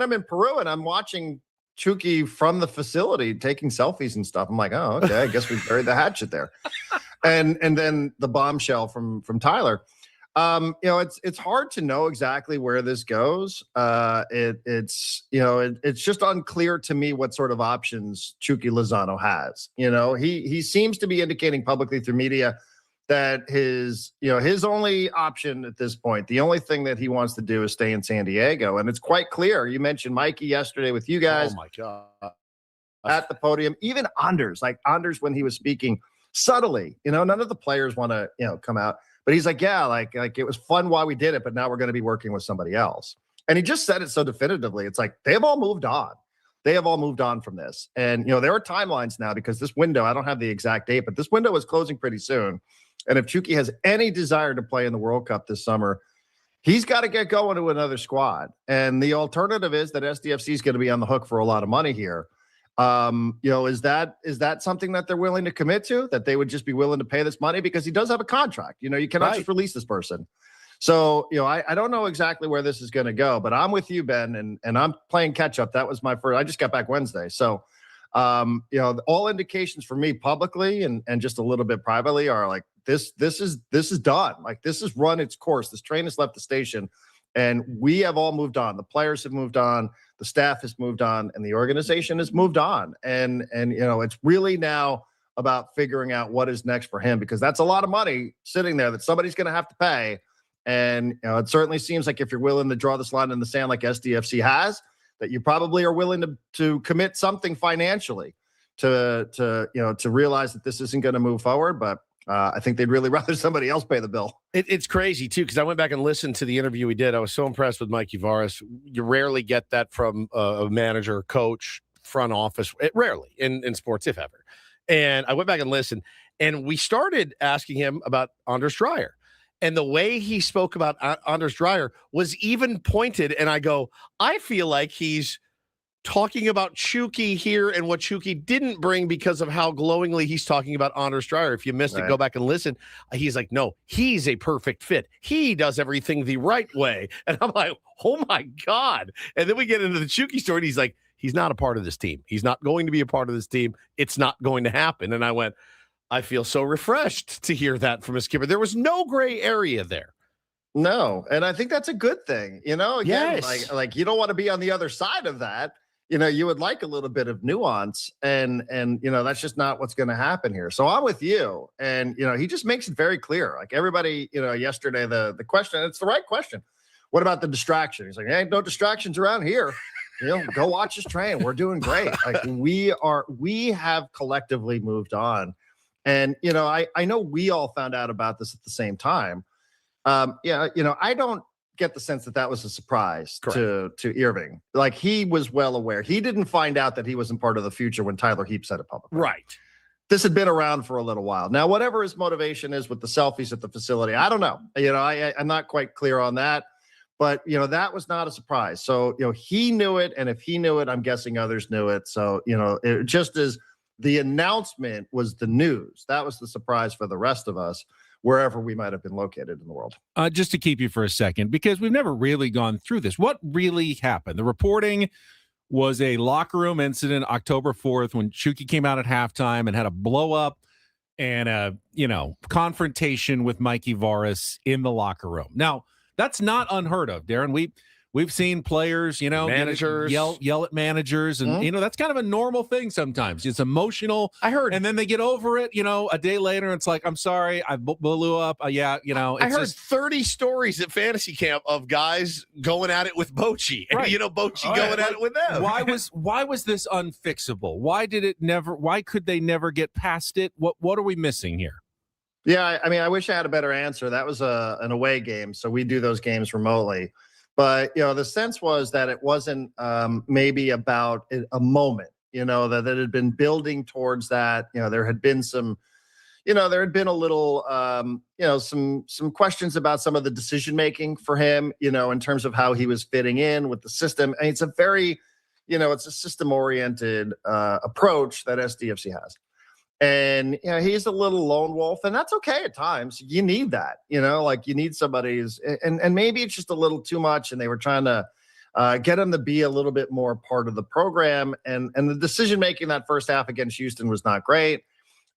S8: I'm in Peru and I'm watching Chucky from the facility taking selfies and stuff. I'm like, oh, okay, I guess we buried the hatchet there. And then the bombshell from Tyler. It's hard to know exactly where this goes. It's just unclear to me what sort of options Chucky Lozano has. He seems to be indicating publicly through media that his only option at this point, the only thing that he wants to do is stay in San Diego. And it's quite clear. You mentioned Mikey yesterday with you guys.
S1: Oh my God.
S8: At the podium, even Anders when he was speaking subtly, none of the players want to, come out, but he's like, yeah, like it was fun while we did it, but now we're going to be working with somebody else. And he just said it so definitively. It's like, they've all moved on. They have all moved on from this. And, there are timelines now because this window, I don't have the exact date, but this window is closing pretty soon. And if Chucky has any desire to play in the World Cup this summer, he's got to get going to another squad. And the alternative is that SDFC is going to be on the hook for a lot of money here. Is that something that they're willing to commit to, that they would just be willing to pay this money because he does have a contract? You cannot just release this person. So, I don't know exactly where this is going to go, but I'm with you, Ben, and I'm playing catch up. That was my first, I just got back Wednesday. So, all indications for me publicly and just a little bit privately are like, this is done. Like, this has run its course. This train has left the station and we have all moved on. The players have moved on, the staff has moved on, and the organization has moved on. And it's really now about figuring out what is next for him, because that's a lot of money sitting there that somebody's going to have to pay. And it certainly seems like if you're willing to draw this line in the sand like SDFC has, that you probably are willing to commit something financially to realize that this isn't going to move forward. But I think they'd really rather somebody else pay the bill.
S1: It's crazy, too, because I went back and listened to the interview we did. I was so impressed with Mikey Varas. You rarely get that from a manager, coach, front office. Rarely in sports, if ever. And I went back and listened, and we started asking him about Anders Dreyer. And the way he spoke about Anders Dreyer was even pointed. And I go, I feel like he's talking about Chucky here and what Chucky didn't bring because of how glowingly he's talking about Anders Dreyer. If you missed it, go back and listen. He's like, no, he's a perfect fit. He does everything the right way. And I'm like, oh my God. And then we get into the Chucky story and he's like, he's not a part of this team. He's not going to be a part of this team. It's not going to happen. And I went, I feel so refreshed to hear that from a skipper. There was no gray area there.
S8: No. And I think that's a good thing. Again,
S1: yes.
S8: like you don't want to be on the other side of that. You would like a little bit of nuance and that's just not what's going to happen here. So I'm with you. And, he just makes it very clear. Like everybody, yesterday, the question, it's the right question. What about the distraction? He's like, hey, no distractions around here. Go watch this train. We're doing great. Like we have collectively moved on. And, I know we all found out about this at the same time. I don't get the sense that was a surprise to Irving. Like he was well aware. He didn't find out that he wasn't part of the future when Tyler Heap said it publicly.
S1: Right.
S8: This had been around for a little while. Now, whatever his motivation is with the selfies at the facility, I don't know. I'm not quite clear on that. But, that was not a surprise. So, he knew it. And if he knew it, I'm guessing others knew it. So, it just as the announcement was the news. That was the surprise for the rest of us. wherever we might have been located in the world.
S2: Just to keep you for a second, because we've never really gone through this. What really happened? The reporting was a locker room incident October 4th when Shuki came out at halftime and had a blow up and a, confrontation with Mikey Varas in the locker room. Now, that's not unheard of, Darren. We've seen players,
S1: managers
S2: yell at managers, and that's kind of a normal thing sometimes. It's emotional.
S1: I heard,
S2: and then they get over it. A day later, it's like, I'm sorry, I blew up.
S1: I heard 30 stories at fantasy camp of guys going at it with Bochy, and
S2: right.
S1: Bochy going at it with them.
S2: Why was this unfixable? Why could they never get past it? What are we missing here?
S8: Yeah, I wish I had a better answer. That was an away game, so we do those games remotely. But, the sense was that it wasn't maybe about a moment, that it had been building towards that. There had been there had been a little, some questions about some of the decision-making for him, in terms of how he was fitting in with the system. And it's a very, it's a system-oriented approach that SDFC has. And he's a little lone wolf, and that's okay at times. You need that, you need somebody and maybe it's just a little too much, and they were trying to get him to be a little bit more part of the program. And the decision making that first half against Houston was not great.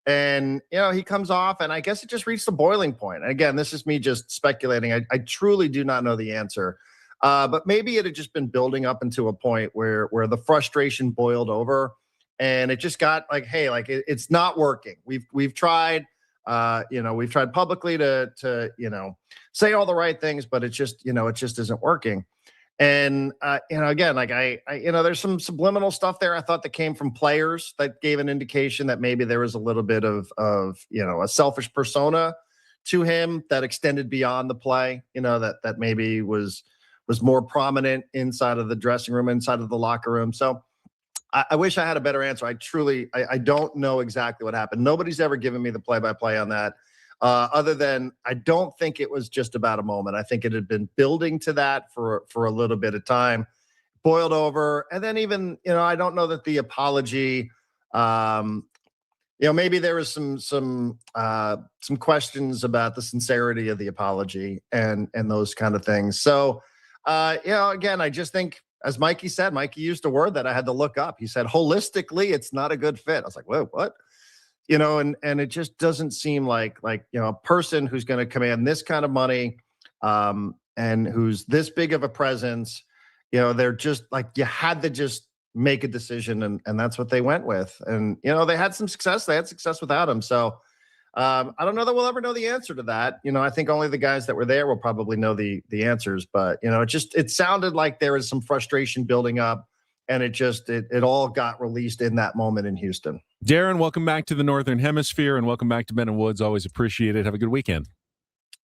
S8: And he comes off, and I guess it just reached the boiling point. And again, this is me just speculating. I truly do not know the answer, but maybe it had just been building up into a point where the frustration boiled over. And it just got like, hey, it's not working. We've tried, we've tried publicly to say all the right things, but it just isn't working. And again, there's some subliminal stuff there. I thought that came from players that gave an indication that maybe there was a little bit of a selfish persona to him that extended beyond the play. That maybe was more prominent inside of the dressing room, inside of the locker room. So. I wish I had a better answer. I don't know exactly what happened. Nobody's ever given me the play-by-play on that, other than I don't think it was just about a moment. I think it had been building to that for a little bit of time, boiled over, and then even I don't know that the apology. Maybe there was some questions about the sincerity of the apology and those kind of things. So again, I just think. As Mikey said, Mikey used a word that I had to look up. He said, holistically, it's not a good fit. I was like, whoa, what? And it just doesn't seem like a person who's going to command this kind of money and who's this big of a presence, they're just like, you had to just make a decision. And that's what they went with. And, they had some success. They had success without him. So I don't know that we'll ever know the answer to that. I think only the guys that were there will probably know the answers. But it sounded like there was some frustration building up, and it all got released in that moment in Houston.
S2: Darren, welcome back to the Northern Hemisphere, and welcome back to Ben and Woods. Always appreciate it. Have a good weekend.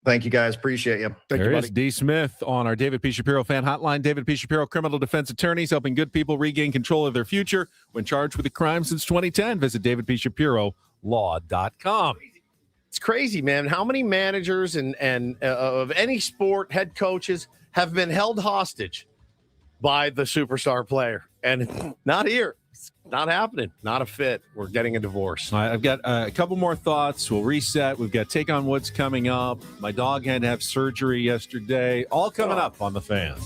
S8: Thank you, guys. Appreciate you.
S2: There is D. Smith on our David P. Shapiro fan hotline. David P. Shapiro, criminal defense attorneys helping good people regain control of their future when charged with a crime since 2010. Visit davidpshapirolaw.com.
S1: It's crazy, man. How many managers and of any sport, head coaches have been held hostage by the superstar player? And not here. It's not happening. Not a fit. We're getting a divorce.
S2: All right, I've got a couple more thoughts. We'll reset. We've got Take on Woods coming up. My dog had to have surgery yesterday. All coming up on The Fan.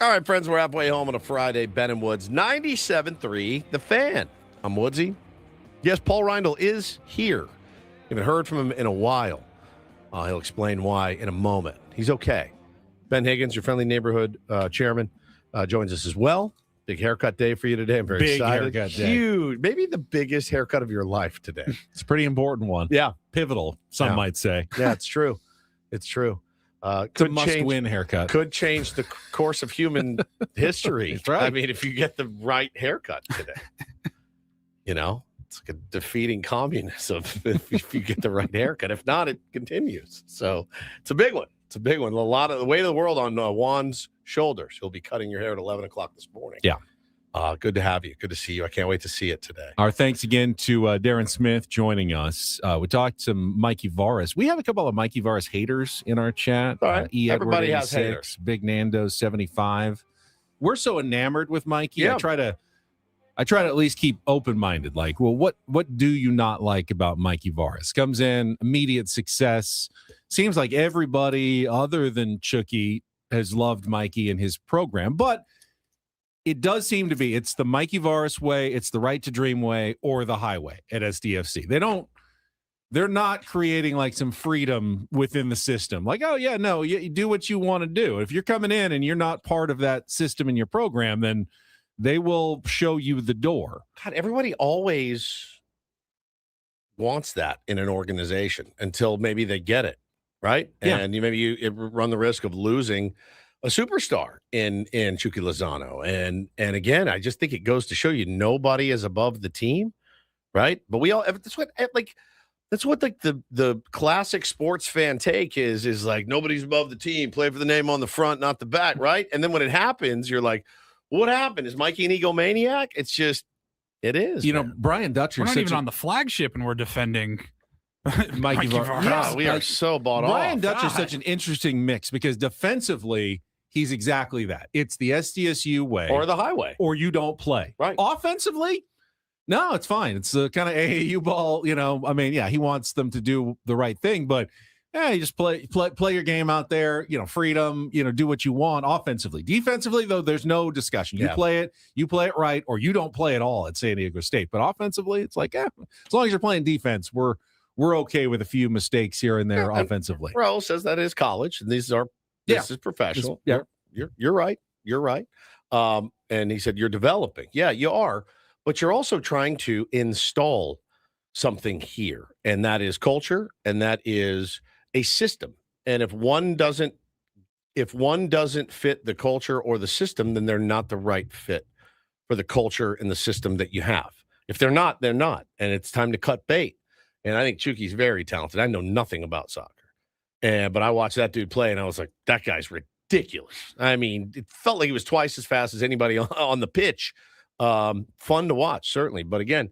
S1: All right, friends, we're halfway home on a Friday. Ben and Woods, 97.3, The Fan. I'm Woodsy. Yes, Paul Reindl is here. Haven't heard from him in a while. He'll explain why in a moment. He's okay. Ben Higgins, your friendly neighborhood chairman, joins us as well. Big haircut day for you today. I'm very
S2: Big
S1: excited.
S2: haircut day.
S1: Huge. Maybe the biggest haircut of your life today.
S2: It's a pretty important one.
S1: Yeah.
S2: Pivotal, some
S1: Yeah.
S2: might say.
S1: Yeah, it's true. It's true.
S2: It's a must-win haircut.
S1: Could change the course of human history.
S2: That's right.
S1: I mean, if you get the right haircut today, it's like a defeating communism if you get the right haircut. If not, it continues. So it's a big one. It's a big one. A lot of the weight of the world on Juan's shoulders. He'll be cutting your hair at 11 o'clock this morning.
S2: Yeah.
S1: Good to have you. Good to see you. I can't wait to see it today.
S2: Our thanks again to Darren Smith joining us. We talked to Mikey Varas. We have a couple of Mikey Varas haters in our chat.
S1: All right. Everybody
S2: Edward,
S1: has
S2: 86,
S1: haters.
S2: Big Nando 75. We're so enamored with Mikey.
S1: Yeah.
S2: I try to at least keep open-minded. Like, well, what do you not like about Mikey Varas? Comes in, immediate success. Seems like everybody other than Chucky has loved Mikey and his program, but it does seem to be it's the Mikey Varas way, it's the Right to Dream way, or the highway at SDFC. They're not creating like some freedom within the system. Like, oh yeah, no, you do what you want to do. If you're coming in and you're not part of that system in your program, then they will show you the door.
S1: God, everybody always wants that in an organization until maybe they get it, right?
S2: Yeah.
S1: And you run the risk of losing a superstar in Chucky Lozano. And again, I just think it goes to show you nobody is above the team, right? But we all that's what the classic sports fan take is like nobody's above the team, play for the name on the front, not the back, right? And then when it happens, you're like, what happened? Is Mikey an egomaniac? It's just it is.
S2: You know, Brian Dutcher
S3: We're not
S2: such
S3: even
S2: a-
S3: on the flagship and we're defending
S2: Mikey Varas.
S1: Yeah, we are so bought
S2: Brian
S1: off.
S2: Dutcher is
S3: God.
S2: such an interesting mix because defensively, he's exactly that. It's the SDSU way,
S1: Or the highway.
S2: or you don't play.
S1: Right.
S2: Offensively, no, it's fine. It's the kind of AAU ball. I mean, yeah, he wants them to do the right thing, but you just play your game out there. Freedom. Do what you want offensively. Defensively, though, there's no discussion. You
S1: Yeah.
S2: play it right, or you don't play at all at San Diego State. But offensively, it's like, as long as you're playing defense, we're okay with a few mistakes here and there
S1: Yeah, and
S2: offensively.
S1: Bro says that is college, and this is professional.
S2: Yeah.
S1: You're right. You're right. And he said you're developing. Yeah, you are, but you're also trying to install something here, and that is culture, and that is a system. And if one doesn't fit the culture or the system, then they're not the right fit for the culture and the system that you have. If they're not, they're not, and it's time to cut bait. And I think Chucky's very talented. I know nothing about soccer. But I watched that dude play, and I was like, that guy's ridiculous. I mean, it felt like he was twice as fast as anybody on the pitch. Fun to watch, certainly. But again,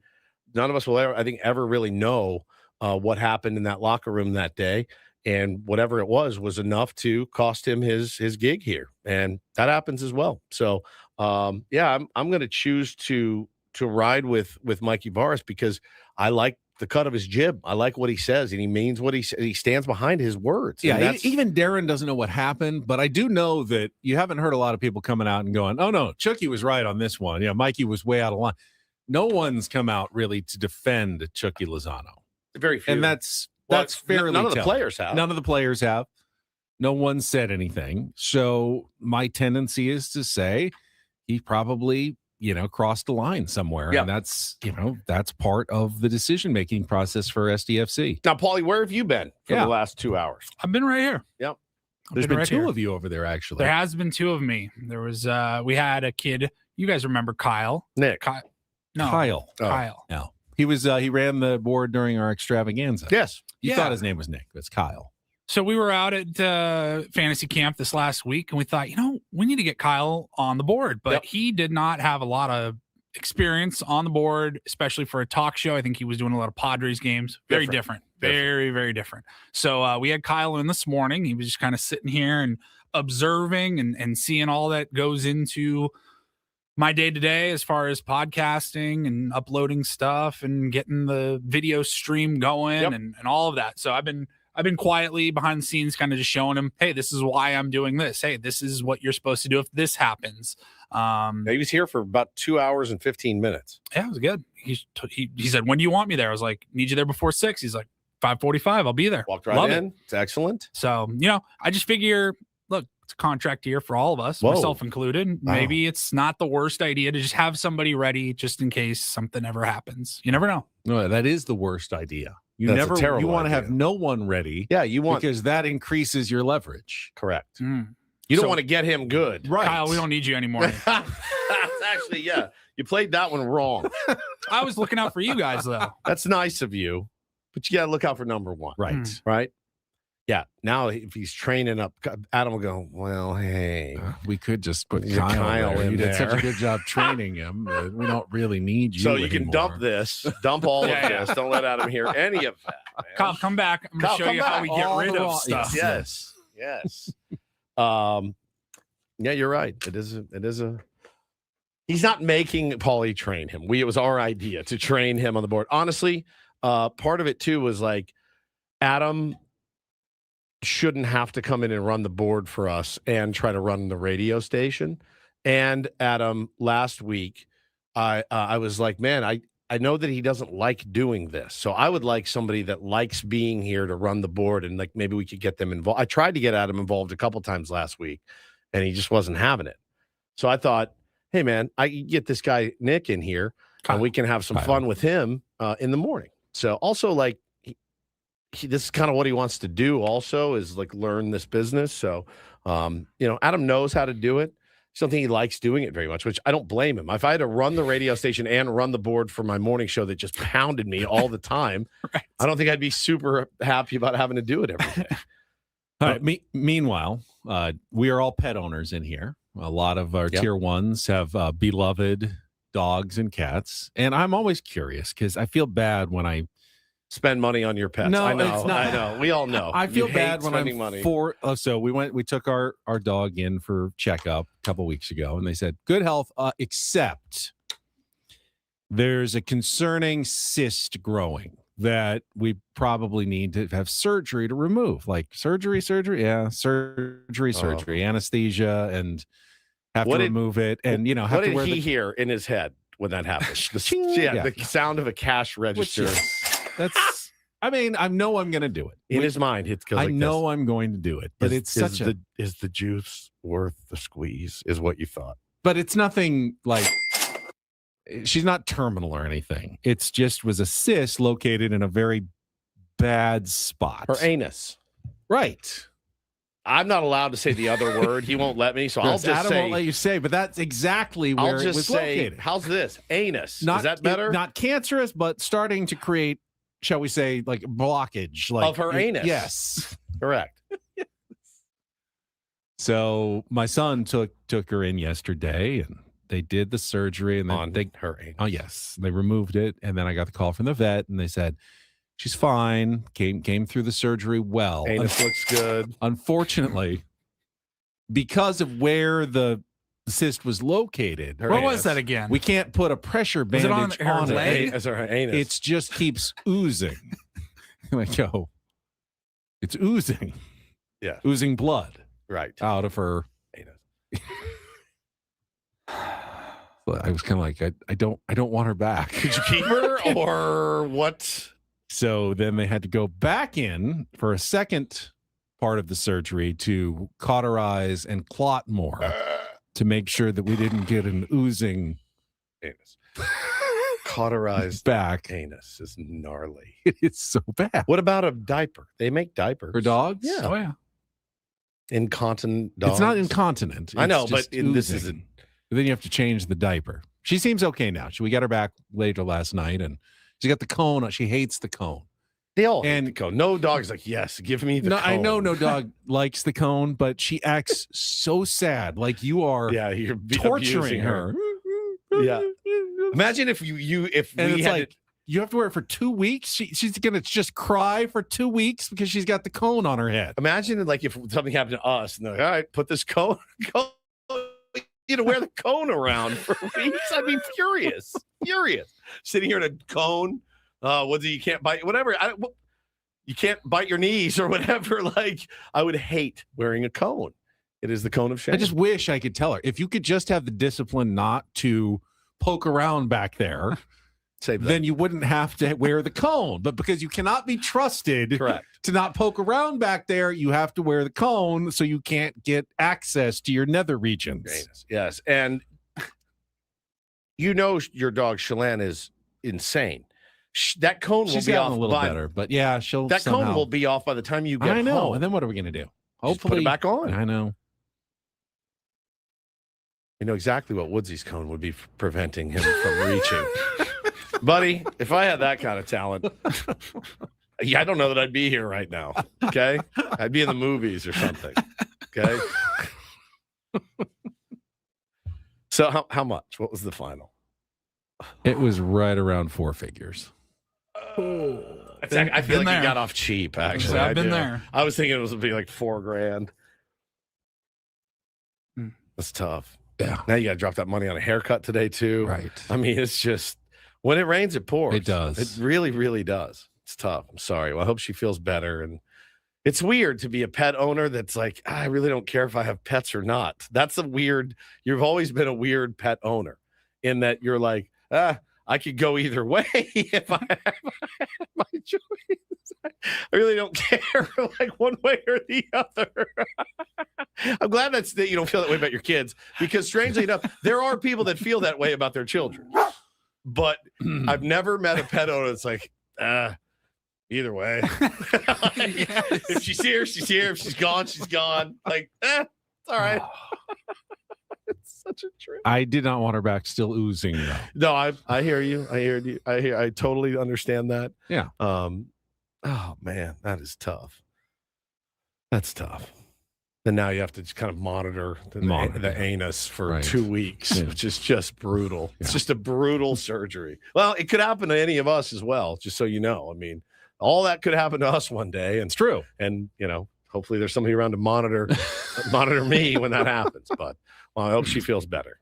S1: none of us will ever really know what happened in that locker room that day. And whatever it was enough to cost him his gig here. And that happens as well. So, I'm going to choose to ride with Mikey Varas because I like the cut of his jib. I like what he says, and he means what he says. He stands behind his words.
S2: Yeah, even Darren doesn't know what happened, but I do know that you haven't heard a lot of people coming out and going, oh, no, Chucky was right on this one. Mikey was way out of line. No one's come out really to defend Chucky Lozano.
S1: Very few.
S2: And that's fairly
S1: none of the
S2: telling.
S1: players have.
S2: None of the players have. No one said anything. So my tendency is to say he probably crossed the line somewhere.
S1: Yeah.
S2: And that's part of the decision-making process for SDFC.
S1: Now, Paulie, where have you been for the last 2 hours?
S3: I've been right here.
S1: Yep.
S2: There's been
S3: right
S2: two
S3: here.
S2: of you over there, actually.
S3: There has been two of me. There was we had a kid. You guys remember Kyle?
S1: Nick.
S3: No,
S2: Kyle.
S3: Kyle.
S2: No. He was he ran the board during our extravaganza.
S1: Yes.
S2: You
S3: Yeah.
S2: thought his name was Nick. It's Kyle.
S3: So we were out at fantasy camp this last week, and we thought, we need to get Kyle on the board, but
S1: Yep.
S3: he did not have a lot of experience on the board, especially for a talk show. I think he was doing a lot of Padres games. Very different. Very, very different. So we had Kyle in this morning. He was just kind of sitting here and observing and seeing all that goes into my day to day as far as podcasting and uploading stuff and getting the video stream going
S1: Yep.
S3: and all of that. So I've been I've been quietly behind the scenes, kind of just showing him, hey, this is why I'm doing this. Hey, this is what you're supposed to do if this happens.
S1: He was here for about 2 hours and 15 minutes.
S3: Yeah, it was good. He said, when do you want me there? I was like, need you there before 6. He's like, 5:45. I'll be there.
S1: Walked right
S3: Love
S1: in.
S3: it.
S1: It's excellent.
S3: So, I just figure, look, it's a contract year for all of us,
S1: Whoa.
S3: myself included.
S1: Wow.
S3: Maybe it's not the worst idea to just have somebody ready just in case something ever happens. You never know.
S2: No, that is the worst idea. You
S1: That's a
S2: never
S1: terrible
S2: you want to have
S1: idea.
S2: no one ready.
S1: Yeah, you want
S2: because that increases your leverage.
S1: correct.
S3: Mm.
S1: You don't
S2: So-
S1: want to get him good.
S2: Right.
S3: Kyle, we don't need you anymore.
S1: That's actually, yeah. You played that one wrong.
S3: I was looking out for you guys, though.
S1: That's nice of you, but you got to look out for number one.
S2: Right.
S3: Mm.
S1: Right. Yeah. Now, if he's training up, Adam will go, well, hey.
S2: We could just put
S1: Yeah,
S2: Kyle, there.
S1: in
S2: You did such
S1: there.
S2: a good job training him. We don't really need you.
S1: So you can dump
S2: anymore.
S1: this, dump all
S3: Yeah,
S1: of
S3: yeah.
S1: this. Don't let Adam hear any of that. Man.
S3: Kyle, come back. I'm
S1: Kyle,
S3: going to show
S1: come
S3: you how
S1: back.
S3: we get
S2: All
S3: rid
S2: the
S3: of
S2: raw-
S3: stuff.
S1: Yes. Yes. Yeah, you're right. It is a he's not making Paulie train him. It was our idea to train him on the board. Honestly, part of it too was like Adam shouldn't have to come in and run the board for us and try to run the radio station. And Adam, last week, I was like, man, I know that he doesn't like doing this. So I would like somebody that likes being here to run the board, and like maybe we could get them involved. I tried to get Adam involved a couple times last week, and he just wasn't having it. So I thought, hey man, I can get this guy Nick in here,
S3: Kyle.
S1: and we can have some
S2: Kyle.
S1: fun with him in the morning. So also like this is kind of what he wants to do. Also is like learn this business. So Adam knows how to do it. I don't think he likes doing it very much, which I don't blame him. If I had to run the radio station and run the board for my morning show that just pounded me all the time,
S3: Right.
S1: I don't think I'd be super happy about having to do it every day.
S2: All right. Meanwhile, we are all pet owners in here. A lot of our
S1: Yep.
S2: tier ones have beloved dogs and cats, and I'm always curious because I feel bad when I
S1: Spend money on your pets.
S2: No,
S1: I know.
S2: it's not.
S1: I know. We all know.
S2: I feel
S1: You hate
S2: bad when
S1: spending
S2: I'm
S1: money.
S2: so we took our dog in for checkup a couple weeks ago, and they said good health, except there's a concerning cyst growing that we probably need to have surgery to remove. Like surgery, anesthesia, and have
S1: What
S2: to
S1: did-
S2: remove it, and have
S1: What
S2: to
S1: did
S2: wear
S1: he
S2: the
S1: hear in his head when that happened?
S2: Yeah.
S1: The sound of a cash
S2: which
S1: register
S2: that's. I mean, I know I'm going to do it.
S1: in his mind. It goes
S2: I
S1: like
S2: know I'm going to do it, but it's such a.
S1: is the juice worth the squeeze? Is what you thought?
S2: But it's nothing like she's not terminal or anything. It's just was a cyst located in a very bad spot.
S1: Her anus.
S2: Right.
S1: I'm not allowed to say the other word. He won't let me. So I'll
S2: Yes,
S1: just
S2: Adam
S1: say.
S2: won't let you say, but that's exactly where
S1: I'll
S2: it
S1: just
S2: was
S1: say.
S2: located.
S1: How's this? Anus.
S2: Not
S1: Is that better?
S2: Not cancerous, but starting to create, shall we say, like blockage, like
S1: Of her anus.
S2: Yes.
S1: Correct.
S2: So my son took her in yesterday, and they did the surgery, and then
S1: On
S2: they
S1: her anus.
S2: Oh, yes. They removed it. And then I got the call from the vet, and they said, she's fine. Came through the surgery well.
S1: Anus looks good.
S2: Unfortunately, because of where the cyst was located,
S1: Her
S3: What
S1: anus.
S3: was that again?
S2: we can't put a pressure
S3: Was it on
S2: bandage
S3: her
S2: on,
S3: leg?
S2: it.
S1: As her anus.
S2: It just keeps oozing. Like, yo, it's oozing.
S1: Yeah.
S2: Oozing blood
S1: right.
S2: out of her.
S1: Anus.
S2: But I was kind of like, I don't want her back.
S1: Did you keep her or what?
S2: So then they had to go back in for a second part of the surgery to cauterize and clot more to make sure that we didn't get an oozing
S1: Anus. Cauterized
S2: back.
S1: anus is gnarly.
S2: It's so bad.
S1: What about a diaper? They make diapers
S2: For dogs?
S1: Yeah.
S3: Oh, yeah.
S1: Incontinent dogs.
S2: It's not incontinent.
S1: I know,
S2: It's
S1: but
S2: just
S1: this
S2: oozing.
S1: isn't.
S2: But then you have to change the diaper. She seems okay now. We got her back later last night, and she got the cone. She hates the cone.
S1: They all
S2: And-
S1: and the cone. No dog's like, yes, give me the
S2: No,
S1: cone.
S2: I know no dog likes the cone, but she acts so sad. Like you are
S1: Yeah, you're
S2: torturing
S1: abusing
S2: her.
S1: Yeah. Imagine if if
S2: And
S1: we
S2: it's
S1: had
S2: like, you have to wear it for 2 weeks. She's gonna just cry for 2 weeks because she's got the cone on her head.
S1: imagine like if something happened to us and they're like, all right, put this cone wear the cone around for weeks. I'd be furious. Sitting here in a cone. What's it? You can't bite whatever. you can't bite your knees or whatever. Like, I would hate wearing a cone. It is the cone of shame.
S2: I just wish I could tell her, if you could just have the discipline not to poke around back there,
S1: Save that.
S2: then you wouldn't have to wear the cone. But because you cannot be trusted
S1: Correct.
S2: to not poke around back there, you have to wear the cone so you can't get access to your nether regions.
S1: Yes. And you know your dog Shalane is insane. That cone will
S2: She's
S1: be
S2: gotten
S1: off
S2: a little
S1: by,
S2: better, but yeah, she'll
S1: that
S2: somehow.
S1: cone will be off by the time you get
S2: I know.
S1: home.
S2: And then what are we going to do?
S1: Just
S2: Hopefully
S1: put it back on.
S2: I know.
S1: You know exactly what Woodsy's cone would be preventing him from reaching. Buddy, if I had that kind of talent, I don't know that I'd be here right now. Okay. I'd be in the movies or something. Okay. So how much? What was the final?
S2: It was right around 4 figures.
S1: I feel like
S3: Been
S1: you
S3: there.
S1: got off cheap, actually.
S3: I've
S1: I
S3: been
S1: do.
S3: there.
S1: I was thinking it was going to be like $4,000. That's tough.
S2: Yeah.
S1: Now you got to drop that money on a haircut today, too.
S2: Right.
S1: I mean, it's just when it rains, it pours.
S2: It does.
S1: It really, really does. It's tough. I'm sorry. Well, I hope she feels better. And it's weird to be a pet owner that's like, I really don't care if I have pets or not. That's a weird, you've always been a weird pet owner in that you're like, I could go either way if I have my choice. I really don't care, like one way or the other. I'm glad that you don't feel that way about your kids, because strangely enough, there are people that feel that way about their children. But I've never met a pet owner that's like, either way. If she's here, she's here. If she's gone, she's gone. Like, it's all right. It's such a trip.
S2: I did not want her back still oozing, though.
S1: No, I hear you. I totally understand that.
S2: Yeah.
S1: Oh man, that is tough. That's tough. And now you have to just kind of monitor the anus for 2 weeks, which is just brutal. It's just a brutal surgery. Well, it could happen to any of us as well, just so you know. I mean, all that could happen to us one day. And
S2: It's true.
S1: And, hopefully there's somebody around to monitor me when that happens. But I hope she feels better.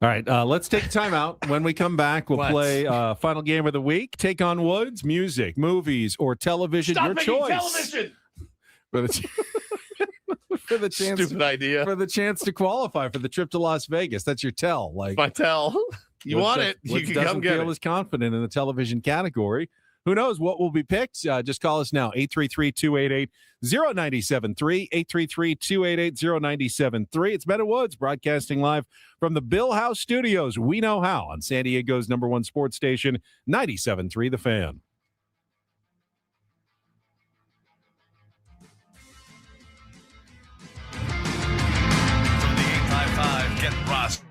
S2: All right, let's take a time out. When we come back, we'll play final game of the week. Take on Woods, music, movies, or television.
S1: Stop
S2: your
S1: making
S2: choice.
S1: television.
S2: For the chance,
S1: Stupid idea.
S2: for the chance to qualify for the trip to Las Vegas. That's your tell. Like,
S1: If I tell you
S2: Woods
S1: want
S2: does-
S1: it, you
S2: Woods
S1: can
S2: doesn't
S1: come get
S2: feel
S1: it.
S2: as confident in the television category. Who knows what will be picked? Just call us now, 833-288-0973, 833-288-0973. It's Ben and Woods broadcasting live from the Bill House Studios. We know how on San Diego's #1 sports station, 97.3 The Fan.
S5: From the 855, get Ross.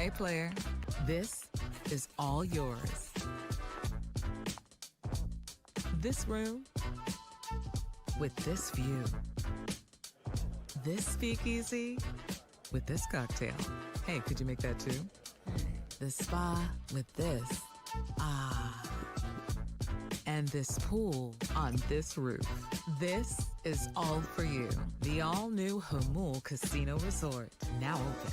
S4: Hey, player, this is all yours. This room with this view. This speakeasy with this cocktail. Hey, could you make that too? The spa with this. Ah. And this pool on this roof. This is all for you. The all-new Hamul Casino Resort, now open.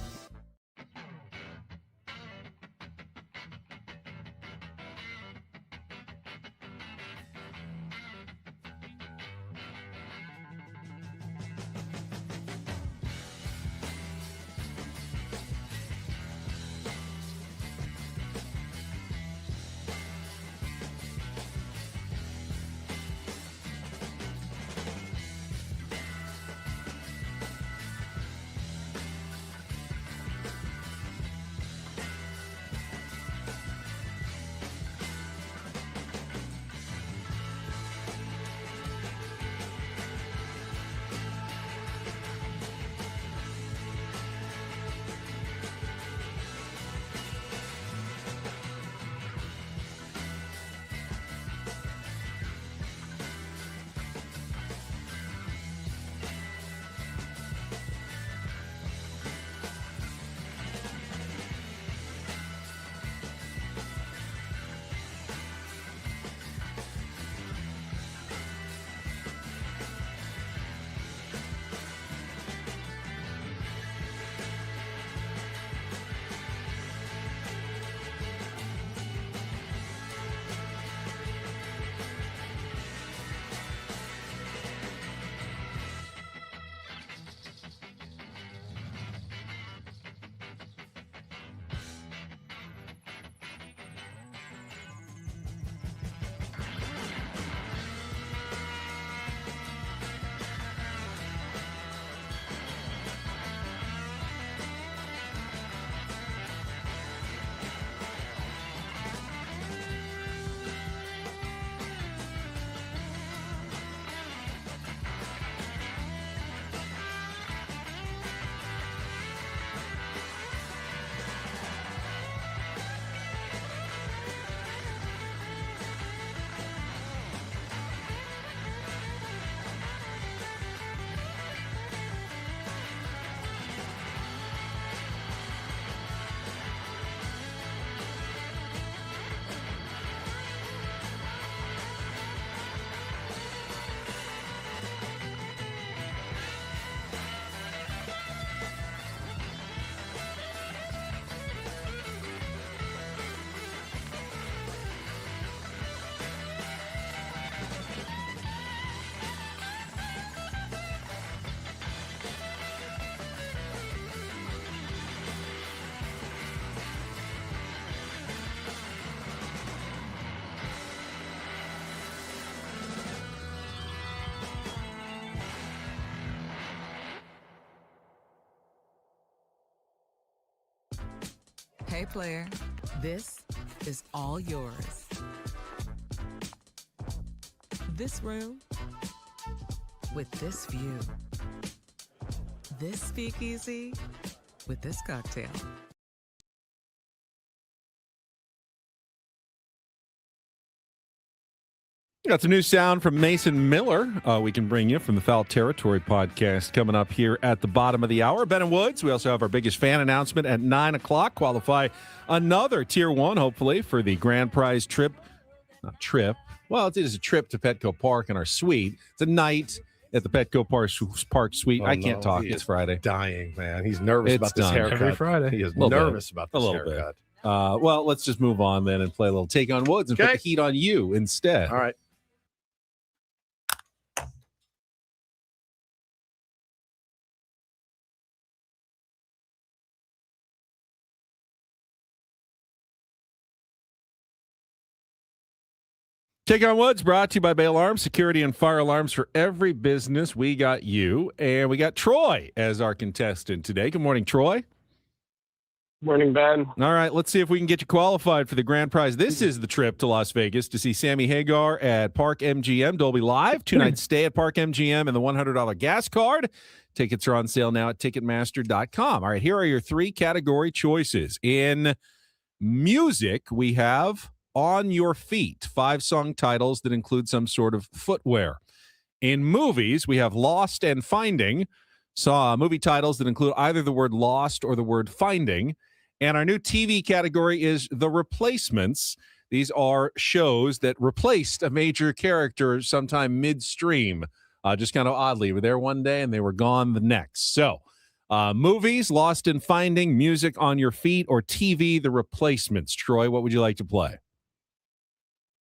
S4: Hey, player, this is all yours. This room with this view. This speakeasy with this cocktail.
S2: Got some new sound from Mason Miller. We can bring you from the Foul Territory podcast coming up here at the bottom of the hour. Ben and Woods. We also have our biggest fan announcement at 9 o'clock. Qualify another Tier 1, hopefully, for the grand prize trip. Not trip. Well, it is a trip to Petco Park in our suite. It's a night at the Petco Park suite.
S1: Oh,
S2: I can't
S1: no,
S2: talk.
S1: he
S2: It's
S1: is
S2: Friday.
S1: Dying, man. He's nervous
S2: It's
S1: about this
S2: done.
S1: haircut.
S3: Every Friday.
S1: He is
S2: Little
S1: nervous
S2: bit.
S1: about
S2: A
S1: this
S2: little bit.
S1: haircut.
S2: Well, let's just move on then and play a little Take on Woods and put
S1: Okay.
S2: the heat on you instead.
S1: All right.
S2: Take on Woods brought to you by Bay Alarms, security and fire alarms for every business. We got you, and we got Troy as our contestant today. Good morning, Troy.
S9: Morning, Ben.
S2: All right, let's see if we can get you qualified for the grand prize. This is the trip to Las Vegas to see Sammy Hagar at Park MGM Dolby Live. 2 nights stay at Park MGM and the $100 gas card. Tickets are on sale now at Ticketmaster.com. All right, here are your 3 category choices. In music, we have On Your Feet, 5 song titles that include some sort of footwear. In movies, we have Lost and Finding, movie titles that include either the word lost or the word finding. And our new TV category is The Replacements. These are shows that replaced a major character sometime midstream, just kind of oddly. Were there one day and they were gone the next. So movies, Lost and Finding, music, On Your Feet, or TV, The Replacements. Troy, what would you like to play?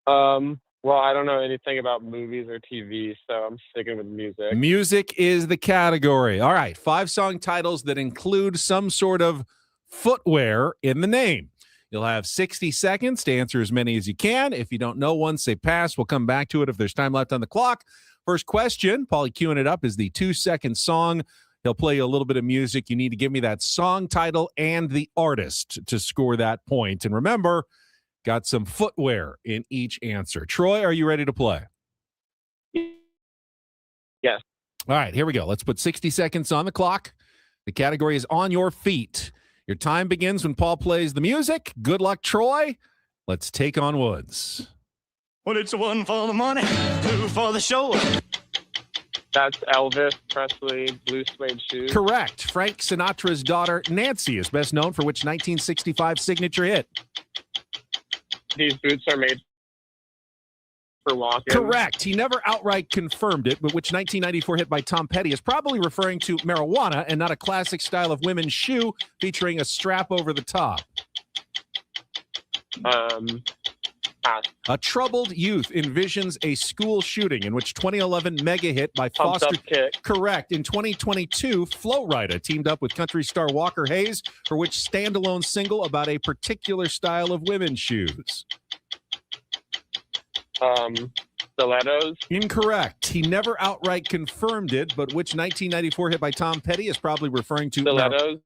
S9: Well, I don't know anything about movies or TV, so I'm sticking with music.
S2: Music is the category. All right, 5 song titles that include some sort of footwear in the name. You'll have 60 seconds to answer as many as you can. If you don't know one, say pass. We'll come back to it if there's time left on the clock. First question, Paulie queuing it up, is the 2-second song. He'll play you a little bit of music. You need to give me that song title and the artist to score that point. And remember, got some footwear in each answer. Troy, are you ready to play?
S9: Yes.
S2: All right, here we go. Let's put 60 seconds on the clock. The category is On Your Feet. Your time begins when Paul plays the music. Good luck, Troy. Let's take on Woods.
S10: Well, it's 1 for the money, 2 for the show.
S9: That's Elvis Presley, Blue Suede Shoes.
S2: Correct. Frank Sinatra's daughter, Nancy, is best known for which 1965 signature hit?
S9: These boots are made for walking.
S2: Correct. He never outright confirmed it, but which 1994 hit by Tom Petty is probably referring to marijuana and not a classic style of women's shoe featuring a strap over the top.
S9: Pass.
S2: A troubled youth envisions a school shooting in which 2011 mega hit by
S9: Pumped
S2: Foster.
S9: Up Kick.
S2: Correct. In 2022, Flo Rida teamed up with country star Walker Hayes for which standalone single about a particular style of women's shoes?
S9: Stilettos.
S2: Incorrect. He never outright confirmed it, but which 1994 hit by Tom Petty is probably referring to
S9: Stilettos.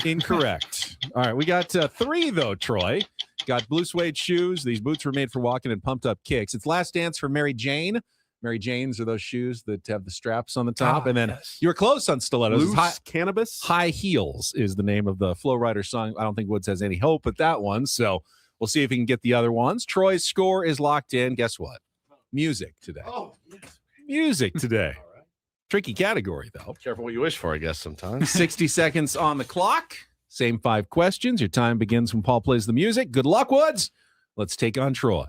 S2: Incorrect. All right, we got 3 though, Troy. Got Blue Suede Shoes. These boots were made for walking and pumped up kicks. It's Last Dance for Mary Jane. Mary Jane's are those shoes that have the straps on the top. And then you were close on stilettos.
S1: Loose cannabis.
S2: High Heels is the name of the Flo Rida song. I don't think Woods has any hope at that one. So we'll see if he can get the other ones. Troy's score is locked in. Guess what? Music today.
S1: Oh, yes.
S2: Music today. Tricky category, though.
S1: Careful what you wish for, I guess, sometimes.
S2: 60 seconds on the clock. Same 5 questions. Your time begins when Paul plays the music. Good luck, Woods. Let's take on Troy.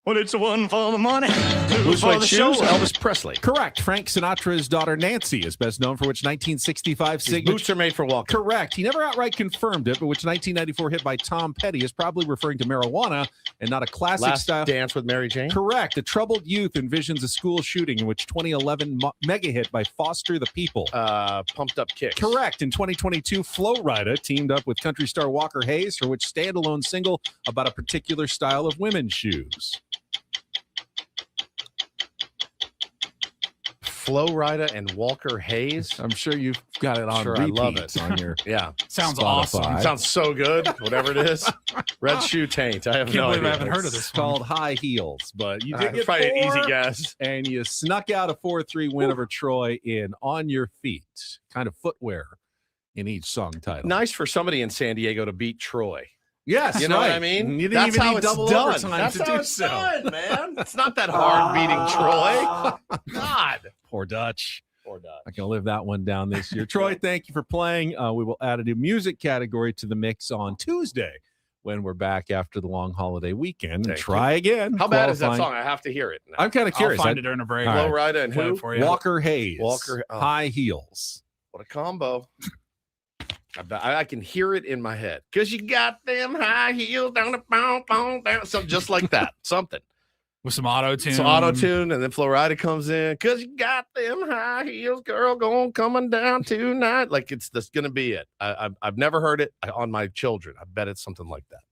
S10: Well, it's 1 for the money, 2
S1: Blue
S10: for
S1: Suede
S10: the
S1: Shoes,
S10: show.
S1: Elvis Presley.
S2: Correct. Frank Sinatra's daughter, Nancy, is best known for which 1965
S1: His
S2: signature.
S1: boots are made for walking.
S2: Correct. He never outright confirmed it, but which 1994 hit by Tom Petty is probably referring to marijuana and not a classic
S1: Last
S2: style.
S1: Dance with Mary Jane.
S2: Correct. A troubled youth envisions a school shooting in which 2011 mega hit by Foster the People.
S1: Pumped Up Kicks.
S2: Correct. In 2022, Flo Rida teamed up with country star Walker Hayes for which standalone single about a particular style of women's shoes.
S1: Flo Rida and Walker Hayes.
S2: I'm sure you've got it on
S1: Sure, I
S2: repeat
S1: love it.
S2: on your
S1: Yeah.
S3: Sounds
S2: Spotify.
S3: awesome.
S1: Sounds so good. Whatever it is. Red Shoe Taint. I have
S3: Can't
S1: no
S3: believe
S1: idea.
S3: I haven't heard of
S2: It's
S3: this one.
S2: called High Heels, but you did
S1: It's
S2: get
S1: probably an
S2: 4,
S1: easy guess.
S2: and you snuck out a 4-3 win over Troy in On Your Feet. Kind of footwear in each song title.
S1: Nice for somebody in San Diego to beat Troy.
S2: Yes,
S1: You know what I
S2: right.
S1: mean?
S2: You didn't
S1: That's
S2: even
S1: how
S2: need
S1: it's
S2: double
S1: done.
S2: overtime
S1: That's
S2: to
S1: how
S2: do
S1: it's
S2: so.
S1: done, man. It's not that hard beating Troy. God.
S2: Poor Dutch.
S1: Poor Dutch.
S2: Not going to live that one down this year. Troy, thank you for playing. We will add a new music category to the mix on Tuesday when we're back after the long holiday weekend. And
S1: Thank
S2: try again.
S1: How bad is that
S2: Qualifying-
S1: song? I have to hear it now.
S2: I'm kind of
S3: I'll
S2: curious.
S3: find it during a break.
S2: All
S1: Flo
S2: right.
S1: Rida and
S3: Play
S1: who?
S3: it for you.
S2: Walker Hayes.
S1: Walker- oh.
S2: High Heels.
S1: What a combo. I can hear it in my head. Because you got them high heels down the boom, boom, down. Something just like that. Something.
S3: With some auto tune.
S1: So auto tune, and then Flo Rida comes in. Because you got them high heels, girl, going coming down tonight. Like that's going to be it. I've never heard it on my children. I bet it's something like that.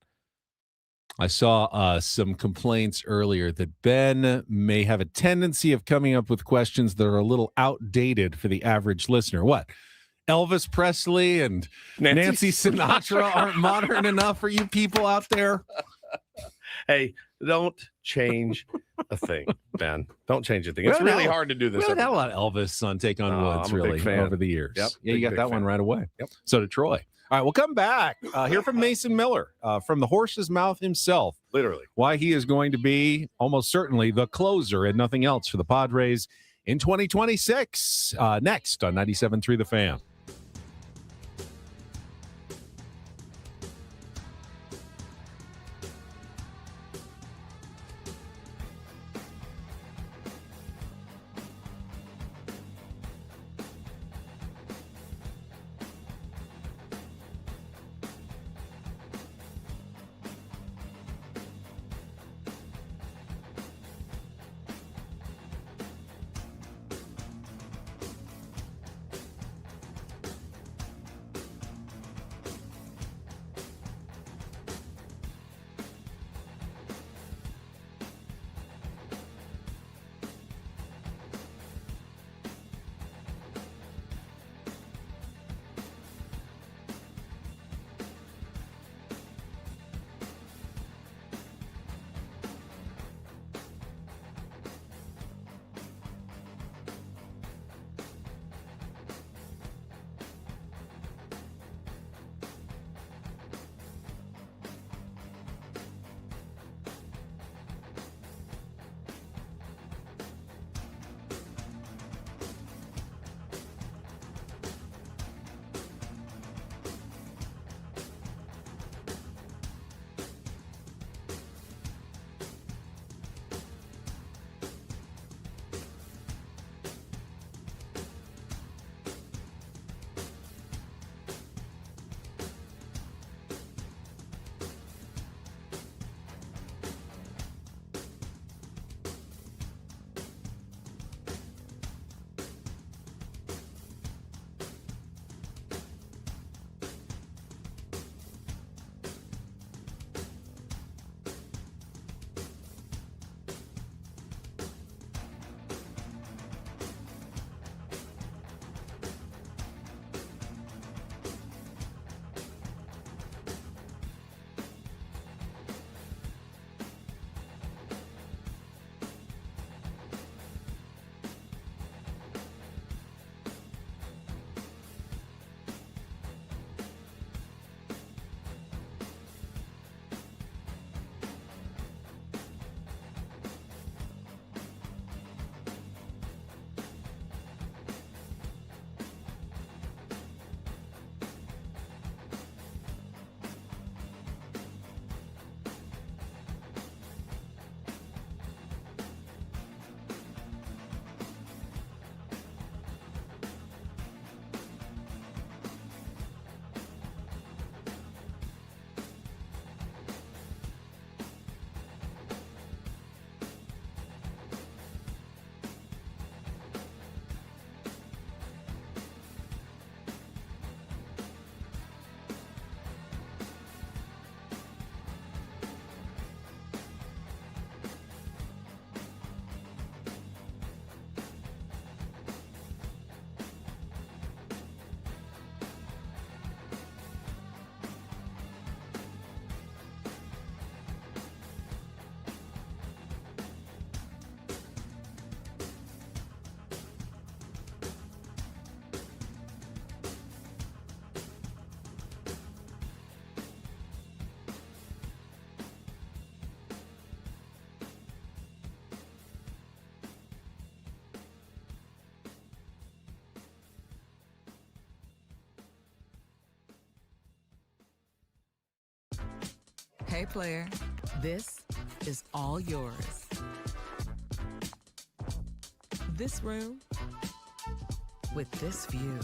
S2: I saw some complaints earlier that Ben may have a tendency of coming up with questions that are a little outdated for the average listener. What? Elvis Presley and Nancy Sinatra aren't modern enough for you people out there?
S1: Hey, don't change a thing, Ben. Don't change a thing. It's really hard to do this.
S2: We haven't had a lot of Elvis on Take on Woods,
S1: I'm a big
S2: really,
S1: fan.
S2: over the years.
S1: Yep.
S2: Yeah, you got that one right away.
S1: Yep.
S2: So did Troy. All right, we'll come back. Hear from Mason Miller, from the horse's mouth himself.
S1: Literally.
S2: Why he is going to be almost certainly the closer and nothing else for the Padres in 2026. Next on 97.3 The Fan.
S4: Hey, player, this is all yours. This room with this view.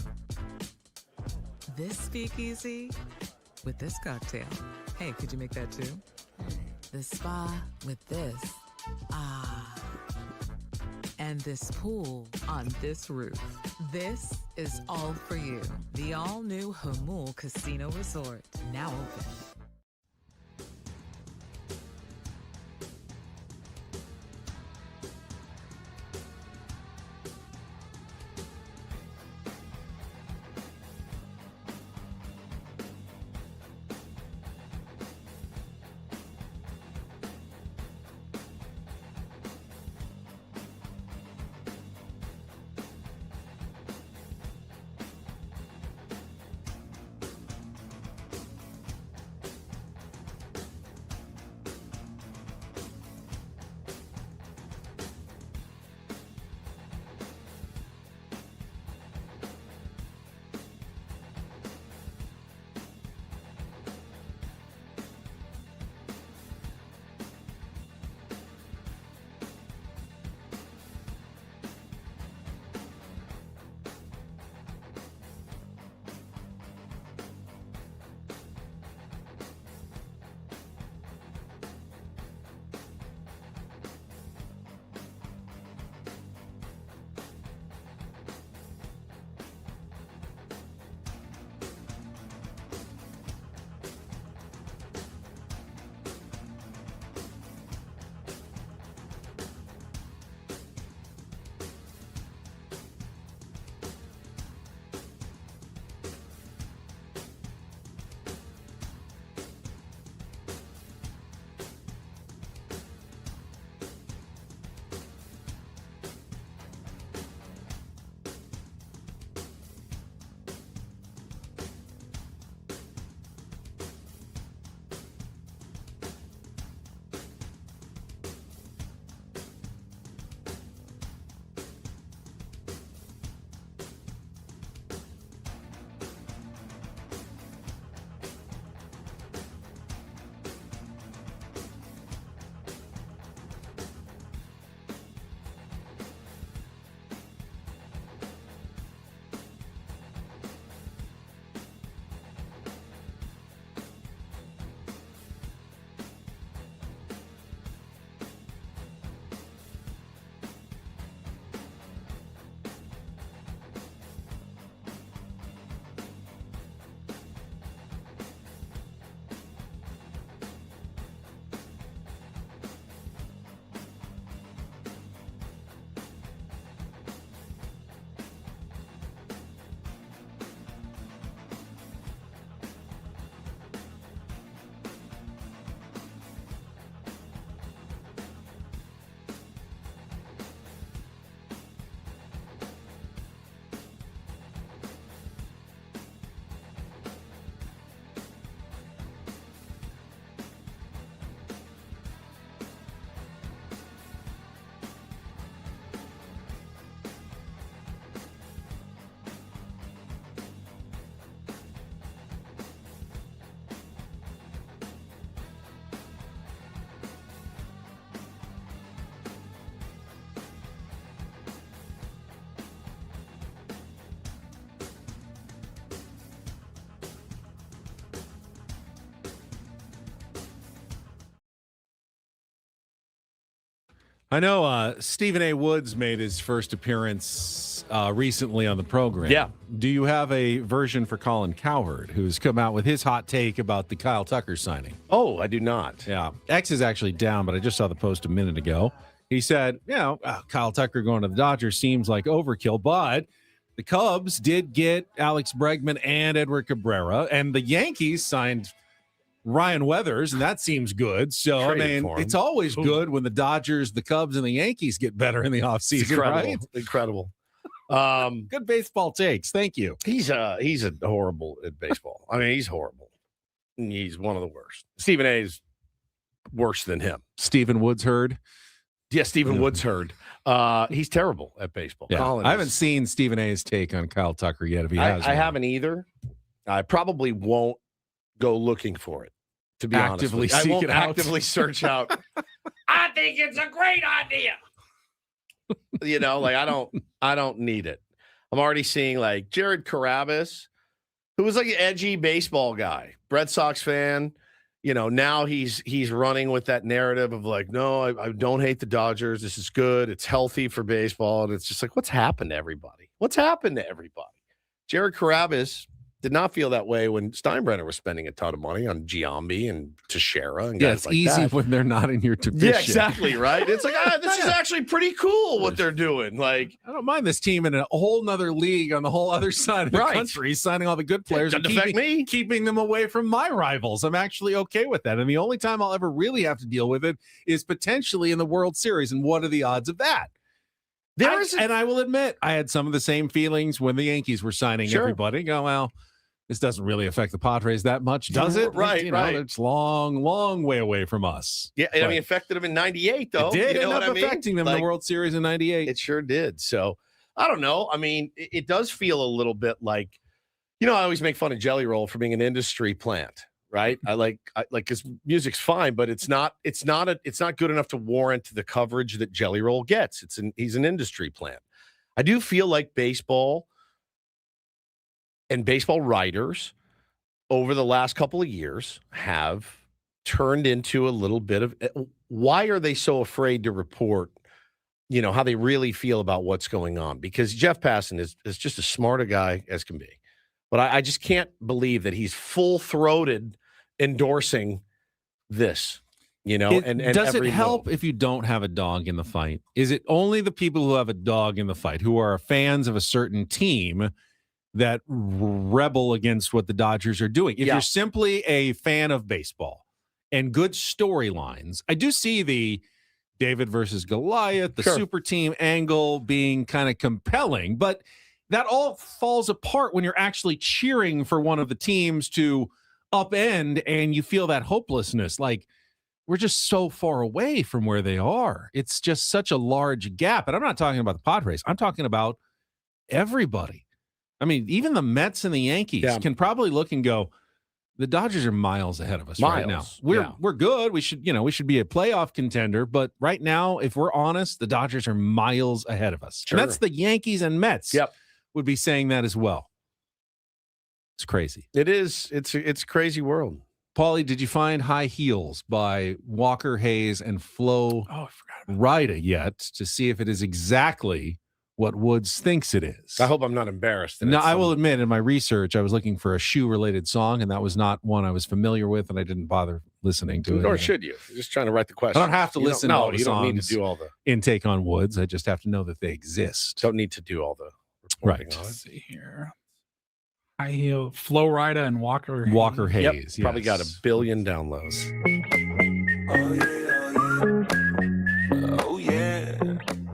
S4: This speakeasy with this cocktail. Hey, could you make that too? This spa with this. Ah. And this pool on this roof. This is all for you. The all-new Hamul Casino Resort, now open.
S2: I know Stephen A. Woods made his first appearance recently on the program.
S1: Yeah.
S2: Do you have a version for Colin Cowherd, who's come out with his hot take about the Kyle Tucker signing?
S1: Oh, I do not.
S2: Yeah. X is actually down, but I just saw the post a minute ago. He said, Kyle Tucker going to the Dodgers seems like overkill, but the Cubs did get Alex Bregman and Edward Cabrera, and the Yankees signed Ryan Weathers, and that seems good. So,
S1: Traded
S2: I mean,
S1: for him.
S2: it's always good when the Dodgers, the Cubs, and the Yankees get better in the offseason, right?
S1: Incredible.
S2: Good baseball takes. Thank you.
S1: He's a horrible at baseball. I mean, he's horrible. He's one of the worst. Stephen A. is worse than him.
S2: Stephen Woods heard.
S1: Yeah, Stephen Woods heard. He's terrible at baseball.
S2: Yeah.
S1: Colin
S2: I haven't seen Stephen A.'s take on Kyle Tucker yet. If he has,
S1: I haven't either. I probably won't go looking for it. To be
S2: Actively
S1: honest,
S2: seek
S1: I won't
S2: it out.
S1: actively search out. I think it's a great idea. I don't need it. I'm already seeing like Jared Carabas, who was like an edgy baseball guy, Red Sox fan. Now he's running with that narrative of like, no, I don't hate the Dodgers. This is good. It's healthy for baseball. And it's just like, what's happened to everybody? Jared Carabas did not feel that way when Steinbrenner was spending a ton of money on Giambi and Teixeira and guys
S2: it's
S1: like
S2: easy
S1: that.
S2: when they're not in your division.
S1: Yeah, exactly, right? It's like, this is actually pretty cool what they're doing. Like,
S2: I don't mind this team in a whole nother league on the whole other side of the country, signing all the good players and
S1: doesn't affect me.
S2: keeping them away from my rivals. I'm actually okay with that. And the only time I'll ever really have to deal with it is potentially in the World Series. And what are the odds of that? And I will admit, I had some of the same feelings when the Yankees were signing everybody. Go, well, this doesn't really affect the Padres that much, does it?
S1: Right, right.
S2: It's long way away from us.
S1: Yeah, I mean, it affected them in '98, though.
S2: It did end up
S1: what I mean?
S2: affecting them in the World Series in '98.
S1: It sure did. So, I don't know. I mean, it does feel a little bit like, I always make fun of Jelly Roll for being an industry plant, right? I like his music's fine, but it's not good enough to warrant the coverage that Jelly Roll gets. He's an industry plant. I do feel like baseball and baseball writers over the last couple of years have turned into a little bit of, why are they so afraid to report, how they really feel about what's going on? Because Jeff Passan is just as smart a guy as can be. But I just can't believe that he's full-throated endorsing this, and
S2: does it
S1: every
S2: help
S1: move.
S2: if you don't have a dog in the fight? Is it only the people who have a dog in the fight, who are fans of a certain team, that rebel against what the Dodgers are doing? If you're simply a fan of baseball and good storylines, I do see the David versus Goliath, the super team angle being kind of compelling, but that all falls apart when you're actually cheering for one of the teams to upend and you feel that hopelessness. Like, we're just so far away from where they are. It's just such a large gap. And I'm not talking about the Padres. I'm talking about everybody. I mean, even the Mets and the Yankees can probably look and go, the Dodgers are miles ahead of us right now. We're good. We should be a playoff contender. But right now, if we're honest, the Dodgers are miles ahead of us.
S1: Sure.
S2: And that's the Yankees and Mets would be saying that as well. It's crazy.
S1: It is. It's a crazy world.
S2: Paulie, did you find High Heels by Walker Hayes and Flo Rida yet to see if it is exactly what Woods thinks it is?
S1: I hope I'm not embarrassed.
S2: No, I will admit, in my research, I was looking for a shoe-related song, and that was not one I was familiar with, and I didn't bother listening to it.
S1: Nor should you. You're just trying to write the question.
S2: I don't have to listen to all the
S1: you don't need
S2: songs
S1: to do all the
S2: intake on Woods. I just have to know that they exist.
S1: Don't need to do all the reporting on it.
S3: Let's see here. High heel, Flo Rida and Walker
S2: Hayes.
S1: Probably got 1 billion downloads.
S11: Oh yeah.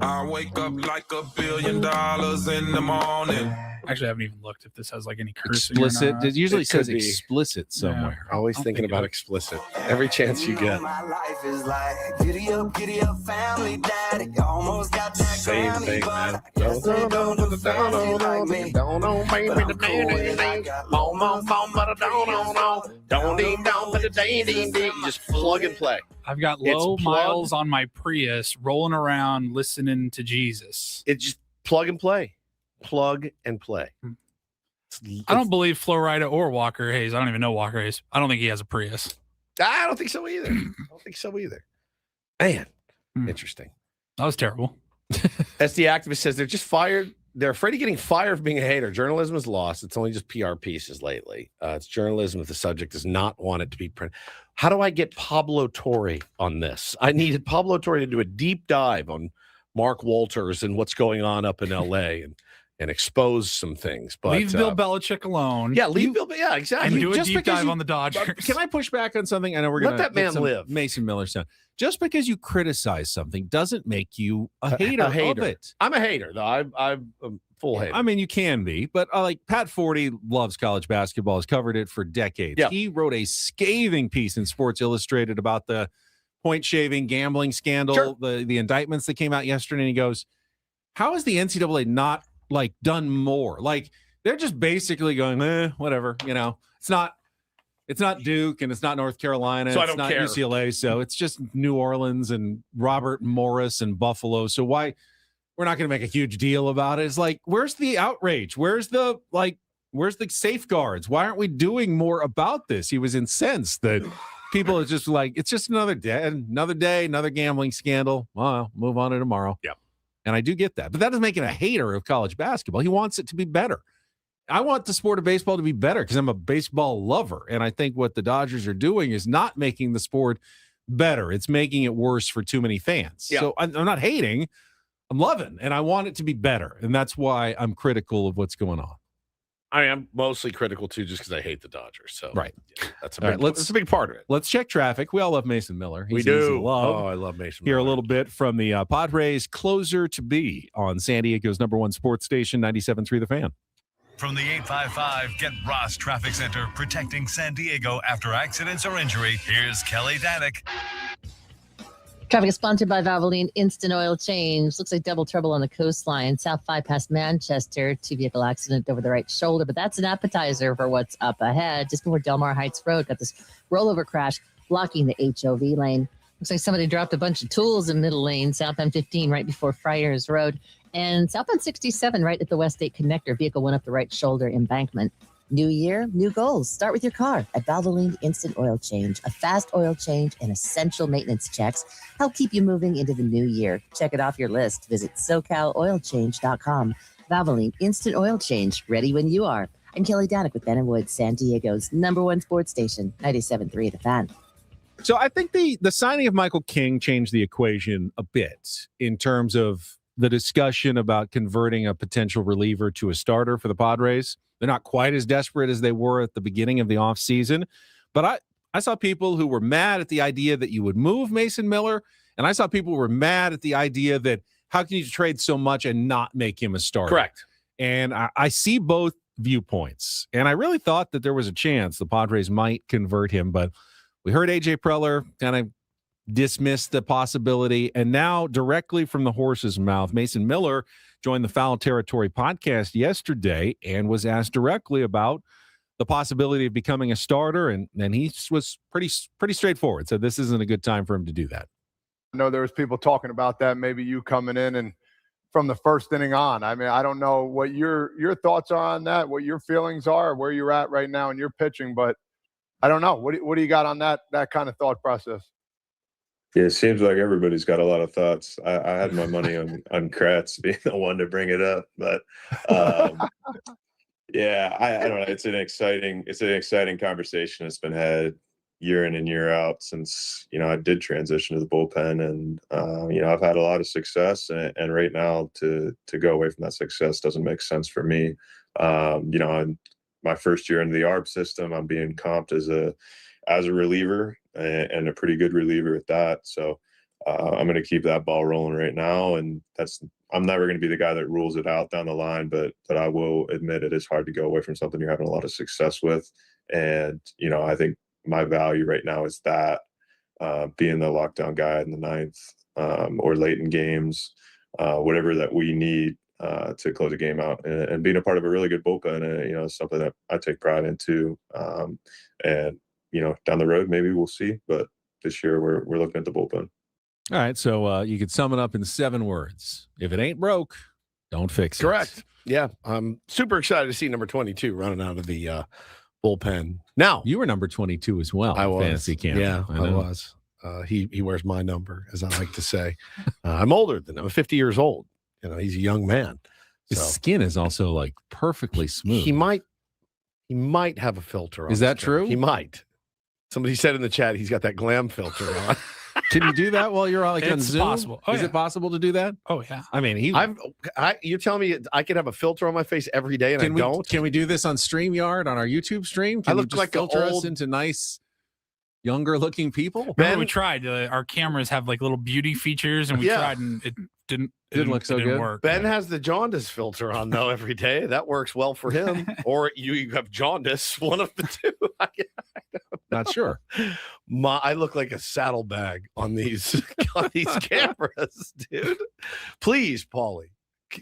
S11: I wake up like $1 billion in the morning.
S3: Actually, I haven't even looked if this has like any cursing.
S2: Explicit. It usually says
S1: could be.
S2: explicit somewhere.
S1: Always thinking about explicit. Every chance you get.
S11: My life is like giddy up, family daddy. Almost got that
S1: Same
S11: Grammy,
S1: thing,
S11: but
S1: man.
S11: I guess they don't look fancy like me. But I'm cool and I got
S1: Just plug and play.
S3: I've got
S1: It's
S3: low
S1: plug.
S3: miles on my Prius rolling around listening to Jesus.
S1: It's just plug and play. Plug and play.
S3: I don't believe Flo Rida or Walker Hayes. I don't even know Walker Hayes. I don't think he has a Prius.
S1: I don't think so either. Man, interesting.
S3: That was terrible.
S1: SD Activist says they're just fired. They're afraid of getting fired for being a hater. Journalism is lost. It's only just PR pieces lately. It's journalism if the subject does not want it to be printed. How do I get Pablo Torre on this? I needed Pablo Torre to do a deep dive on Mark Walters and what's going on up in L.A. and expose some things. But
S3: leave Bill Belichick alone.
S1: Yeah, leave Bill. Yeah, exactly.
S3: And do a deep dive on the Dodgers.
S2: Can I push back on something? I know we're going
S1: to let that man live.
S2: Mason Miller sound. Just because you criticize something doesn't make you a hater of it.
S1: I'm a hater, though. I'm a full hater.
S2: I mean, you can be, but like Pat Forty loves college basketball, has covered it for decades.
S1: Yeah.
S2: He wrote a scathing piece in Sports Illustrated about the point shaving gambling scandal,
S1: Sure.
S2: the indictments that came out yesterday. And he goes, how has the NCAA not like done more? Like they're just basically going, whatever, it's not Duke and it's not North Carolina.
S1: So I
S2: it's
S1: don't
S2: not
S1: care.
S2: UCLA. So it's just New Orleans and Robert Morris and Buffalo. So why we're not going to make a huge deal about it? It's like, where's the outrage? Where's the safeguards? Why aren't we doing more about this? He was incensed that people are just like, it's just another day, another gambling scandal. Well, move on to tomorrow.
S1: Yep.
S2: And I do get that, but that doesn't make him a hater of college basketball. He wants it to be better. I want the sport of baseball to be better because I'm a baseball lover. And I think what the Dodgers are doing is not making the sport better. It's making it worse for too many fans.
S1: Yeah.
S2: So I'm not hating, I'm loving, and I want it to be better. And that's why I'm critical of what's going on.
S1: I am mostly critical too, just because I hate the Dodgers. So
S2: Right.
S1: yeah, that's
S2: All right,
S1: that's a big part of it.
S2: Let's check traffic. We all love Mason Miller.
S1: We
S2: He's easy to
S1: do.
S2: love.
S1: Oh, I love Mason
S2: Hear
S1: Miller.
S2: a little bit from the Padres closer to be on San Diego's #1 sports station, 97.3 The Fan.
S5: From the 855 Get Ross Traffic Center, protecting San Diego after accidents or injury, here's Kelly Danick.
S6: Traffic is sponsored by Valvoline Instant Oil Change. Looks like double trouble on the coastline. South 5 past Manchester. 2-vehicle accident over the right shoulder. But that's an appetizer for what's up ahead. Just before Delmar Heights Road. Got this rollover crash blocking the HOV lane. Looks like somebody dropped a bunch of tools in middle lane. Southbound 15 right before Friars Road. And southbound 67 right at the West 8 connector. Vehicle went up the right shoulder embankment. New year, new goals. Start with your car at Valvoline Instant Oil Change. A fast oil change and essential maintenance checks help keep you moving into the new year. Check it off your list. Visit SoCalOilChange.com. Valvoline Instant Oil Change. Ready when you are. I'm Kelly Danick with Ben & Woods, San Diego's #1 sports station, 97.3 The Fan.
S2: So I think the signing of Michael King changed the equation a bit in terms of the discussion about converting a potential reliever to a starter for the Padres. They're not quite as desperate as they were at the beginning of the offseason. But I saw people who were mad at the idea that you would move Mason Miller, and I saw people who were mad at the idea that how can you trade so much and not make him a starter?
S1: Correct.
S2: And I see both viewpoints. And I really thought that there was a chance the Padres might convert him, but we heard A.J. Preller kind of dismiss the possibility. And now directly from the horse's mouth, Mason Miller joined the Foul Territory podcast yesterday and was asked directly about the possibility of becoming a starter. And he was pretty straightforward. So this isn't a good time for him to do that.
S12: I know there was people talking about that, maybe you coming in and from the first inning on. I mean, I don't know what your thoughts are on that, what your feelings are, where you're at right now in your pitching, but I don't know. What do you got on that kind of thought process?
S13: Yeah, it seems like everybody's got a lot of thoughts. I had my money on Kratz being the one to bring it up, but yeah, I don't know. It's an exciting conversation that's been had year in and year out since I did transition to the bullpen, and I've had a lot of success, and right now to go away from that success doesn't make sense for me. In my first year into the ARB system, I'm being comped as a reliever, and a pretty good reliever at that. So I'm going to keep that ball rolling right now. And I'm never going to be the guy that rules it out down the line, but I will admit it is hard to go away from something you're having a lot of success with. And, I think my value right now is that being the lockdown guy in the ninth or late in games, whatever that we need to close a game out, and being a part of a really good bullpen, something that I take pride in too. And, down the road, maybe we'll see. But this year we're looking at the bullpen.
S2: All right. So you could sum it up in 7 words. If it ain't broke, don't fix it.
S1: Correct. Yeah. I'm super excited to see number 22 running out of the bullpen. Now,
S2: you were number 22 as well.
S1: I was.
S2: Fantasy camp.
S1: Yeah, I was. He wears my number, as I like to say. I'm older than him. I'm 50 years old. He's a young man.
S2: His skin is also like perfectly smooth.
S1: He might have a filter on.
S2: Is that
S1: his
S2: true?
S1: He might. Somebody said in the chat he's got that glam filter on.
S2: Can you do that while you're on
S3: It's
S2: Zoom?
S3: possible. Oh,
S2: Is
S3: yeah.
S2: it possible to do that?
S3: Oh yeah.
S2: I mean,
S1: You're telling me I could have a filter on my face every day and I don't?
S2: Can we do this on StreamYard on our YouTube stream? Can
S1: I
S2: you
S1: look
S2: just
S1: like an
S2: filter us
S1: old-
S2: into nice, younger looking people?
S3: Remember we tried. Our cameras have like little beauty features, and we
S1: Yeah.
S3: tried, and it didn't
S2: look so
S3: it didn't
S2: good.
S3: work.
S1: Ben has the jaundice filter on though every day. That works well for him. Or you have jaundice, one of the two.
S2: Not sure.
S1: I look like a saddlebag on these cameras, dude. Please, Paulie.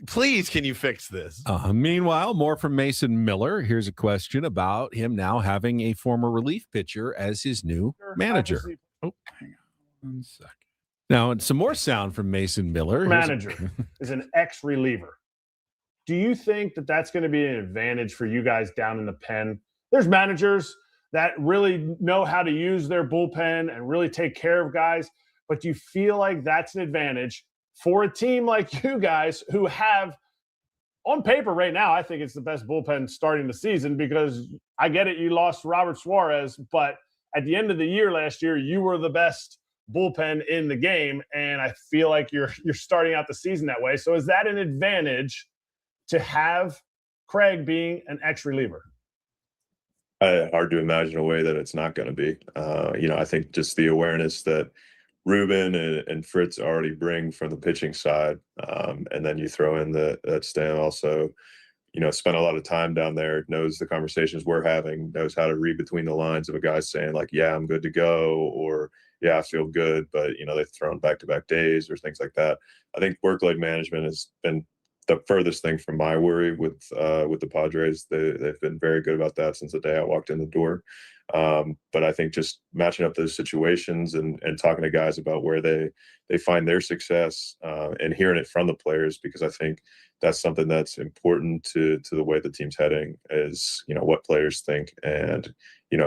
S1: Please, can you fix this?
S2: Meanwhile, more from Mason Miller. Here's a question about him now having a former relief pitcher as his new manager.
S3: Oh, hang on 1 second.
S2: Now, and some more sound from Mason Miller.
S14: Manager is an ex-reliever. Do you think that that's going to be an advantage for you guys down in the pen? There's managers that really know how to use their bullpen and really take care of guys, but do you feel like that's an advantage for a team like you guys who have, on paper right now, I think it's the best bullpen starting the season because I get it, you lost Robert Suarez, but at the end of the year last year, you were the best bullpen in the game, and I feel like you're starting out the season that way. So is that an advantage to have Craig being an ex-reliever?
S13: Hard to imagine a way that it's not going to be. I think just the awareness that Ruben and Fritz already bring from the pitching side, and then you throw in that Stan also, spent a lot of time down there, knows the conversations we're having, knows how to read between the lines of a guy saying like, yeah, I'm good to go, or yeah, I feel good, but they've thrown back-to-back days or things like that. I think workload management has been the furthest thing from my worry with the Padres. They've been very good about that since the day I walked in the door. But I think just matching up those situations and talking to guys about where they find their success and hearing it from the players, because I think that's something that's important to the way the team's heading is, what players think and,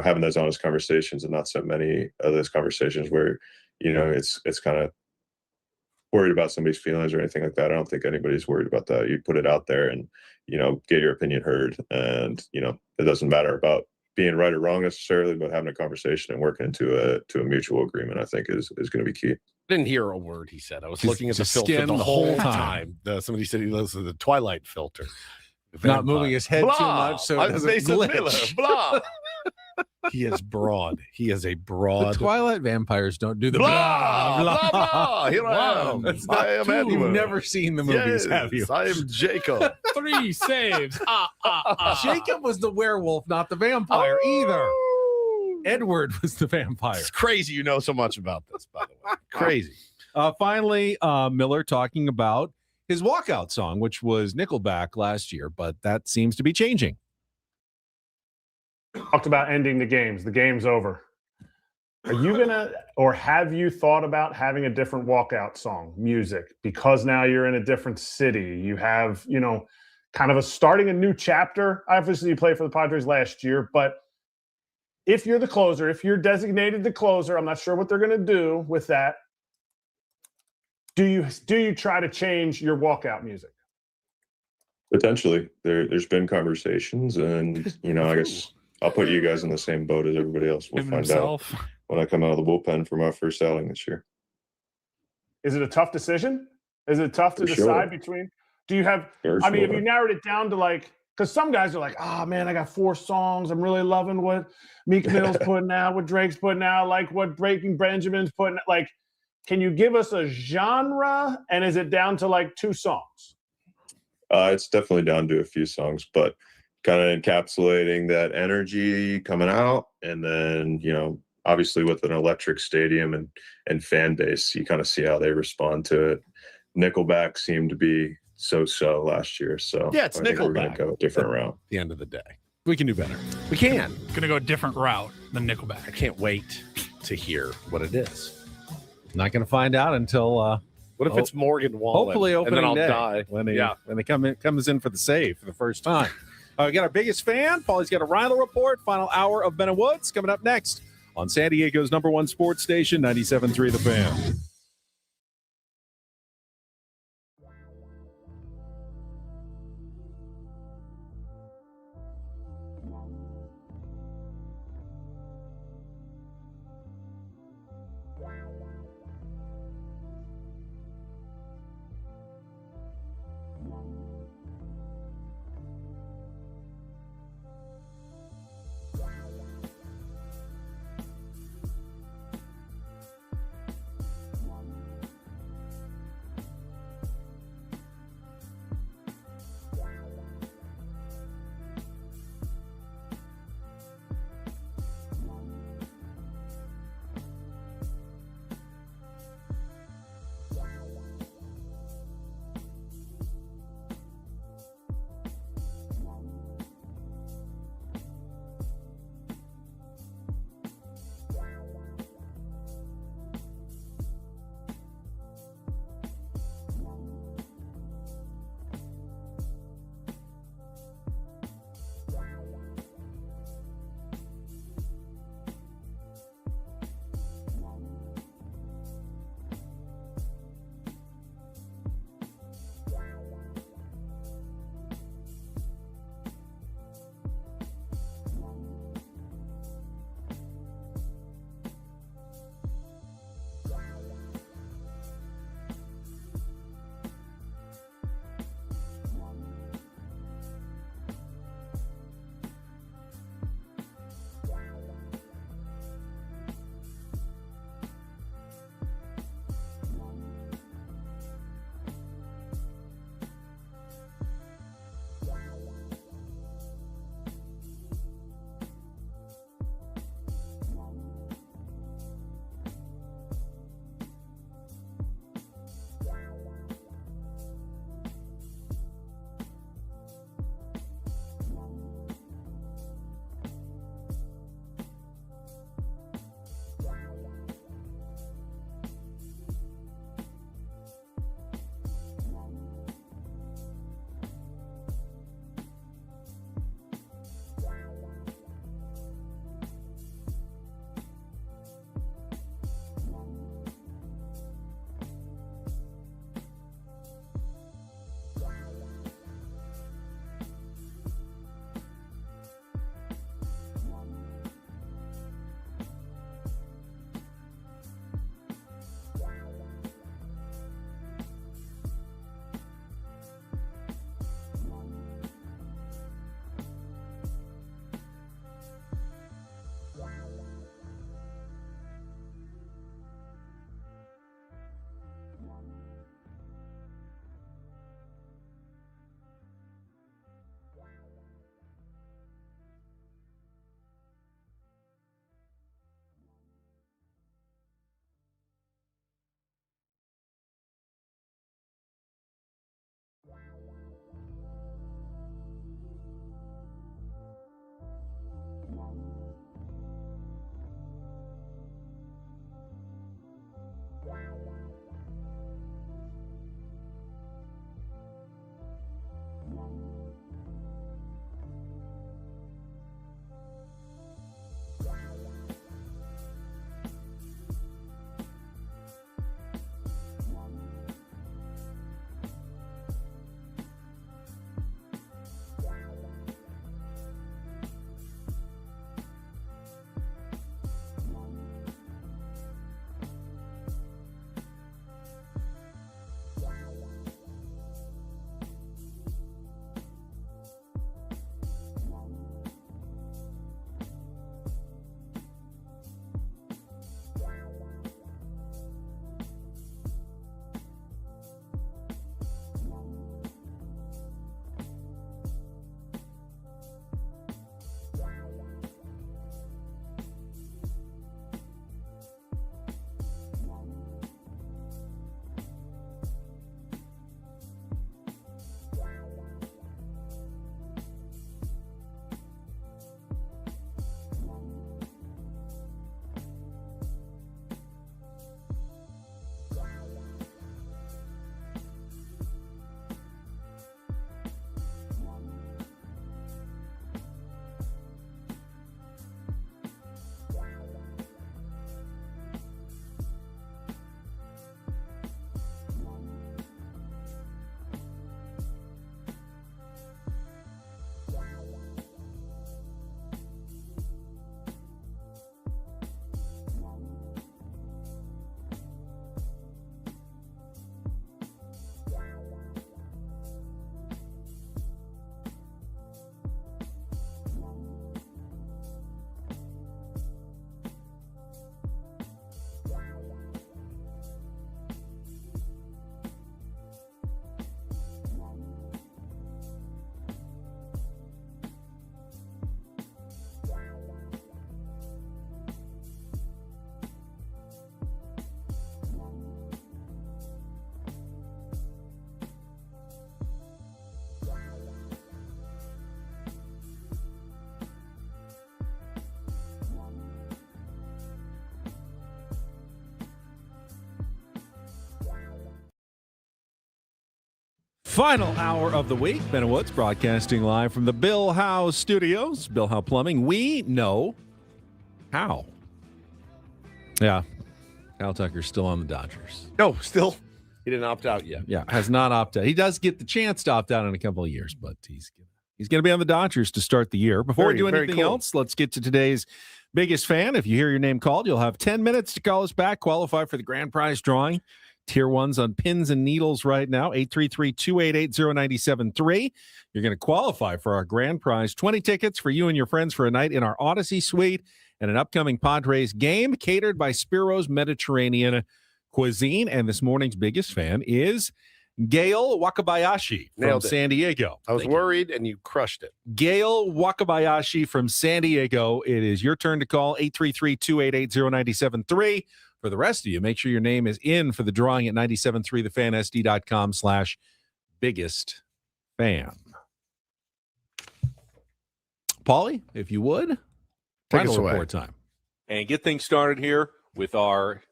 S13: having those honest conversations and not so many of those conversations where, it's kind of worried about somebody's feelings or anything like that. I don't think anybody's worried about that. You put it out there and, get your opinion heard. And, it doesn't matter about being right or wrong necessarily, but having a conversation and working to a mutual agreement, I think is going to be key.
S1: Didn't hear a word he said. I was
S2: Just-
S1: looking at the
S2: just
S1: filter
S2: scan
S1: the
S2: the
S1: whole
S2: whole
S1: time. Somebody said he lives with the Twilight filter.
S2: Not moving his head too much so it doesn't
S1: Mason
S2: glitch.
S1: Miller, blah. He is broad. He is a
S2: The
S1: broad.
S2: Twilight vampires don't do the
S1: Blah, blah, blah. Here I am.
S2: That's
S1: I
S2: not
S1: am
S2: true.
S1: Edward.
S2: You've never seen the movies, have you?
S1: Yes, I am Jacob.
S3: 3 saves.
S2: Jacob was the werewolf, not the vampire either. Edward was the vampire.
S1: It's crazy you know so much about this, by the way. Crazy.
S2: Finally, Miller talking about his walkout song, which was Nickelback last year, but that seems to be changing.
S14: Talked about ending the games. The game's over. Are you gonna, or have you thought about having a different walkout song, music? Because now you're in a different city. You have, kind of starting a new chapter. Obviously, you played for the Padres last year, but if you're the closer, if you're designated the closer, I'm not sure what they're gonna do with that. Do you try to change your walkout music?
S13: Potentially, there's been conversations, and I guess I'll put you guys in the same boat as everybody else. We'll find out when I come out of the bullpen for my first outing this year.
S14: Is it a tough decision? Is it tough to
S13: For
S14: decide
S13: sure.
S14: between? Do you have?
S13: For
S14: I mean, have
S13: sure.
S14: you narrowed it down to because some guys are like, oh man, I got 4 songs. I'm really loving what Meek Mill's putting out, what Drake's putting out, like what Breaking Benjamin's putting out. Like, can you give us a genre? And is it down to 2 songs?
S13: It's definitely down to a few songs, but kind of encapsulating that energy coming out. And then, obviously with an electric stadium and fan base, you kind of see how they respond to it. Nickelback seemed to be so last year. So
S1: Yeah, it's
S13: I think we're going
S1: Nickelback.
S13: to go a different route.
S1: At the end of the day.
S2: We can do better.
S1: We can.
S3: Gonna go a different route than
S1: I
S3: Nickelback.
S1: can't wait to hear what it is.
S2: Not going to find out until
S1: What if it's Morgan Wallen?
S2: hopefully opening
S1: and then I'll
S2: day
S1: die.
S2: when he comes in for the save for the first time. We got our biggest fan. Paulie's got a Rhino report. Final hour of Ben and Woods coming up next on San Diego's #1 sports station, 97.3 The Fan. Final hour of the week. Ben Woods broadcasting live from the Bill Howe Studios. Bill Howe Plumbing. We know how. Yeah. Kyle Tucker's still on the Dodgers.
S1: No, still. He didn't opt out yet.
S2: Yeah, has not opted out. He does get the chance to opt out in a couple of years, but he's going to be on the Dodgers to start the year. Before we do anything else, let's get to today's biggest fan. If you hear your name called, you'll have 10 minutes to call us back, qualify for the grand prize drawing. Tier 1's on pins and needles right now, 833-288-0973. You're going to qualify for our grand prize, 20 tickets for you and your friends for a night in our Odyssey suite and an upcoming Padres game catered by Spiro's Mediterranean Cuisine. And this morning's biggest fan is Gail Wakabayashi from San Diego.
S1: I was worried, and you crushed it.
S2: Gail Wakabayashi from San Diego. It is your turn to call, 833-288-0973. For the rest of you, make sure your name is in for the drawing at 973thefansd.com/biggest fan. Paulie, if you would,
S1: Take us away.
S2: report time.
S15: And get things started here with our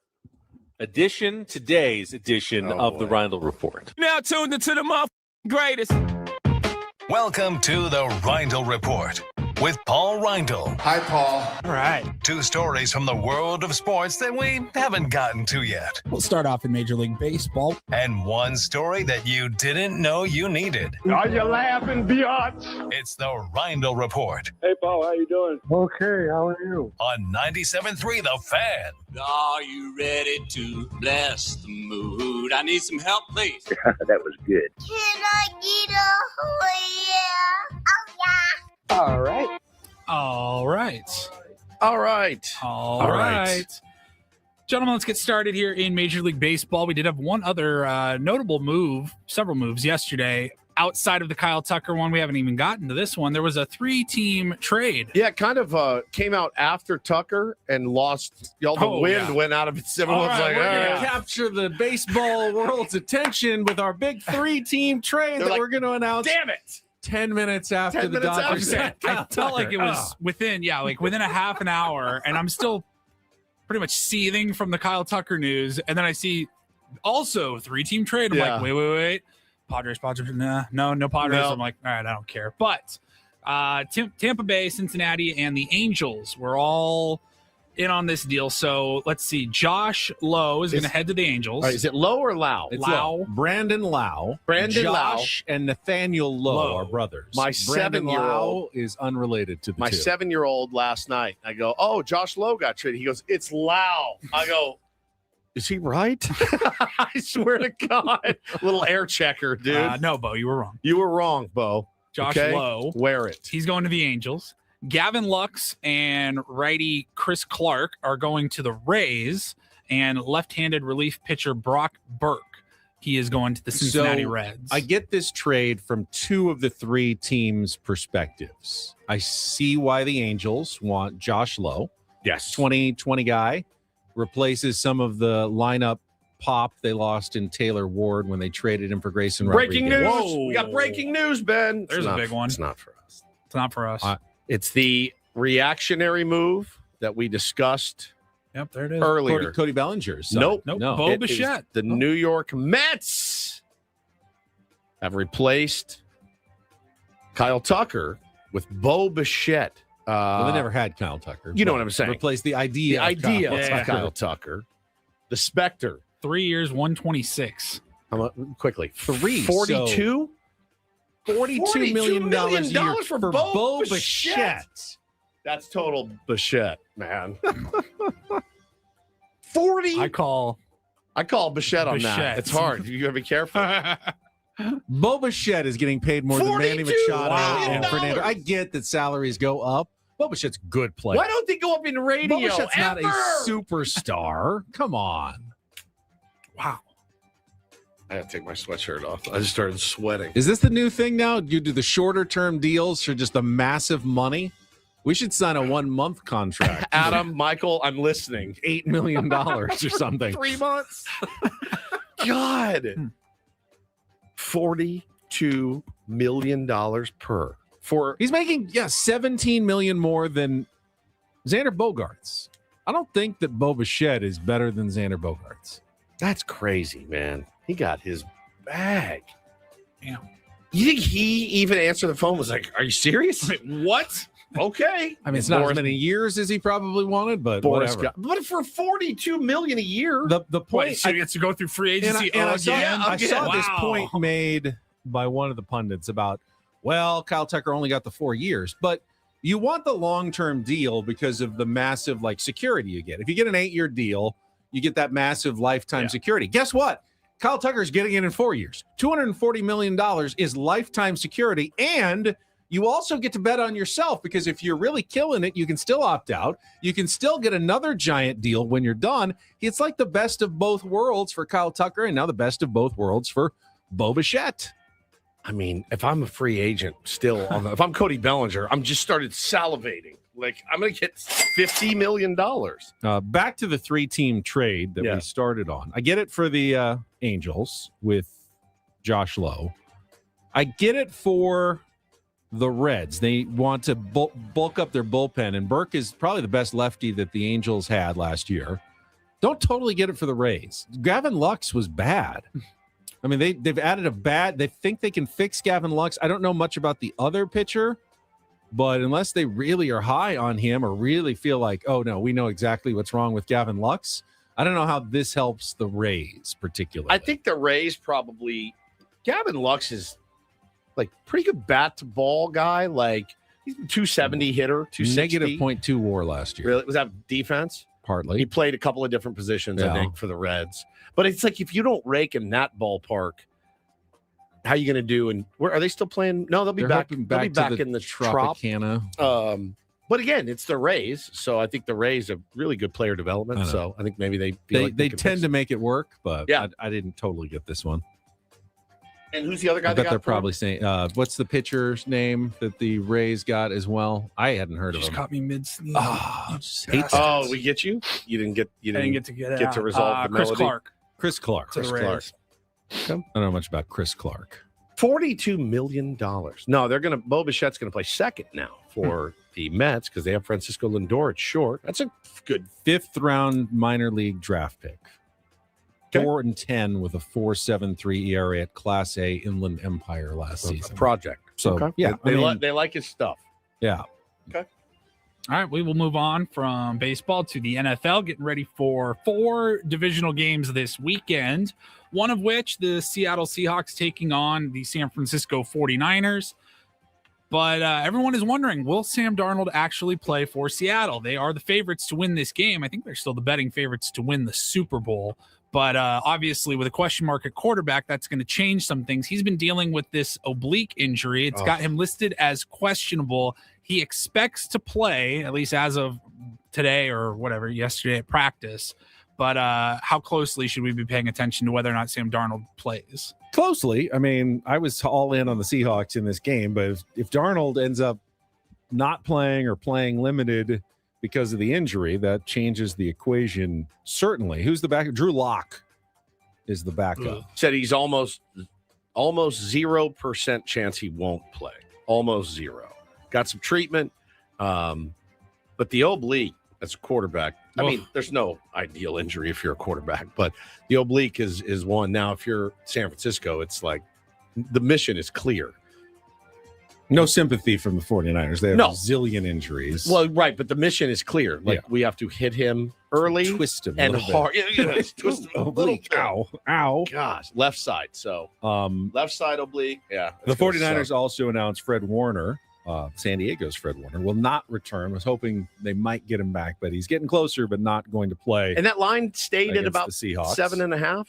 S15: today's edition of the Reindl Report.
S11: Now tuned into the greatest.
S5: Welcome to the Reindl Report with Paul Reindl.
S16: Hi, Paul.
S3: All right.
S5: 2 stories from the world of sports that we haven't gotten to yet.
S3: We'll start off in Major League Baseball.
S5: And 1 story that you didn't know you needed.
S14: Are you laughing, biatch?
S5: It's the Reindl Report
S14: Hey, Paul, how you doing?
S12: Okay, how are you?
S5: on 97.3 The Fan.
S10: Are you ready to bless the mood? I need some help, please.
S16: That was good.
S7: Can I get a yeah? Oh, yeah.
S16: All right.
S3: All right.
S1: All right.
S3: All right. Gentlemen, let's get started here in Major League Baseball. We did have one other notable move, several moves yesterday outside of the Kyle Tucker one. We haven't even gotten to this one. There was a 3-team trade.
S1: Yeah, it kind of came out after Tucker and lost. The wind went out of it. Everyone's like,
S2: we're going to capture the baseball world's attention with our big 3-team trade that we're going to announce.
S1: Damn it.
S2: 10 minutes after
S1: 10
S2: the
S1: minutes
S2: Dodgers.
S1: after.
S3: I felt like it was within a half an hour, and I'm still pretty much seething from the Kyle Tucker news. And then I see also 3-team trade. I'm like, wait. Padres, no Padres.
S1: No.
S3: I'm like, all right, I don't care. But Tampa Bay, Cincinnati, and the Angels were all in on this deal. So let's see. Josh Lowe is going to head to the Angels.
S1: Is it Lowe or Lau?
S2: It's
S3: Lau.
S2: Brandon Lau.
S1: Josh
S2: and Nathaniel Lowe are brothers.
S1: My
S2: Brandon
S1: 7-year-old
S2: Lau is unrelated to the
S1: My
S2: two.
S1: 7-year-old last night, I go, oh, Josh Lowe got traded. He goes, it's Lau. I go, is he right? I swear to God. Little air checker, dude.
S3: No, Bo, you were wrong.
S1: You were wrong, Bo.
S3: Josh
S1: Okay?
S3: Lowe.
S1: Wear it.
S3: He's going to the Angels. Gavin Lux and righty Chris Clark are going to the Rays, and left-handed relief pitcher Brock Burke, he is going to the Cincinnati Reds.
S2: I get this trade from 2 of the 3 teams' perspectives. I see why the Angels want Josh Lowe.
S1: Yes.
S2: 2020 guy, replaces some of the lineup pop they lost in Taylor Ward when they traded him for Grayson
S1: Breaking
S2: Rodriguez.
S1: news. We got breaking news, Ben.
S3: There's a big one.
S1: It's not for us.
S3: It's not for us.
S1: It's the reactionary move that we discussed
S3: Yep, there it is.
S1: earlier.
S2: Cody Bellinger's son.
S1: Nope.
S2: No.
S3: Bo
S1: It is
S3: Bichette.
S1: The New York Mets have replaced Kyle Tucker with Bo Bichette.
S2: Well, they never had Kyle Tucker.
S1: You know
S2: but
S1: what I'm saying.
S2: Replace the idea.
S1: The idea
S2: of Kyle
S1: of Kyle Tucker. The Spectre.
S3: 3 years, 126.
S1: Quickly.
S2: 3.
S1: 42?
S2: $42 million a year
S1: for
S2: Bo
S1: Bo
S2: Bichette.
S1: Bichette. That's total Bichette, man. 40?
S3: I call
S1: Bichette on
S3: Bichette.
S1: that. It's hard. You gotta be careful.
S2: Bo Bichette is getting paid more than Manny
S1: $42
S2: Machado
S1: million.
S2: and Fernando. I get that salaries go up. Bo Bichette's a good player.
S1: Why don't they go up in radio?
S2: Bo Bichette's not a
S1: ever?
S2: superstar. Come on.
S3: wow.
S1: I had to take my sweatshirt off. I just started sweating.
S2: Is this the new thing now? You do the shorter term deals for just the massive money? We should sign a 1-month contract.
S1: Adam, Michael, I'm listening.
S2: $8 million or something.
S1: 3 months. God. $42 million per.
S2: He's making $17 million more than Xander Bogaerts. I don't think that Bo Bichette is better than Xander Bogaerts.
S1: That's crazy, man. He got his bag. You think he even answered the phone? Was like, "Are you serious?
S3: Wait, what?"
S1: Okay.
S2: I mean, it's not as many years as he probably wanted, but
S1: Boris
S2: whatever.
S1: but for $42 million a year,
S2: The point
S3: Wait, so he gets to go through free agency
S2: I saw,
S3: again?
S2: I saw this
S3: Wow.
S2: point made by one of the pundits about, well, Kyle Tucker only got the 4 years, but you want the long-term deal because of the massive security you get. If you get an 8-year deal, you get that massive lifetime security. Guess what? Kyle Tucker's getting it in 4 years. $240 million is lifetime security, and you also get to bet on yourself because if you're really killing it, you can still opt out. You can still get another giant deal when you're done. It's like the best of both worlds for Kyle Tucker and now the best of both worlds for Bo Bichette.
S1: I mean, if I'm a free agent still, if I'm Cody Bellinger, I'm just started salivating. Like, I'm going to get $50 million.
S2: Back to the 3-team trade that we started on. I get it for the Angels with Josh Lowe. I get it for the Reds. They want to bulk up their bullpen, and Burke is probably the best lefty that the Angels had last year. Don't totally get it for the Rays. Gavin Lux was bad. I mean, they've added they think they can fix Gavin Lux. I don't know much about the other pitcher, but unless they really are high on him or really feel like, oh, no, we know exactly what's wrong with Gavin Lux, I don't know how this helps the Rays particularly.
S1: I think the Rays probably, Gavin Lux is pretty good bat to ball guy. Like, he's a 270 hitter, 260.
S2: Negative .2 WAR last year.
S1: Really? Was that defense?
S2: Partly.
S1: He played a couple of different positions, I think, for the Reds. But it's like, if you don't rake in that ballpark, how are you going to do? And where are they still playing? No, they'll be back. They'll be back in the
S2: Tropicana.
S1: But again, it's the Rays, so I think the Rays have really good player development. So I think maybe they
S2: tend to make it work, but I didn't totally get this one.
S1: And who's the other guy?
S2: I bet they're probably saying, what's the pitcher's name that the Rays got as well? I hadn't heard of him.
S3: Just caught me mid sneeze.
S1: We get you. You didn't get to resolve the
S3: Chris
S1: melody.
S3: Clark.
S2: Chris Clark.
S3: To the Rays.
S2: I don't know much about Chris Clark.
S1: $42 million. No, Bo Bichette's going to play second now for the Mets because they have Francisco Lindor at short. That's a good
S2: 5th round minor league draft pick. 4-10 with a 4.73 ERA at Class A Inland Empire last season.
S1: Project.
S2: So
S1: they like his stuff.
S2: Yeah.
S1: Okay.
S3: All right, we will move on from baseball to the NFL, getting ready for 4 divisional games this weekend, one of which the Seattle Seahawks taking on the San Francisco 49ers. But everyone is wondering, will Sam Darnold actually play for Seattle? They are the favorites to win this game. I think they're still the betting favorites to win the Super Bowl. But obviously, with a question mark at quarterback, that's going to change some things. He's been dealing with this oblique injury. It's got him listed as questionable. He expects to play, at least as of today or whatever, yesterday at practice. But how closely should we be paying attention to whether or not Sam Darnold plays?
S2: Closely. I mean, I was all in on the Seahawks in this game, but if Darnold ends up not playing or playing limited because of the injury, that changes the equation. Certainly. Who's the backup? Drew Lock is the backup.
S1: Said he's almost 0% chance he won't play. Almost 0. Got some treatment. But the oblique as a quarterback, I mean, there's no ideal injury if you're a quarterback, but the oblique is one. Now, if you're San Francisco, it's like the mission is clear.
S2: No sympathy from the 49ers. They have a zillion injuries.
S1: Well, right, but the mission is clear. Like, we have to hit him early,
S2: twist him
S1: and
S2: a little
S1: hard.
S2: bit.
S1: Twist him a little
S2: Oblique.
S1: bit.
S2: Ow.
S1: Gosh, left side. So, left side oblique. Yeah.
S2: The 49ers also announced Fred Warner, San Diego's Fred Warner, will not return. Was hoping they might get him back, but he's getting closer, but not going to play.
S1: And that line stayed at about
S2: the Seahawks.
S1: 7.5.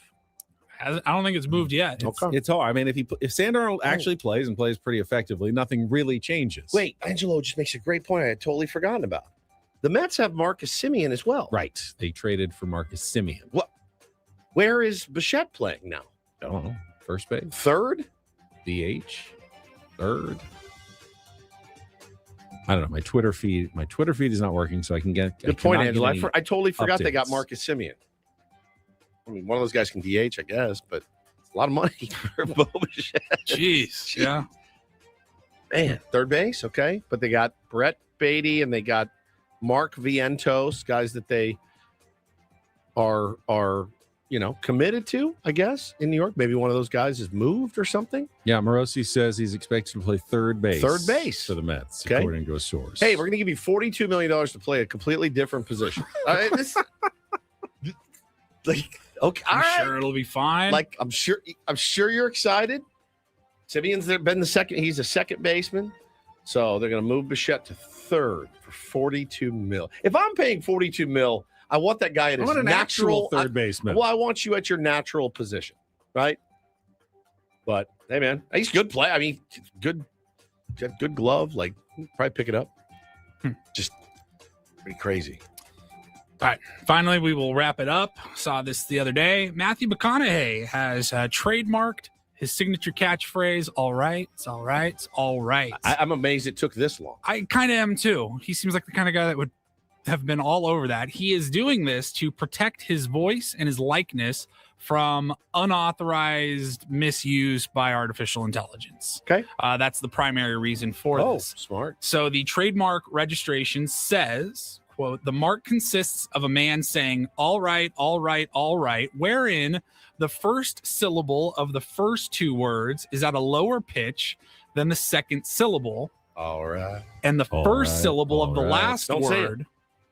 S3: I don't think it's moved yet.
S2: It's hard. I mean, if Sam Darnold actually plays and plays pretty effectively, nothing really changes.
S1: Wait, Angelo just makes a great point I had totally forgotten about. The Mets have Marcus Semien as well.
S2: Right. They traded for Marcus Semien.
S1: What? Where is Bichette playing now?
S2: I don't know. First base?
S1: Third?
S2: DH? Third? I don't know. My Twitter feed is not working, so I can get.
S1: Good point, Angelo. I totally forgot they got
S2: updates.
S1: Marcus Semien. I mean, one of those guys can DH, I guess, but it's a lot of money for Bo Bichette.
S3: Jeez. Yeah.
S1: Man, third base, okay. But they got Brett Beatty and they got Mark Vientos, guys that they are committed to, I guess, in New York. Maybe one of those guys has moved or something.
S2: Yeah, Morosi says he's expected to play third base.
S1: Third base
S2: for the Mets,
S1: Okay.
S2: according to a source.
S1: Hey, we're going to give you $42 million to play a completely different position. Okay, all right.
S3: Sure, it'll be fine.
S1: Like, I'm sure you're excited. Simeon's been he's a second baseman. So they're going to move Bichette to third for $42 million. If I'm paying $42 million, I want that guy at his natural
S2: third baseman.
S1: Well, I want you at your natural position, right? But hey, man, he's a good play. I mean, good glove. Like, probably pick it up. Just pretty crazy.
S3: All right. Finally, we will wrap it up. Saw this the other day. Matthew McConaughey has trademarked his signature catchphrase, all right, it's all right, it's all right.
S1: I'm amazed it took this long.
S3: I kind of am too. He seems like the kind of guy that would have been all over that. He is doing this to protect his voice and his likeness from unauthorized misuse by artificial intelligence.
S1: Okay.
S3: That's the primary reason for this.
S1: Smart.
S3: So the trademark registration says, quote, the mark consists of a man saying, all right, all right, all right, wherein the first syllable of the first two words is at a lower pitch than the second syllable.
S1: All right.
S3: And the first syllable of the last
S1: Don't say it.
S3: word.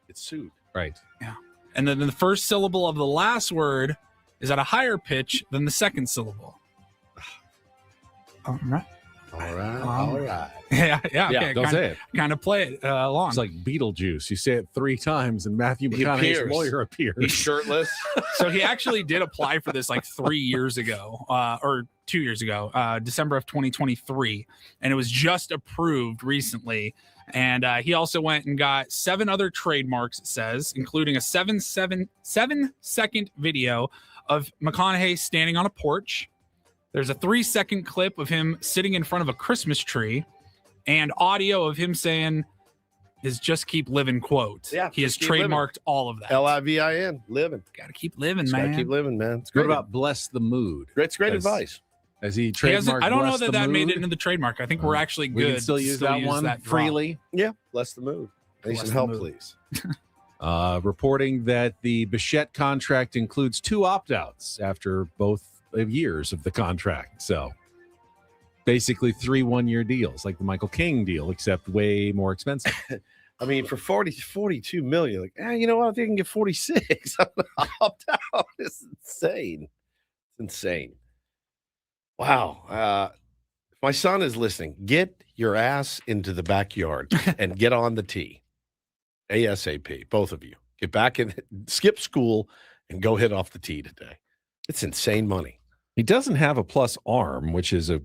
S1: It's sued.
S2: Right.
S3: Yeah. And then the first syllable of the last word is at a higher pitch than the second syllable. All right.
S1: All right. All right.
S3: Yeah. Okay.
S2: Don't say it.
S3: Kind of play it along.
S2: It's like Beetlejuice. You say it 3 times, and Matthew
S1: He
S2: McConaughey's
S1: appears.
S2: lawyer appears.
S1: He's shirtless.
S3: So he actually did apply for this like 3 years ago, or 2 years ago, December of 2023, and it was just approved recently. And he also went and got 7 other trademarks, it says, including a 7-second video of McConaughey standing on a porch. There's a 3-second clip of him sitting in front of a Christmas tree, and audio of him saying his "Just Keep Living" quote.
S1: Yeah,
S3: he has
S1: just keep living.
S3: trademarked all of that.
S1: LIVIN, living.
S3: Got to keep living,
S1: Just
S3: man.
S1: gotta keep living, man. It's
S2: What
S1: great.
S2: about bless the mood?
S1: It's great
S2: As-
S1: advice.
S2: As he
S3: He
S2: trademarked
S3: hasn't- I don't know
S2: bless
S3: that
S2: the
S3: that made
S2: mood?
S3: it into the trademark. I think we're actually good.
S2: We can still use that one
S3: drop.
S2: freely.
S1: Yeah, bless the mood. Need
S3: Bless
S1: some
S3: the
S1: help,
S3: mood.
S1: please.
S2: Reporting that the Bichette contract includes 2 opt-outs after both years of the contract. So basically 3 one-year deals, like the Michael King deal, except way more expensive.
S1: I mean, for 42 million, like, you know what? I think I can get 46. I'm gonna opt out. It's insane. It's insane. Wow. If my son is listening, get your ass into the backyard and get on the tee. ASAP, both of you. Get back in, skip school, and go hit off the tee today. It's insane money.
S2: He doesn't have a plus arm, which is a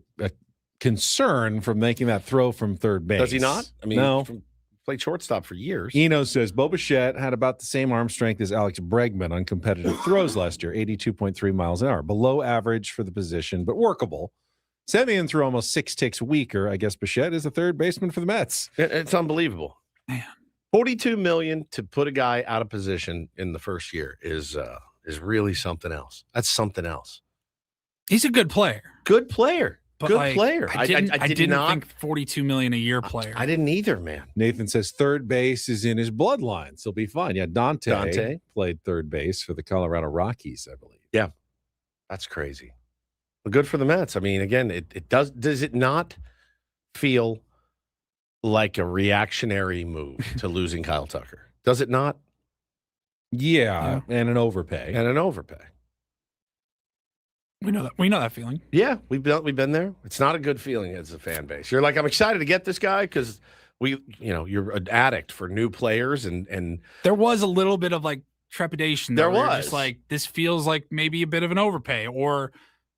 S2: concern from making that throw from third base.
S1: Does he not? I mean,
S2: no.
S1: Played shortstop for years.
S2: Eno says Bo Bichette had about the same arm strength as Alex Bregman on competitive throws last year, 82.3 miles an hour. Below average for the position, but workable. Semien threw almost 6 ticks weaker. I guess Bichette is a third baseman for the Mets.
S1: It's unbelievable.
S3: Man.
S1: $42 million to put a guy out of position in the first year is really something else. That's something else.
S3: He's a good player.
S1: Good player.
S3: But
S1: Good
S3: like,
S1: player.
S3: I didn't
S1: not
S3: think 42 million a year player.
S1: I didn't either, man.
S2: Nathan says third base is in his bloodline, so he'll be fine. Yeah, Dante played third base for the Colorado Rockies, I believe.
S1: Yeah, that's crazy. Well, good for the Mets. I mean, again, it does it not feel like a reactionary move to losing Kyle Tucker? Does it not?
S2: Yeah, and an overpay.
S1: And an overpay.
S3: We know that feeling.
S1: Yeah, we've been there. It's not a good feeling as a fan base. You're like, I'm excited to get this guy because you're an addict for new players, and
S3: there was a little bit of like trepidation.
S1: There
S3: where you're
S1: was
S3: just like, this feels like maybe a bit of an overpay, or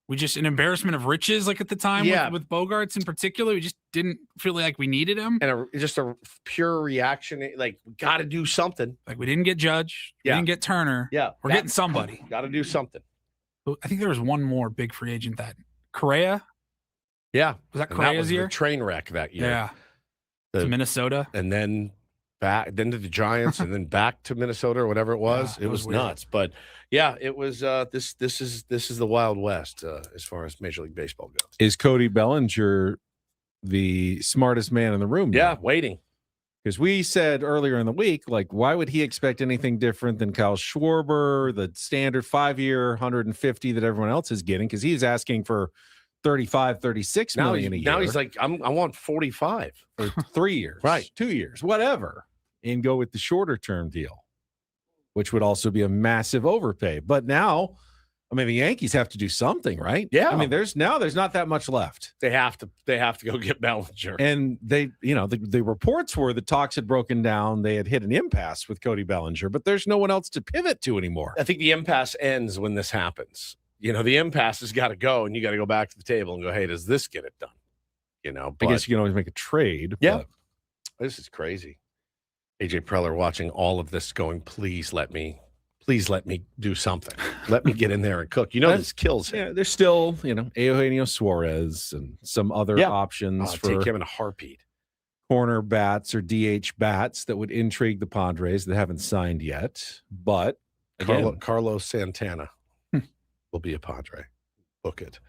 S3: we just an embarrassment of riches. Like at the time, with Bogarts in particular, we just didn't feel like we needed him,
S1: and just a pure reaction. Like, we got to do something.
S3: Like we didn't get Judge, we didn't get Turner.
S1: Yeah,
S3: we're getting somebody.
S1: Got to do something.
S3: I think there was one more big free agent that Correa.
S1: Yeah,
S3: was that
S1: And
S3: Correa's
S1: the
S3: year?
S1: train wreck that year.
S3: Yeah, to Minnesota,
S1: and then back, then to the Giants, and then back to Minnesota or whatever it was.
S3: Yeah,
S1: it was
S3: weird.
S1: nuts, but yeah, it was. This is the Wild West as far as Major League Baseball goes.
S2: Is Cody Bellinger the smartest man in the room?
S1: Yeah,
S2: now?
S1: waiting.
S2: Because we said earlier in the week, like, why would he expect anything different than Kyle Schwarber, the standard 5-year 150 that everyone else is getting? Because he's asking for 35, 36 million a year.
S1: Now he's like, I want 45
S2: for 3 years,
S1: right?
S2: 2 years, whatever, and go with the shorter term deal, which would also be a massive overpay. But now, I mean, the Yankees have to do something, right?
S1: Yeah.
S2: I mean, there's not that much left.
S1: They have to go get Bellinger.
S2: And they, the reports were the talks had broken down. They had hit an impasse with Cody Bellinger, but there's no one else to pivot to anymore.
S1: I think the impasse ends when this happens. The impasse has got to go, and you got to go back to the table and go, hey, does this get it done?
S2: I guess you can always make a trade.
S1: Yeah. This is crazy. AJ Preller watching all of this going, please let me do something. Let me get in there and cook. This kills him.
S2: Yeah, there's still, Eugenio Suarez and some other options for
S1: take him in a heartbeat.
S2: Corner bats or DH bats that would intrigue the Padres that haven't signed yet. But again,
S1: Carlos Santana will be a Padre. Book it.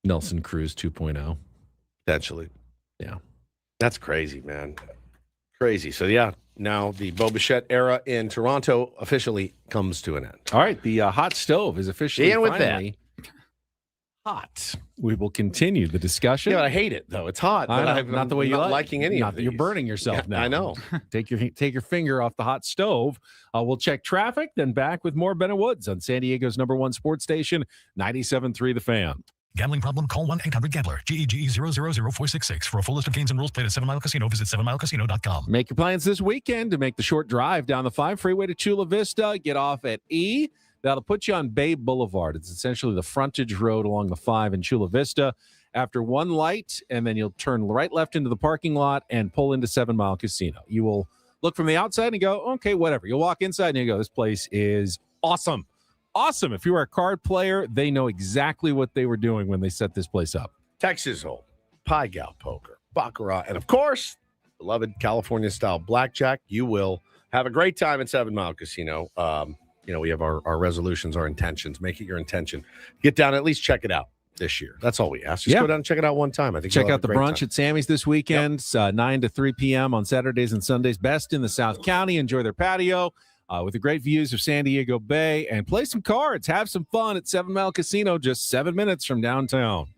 S2: Nelson Cruz 2.0.
S1: Potentially.
S2: Yeah.
S1: That's crazy, man. Crazy. So, yeah, now the Bo Bichette era in Toronto officially comes to an end.
S2: All right. The hot stove is officially
S1: And with
S2: finally hot. We will continue the discussion.
S1: Yeah, but I hate it, though. It's hot.
S2: I'm not the way you
S1: not
S2: like.
S1: liking any of these.
S2: You're burning yourself now.
S1: I know.
S2: Take your finger off the hot stove. We'll check traffic, then back with more Bennett Woods on San Diego's #1 sports station, 97.3 The Fan.
S5: Gambling problem? Call 1-800-GAMBLER. GEGE 0000466. For a full list of games and rules, play at 7 Mile Casino. Visit 7milecasino.com.
S2: Make your plans this weekend to make the short drive down the 5 freeway to Chula Vista. Get off at E. That'll put you on Bay Boulevard. It's essentially the frontage road along the 5 in Chula Vista. After one light, and then you'll turn right left into the parking lot and pull into 7 Mile Casino. You will look from the outside and go, okay, whatever. You'll walk inside and you go, this place is awesome. Awesome. If you are a card player, they know exactly what they were doing when they set this place up.
S1: Texas Hold'em, Pai Gow Poker, Baccarat, and of course, beloved California-style blackjack. You will have a great time at 7 Mile Casino. We have our resolutions, our intentions. Make it your intention. Get down, at least check it out this year. That's all we ask. Just go down and check it out one time. I think
S2: check out the brunch at Sammy's this weekend. It's 9 to 3 p.m. on Saturdays and Sundays. Best in the South County. Enjoy their patio. With the great views of San Diego Bay, and play some cards. Have some fun at 7 Mile Casino, just 7 minutes from downtown.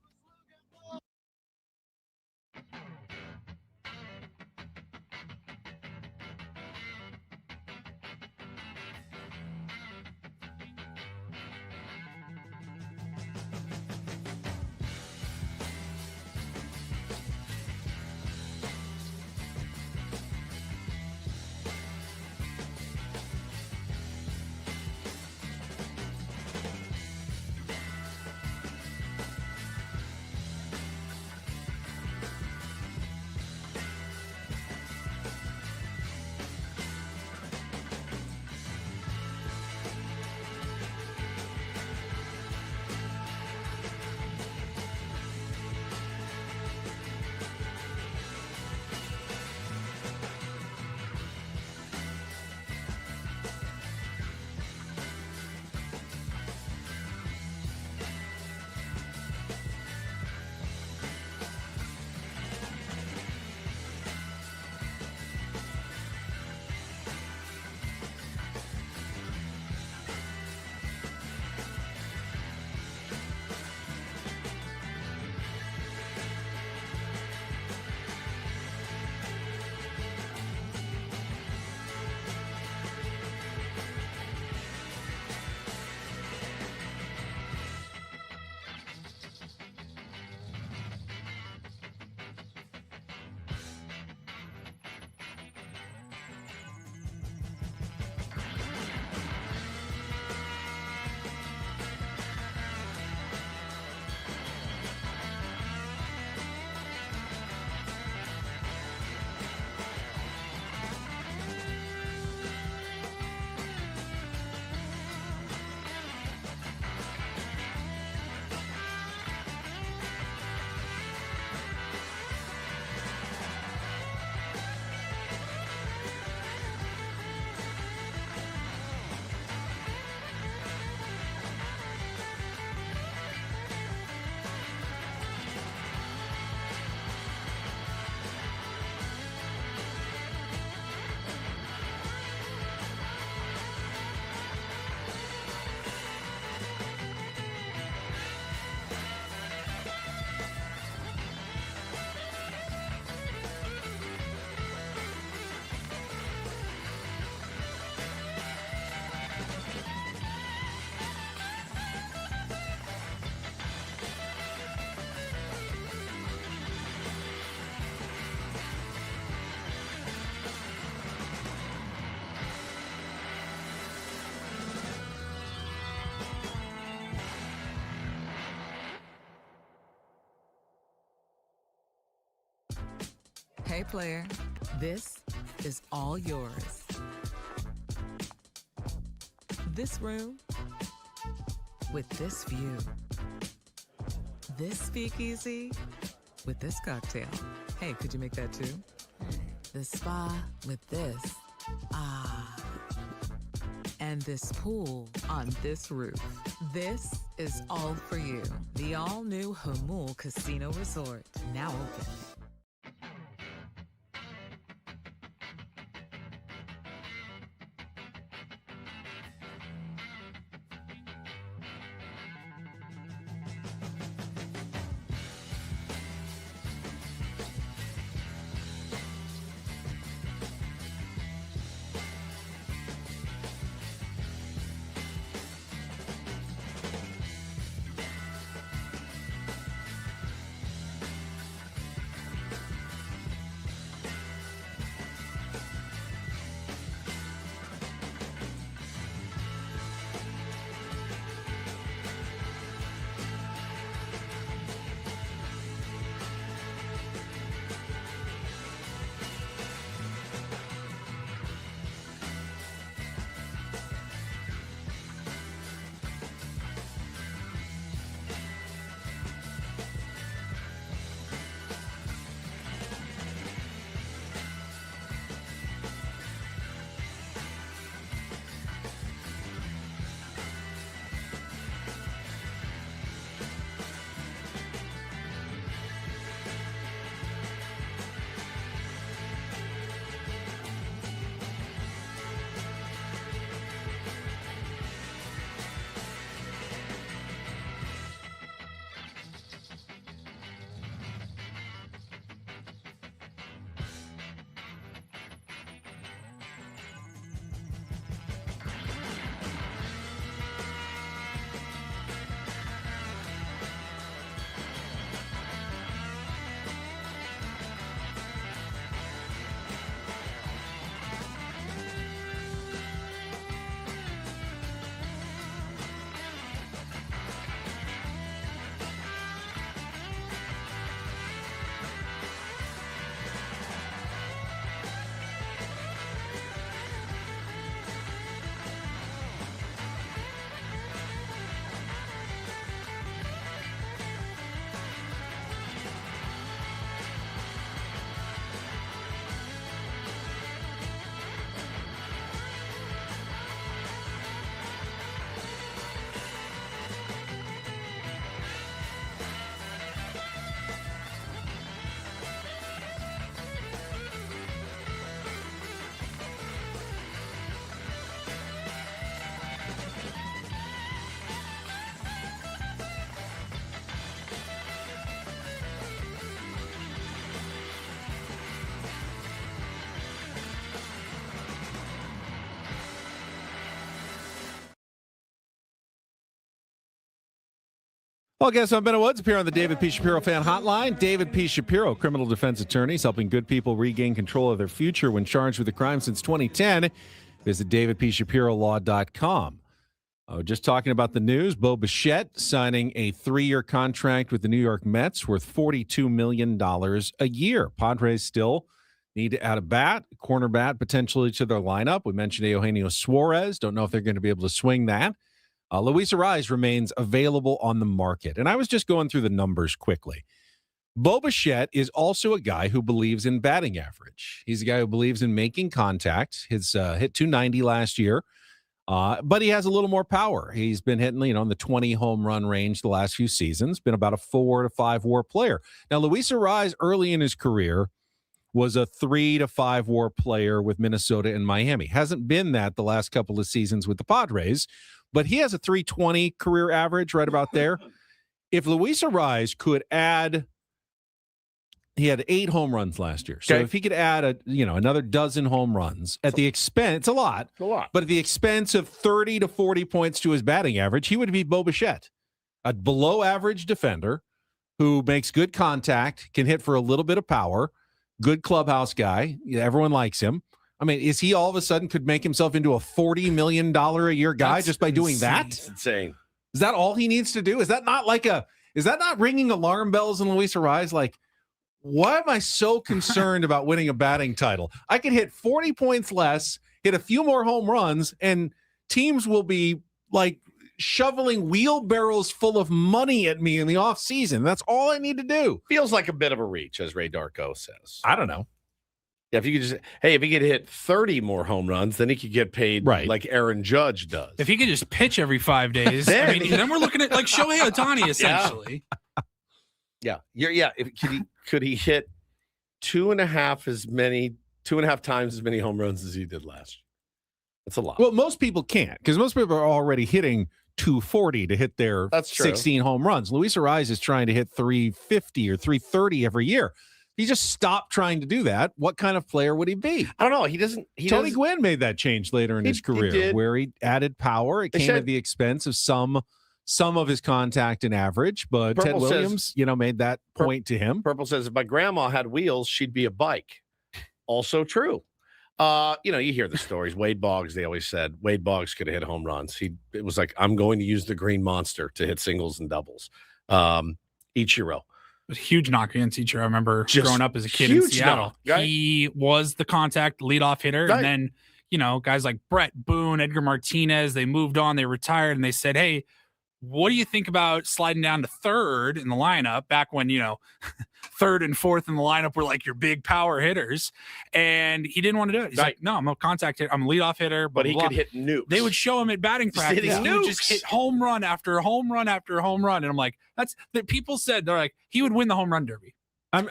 S4: Okay, player, this is all yours. This room with this view. This speakeasy with this cocktail. Hey, could you make that too? The spa with this. Ah. And this pool on this roof. This is all for you. The all-new Hamul Casino Resort, now open.
S2: Well, guess I'm Ben Woods, appear on the David P. Shapiro Fan Hotline. David P. Shapiro, criminal defense attorneys, helping good people regain control of their future when charged with a crime since 2010. Visit davidpshapirolaw.com. Just talking about the news, Bo Bichette signing a 3-year contract with the New York Mets worth $42 million a year. Padres still need to add a corner bat, potentially to their lineup. We mentioned Eugenio Suarez. Don't know if they're going to be able to swing that. Luis Arraez remains available on the market. And I was just going through the numbers quickly. Bo Bichette is also a guy who believes in batting average. He's a guy who believes in making contact. His hit 290 last year, but he has a little more power. He's been hitting, in the 20 home run range the last few seasons, been about a 4 to 5 WAR player. Now, Luis Arraez early in his career was a 3 to 5 WAR player with Minnesota and Miami. Hasn't been that the last couple of seasons with the Padres, but he has a 320 career average right about there. If Luis Arraez could add, he had 8 home runs last year. So if he could add another dozen home runs at the expense, it's a lot, but at the expense of 30 to 40 points to his batting average, he would be Bo Bichette, a below average defender who makes good contact, can hit for a little bit of power, good clubhouse guy. Everyone likes him. I mean, is he all of a sudden could make himself into a $40 million a year guy just by doing that?
S1: That's insane.
S2: Is that all he needs to do? Is that not ringing alarm bells in Luis Arraez? Like, why am I so concerned about winning a batting title? I could hit 40 points less, hit a few more home runs, and teams will be like shoveling wheelbarrows full of money at me in the off season. That's all I need to do.
S1: Feels like a bit of a reach, as Ray Darko says.
S2: I don't know.
S1: Yeah, if you could if he could hit 30 more home runs, then he could get paid like Aaron Judge does.
S3: If he could just pitch every 5 days, I mean, then we're looking at like Shohei Ohtani essentially.
S1: Yeah. Could he hit 2.5 times as many home runs as he did last year? That's a lot.
S2: Well, most people can't, because most people are already hitting 240 to hit their
S1: That's true.
S2: 16 home runs. Luis Arraez is trying to hit 350 or 330 every year. He just stopped trying to do that. What kind of player would he be?
S1: I don't know. He doesn't.
S2: Tony Gwynn made that change later in his career, where he added power. It came at the expense of some of his contact and average, but
S1: Purple
S2: Ted Williams, made that point to him.
S1: Purple says, if my grandma had wheels, she'd be a bike. Also true. You hear the stories. Wade Boggs, they always said Wade Boggs could have hit home runs. It was like, I'm going to use the green monster to hit singles and doubles. Ichiro.
S3: It was a huge knock against Ichiro. I remember growing up as a kid in Seattle.
S1: Knock, right?
S3: He was the contact leadoff hitter.
S1: Right.
S3: And then, guys like Brett Boone, Edgar Martinez, they moved on, they retired, and they said, hey, what do you think about sliding down to third in the lineup back when, third and fourth in the lineup were like your big power hitters? And he didn't want to do it. He's like, no, I'm a contact hitter. I'm a leadoff hitter.
S1: But he could hit nukes.
S3: They would show him at batting practice. He would just hit home run after home run after home run. And I'm like, that's that people said, they're like, he would win the home run derby.
S2: I'm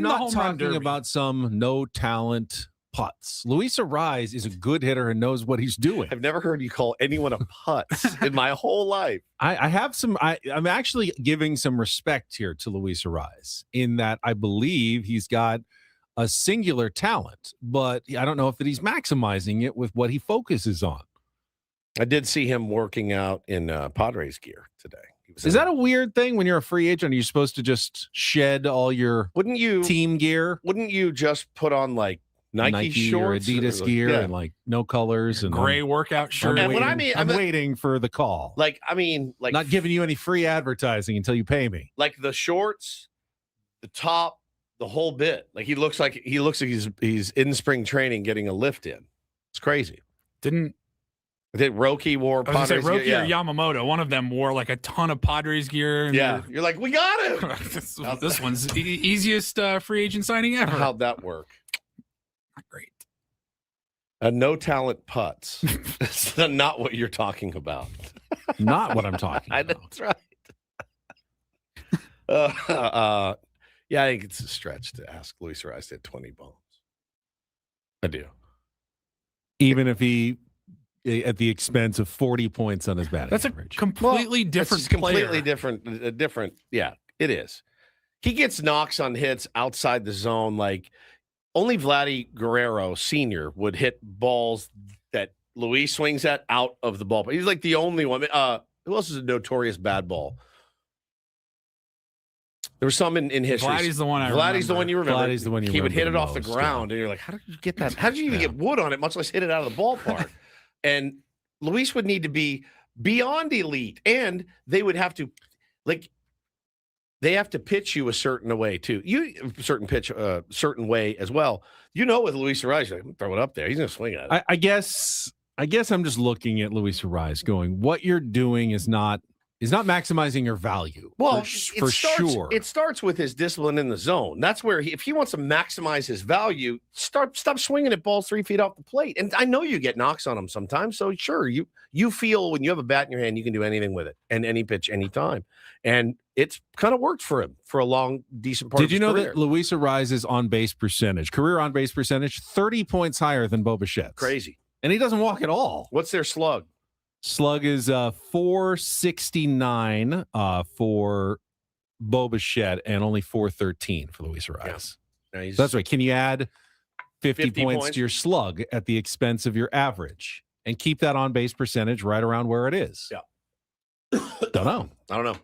S2: not talking about some no talent putz. Luis Arraez is a good hitter and knows what he's doing.
S1: I've never heard you call anyone a putz in my whole life.
S2: I have some. I'm actually giving some respect here to Luis Arraez in that I believe he's got a singular talent, but I don't know if that he's maximizing it with what he focuses on.
S1: I did see him working out in Padres gear today.
S2: Is that a weird thing when you're a free agent? Are you supposed to just shed all your team gear?
S1: Wouldn't you just put on like Nike shorts
S2: or Adidas gear and like no colors and
S3: gray workout shirt?
S2: I'm waiting for the call.
S1: Like
S2: not giving you any free advertising until you pay me.
S1: Like the shorts, the top, the whole bit. Like he looks like he's in spring training getting a lift in. It's crazy.
S3: Did
S1: Roki wore Padres
S3: Roki
S1: gear?
S3: or Yamamoto? One of them wore like a ton of Padres gear. And
S1: you're like, we got him.
S3: this one's the easiest free agent signing ever.
S1: How'd that work?
S3: Not great.
S1: No talent putts. That's not what you're talking about.
S2: Not what I'm talking about.
S1: That's right. Yeah, I think it's a stretch to ask Luis Arraez to hit 20 bombs. I do.
S2: Even if he at the expense of 40 points on his batting
S3: That's
S2: average.
S3: A completely different
S1: completely
S3: player.
S1: different. Yeah, it is. He gets knocks on hits outside the zone. Like only Vladdy Guerrero Sr. would hit balls that Luis swings at out of the ball. But he's like the only one. Who else is a notorious bad ball? There was some in history.
S3: Vladdy's the one
S1: the one you remember.
S2: Vladdy's the one you
S1: He would hit it
S2: remember
S1: off the
S2: most,
S1: ground, and you're like, how did you get that? How did you even get wood on it, much less hit it out of the ballpark? And Luis would need to be beyond elite, and they would have to, they have to pitch you a certain way too. Certain way as well. With Luis Arraez, you're like, throw it up there. He's gonna swing at it.
S2: I guess I'm just looking at Luis Arraez going, what you're doing is not maximizing your value.
S1: Well,
S2: for sure.
S1: It starts with his discipline in the zone. That's where if he wants to maximize his value, stop swinging at balls 3 feet off the plate. And I know you get knocks on them sometimes. So sure, you feel when you have a bat in your hand, you can do anything with it and any pitch, anytime. And it's kind of worked for him for a long, decent part of his career.
S2: Did you know that Luis Arraez's on-base percentage, career on-base percentage, 30 points higher than Bo Bichette's?
S1: Crazy.
S2: And he doesn't walk at all.
S1: What's their slug?
S2: Slug is 469 for Bo Bichette and only 413 for Luis Arraez.
S1: Yeah.
S2: That's right. Can you add 50 points
S1: points
S2: to your slug at the expense of your average and keep that on-base percentage right around where it is?
S1: Yeah.
S2: Don't know.
S1: I don't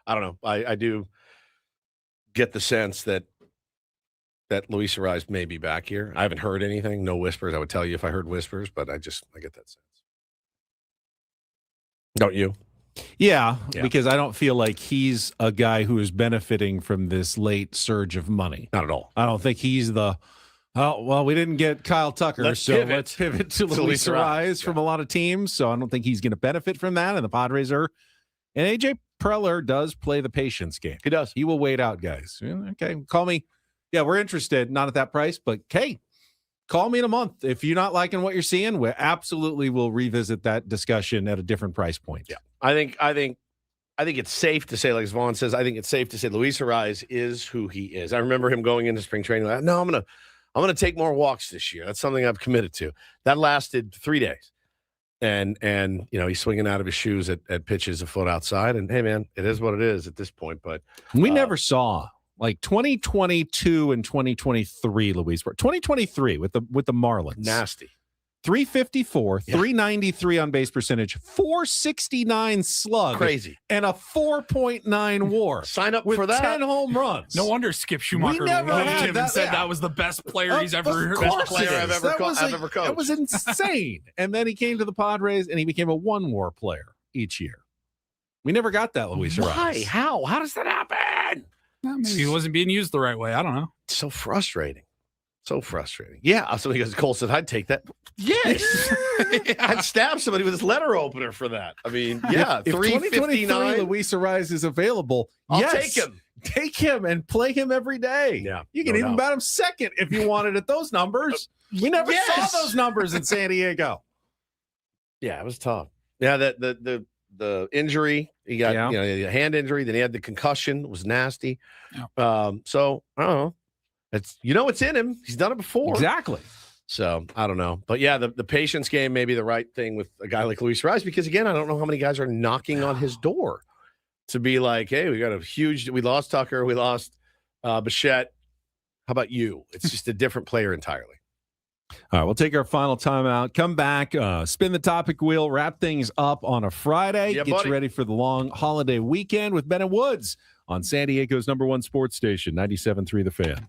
S1: know. I do get the sense that Luis Arraez may be back here. I haven't heard anything. No whispers. I would tell you if I heard whispers, but I get that sense. Don't you?
S2: Yeah, because I don't feel like he's a guy who is benefiting from this late surge of money.
S1: Not at all.
S2: I don't think he's the, oh, well, we didn't get Kyle Tucker, let's pivot to Luis Arraez from a lot of teams. So I don't think he's going to benefit from that. And the Padres are, and AJ Preller does play the patience game.
S1: He does.
S2: He will wait out, guys. Okay, call me. Yeah, we're interested. Not at that price, but hey, call me in a month. If you're not liking what you're seeing, we absolutely will revisit that discussion at a different price point.
S1: Yeah. I think it's safe to say, like Vaughn says, I think it's safe to say Luis Arraez is who he is. I remember him going into spring training like, no, I'm gonna take more walks this year. That's something I've committed to. That lasted 3 days. And he's swinging out of his shoes at pitches a foot outside. And hey, man, it is what it is at this point. But
S2: we never saw like 2022 and 2023, Luis. 2023 with the Marlins.
S1: Nasty.
S2: 354, 393 on base percentage, 469 slug.
S1: Crazy.
S2: And a 4.9 WAR.
S1: Sign up
S2: with
S1: for that.
S2: 10 home runs.
S3: No wonder Skip Schumacher
S2: loved him
S3: and said that was the best player he's ever
S1: best player I've ever coached.
S2: That was insane. And then he came to the Padres and he became a 1 WAR player each year. We never got that, Luis Arraez.
S1: Why? How? How does that happen?
S3: Well, maybe he wasn't being used the right way. I don't know.
S1: So frustrating. So frustrating. Yeah. So he goes, Cole said, I'd take that. Yes. I'd stab somebody with his letter opener for that. I mean, yeah.
S2: If 2023 Luis Arraez is available,
S1: I'll take him.
S2: Take him and play him every day.
S1: Yeah.
S2: You can even bat him second if you wanted at those numbers. We never saw those numbers in San Diego.
S1: Yeah, it was tough. Yeah, the injury, he got the hand injury, then he had the concussion, it was nasty.
S3: Yeah.
S1: So I don't know. It's in him. He's done it before.
S2: Exactly.
S1: So I don't know. But yeah, the patience game may be the right thing with a guy like Luis Arraez, because again, I don't know how many guys are knocking on his door to be like, hey, we lost Tucker, we lost Bichette. How about you? It's just a different player entirely.
S2: All right, we'll take our final timeout. Come back, spin the topic wheel, wrap things up on a Friday.
S1: Yeah,
S2: Get
S1: buddy.
S2: you ready for the long holiday weekend with Ben and Woods on San Diego's #1 sports station, 97.3 The Fan.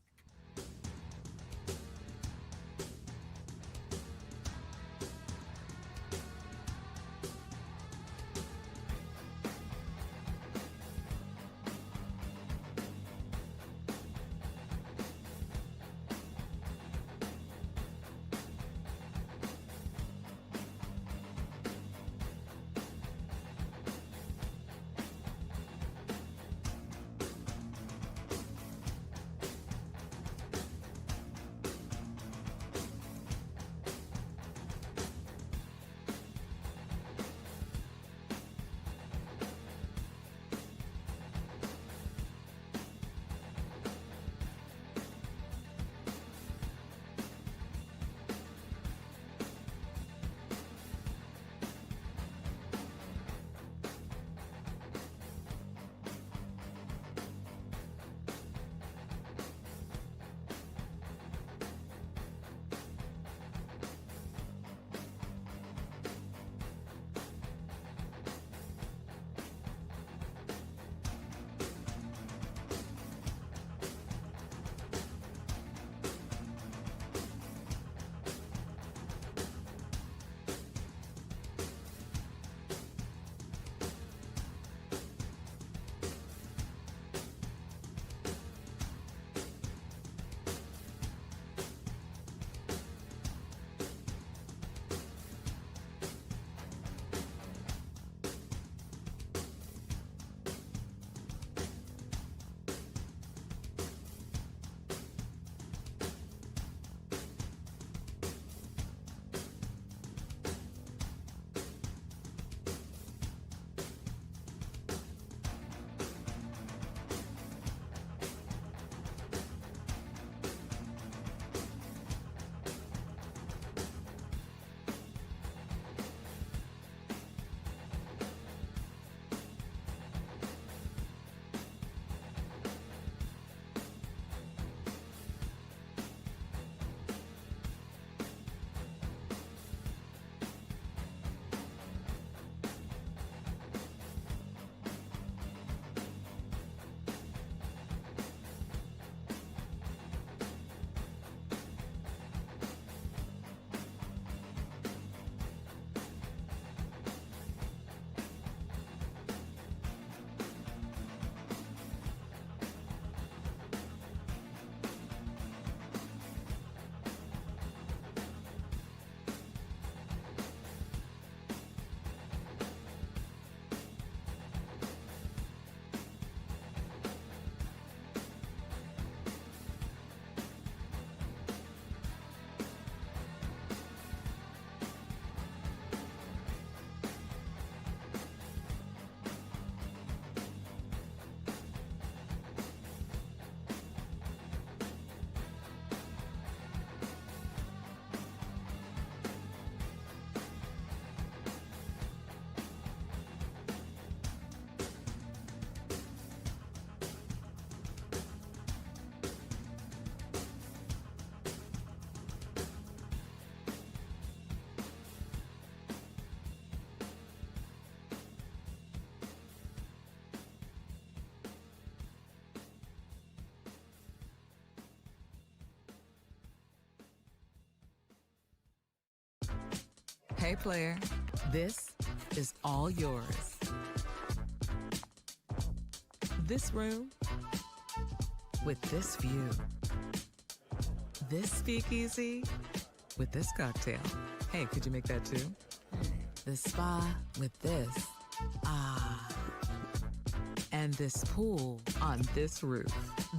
S4: Okay, player. This is all yours. This room with this view. This speakeasy with this cocktail. Hey, could you make that too? The spa with this. Ah. And this pool on this roof.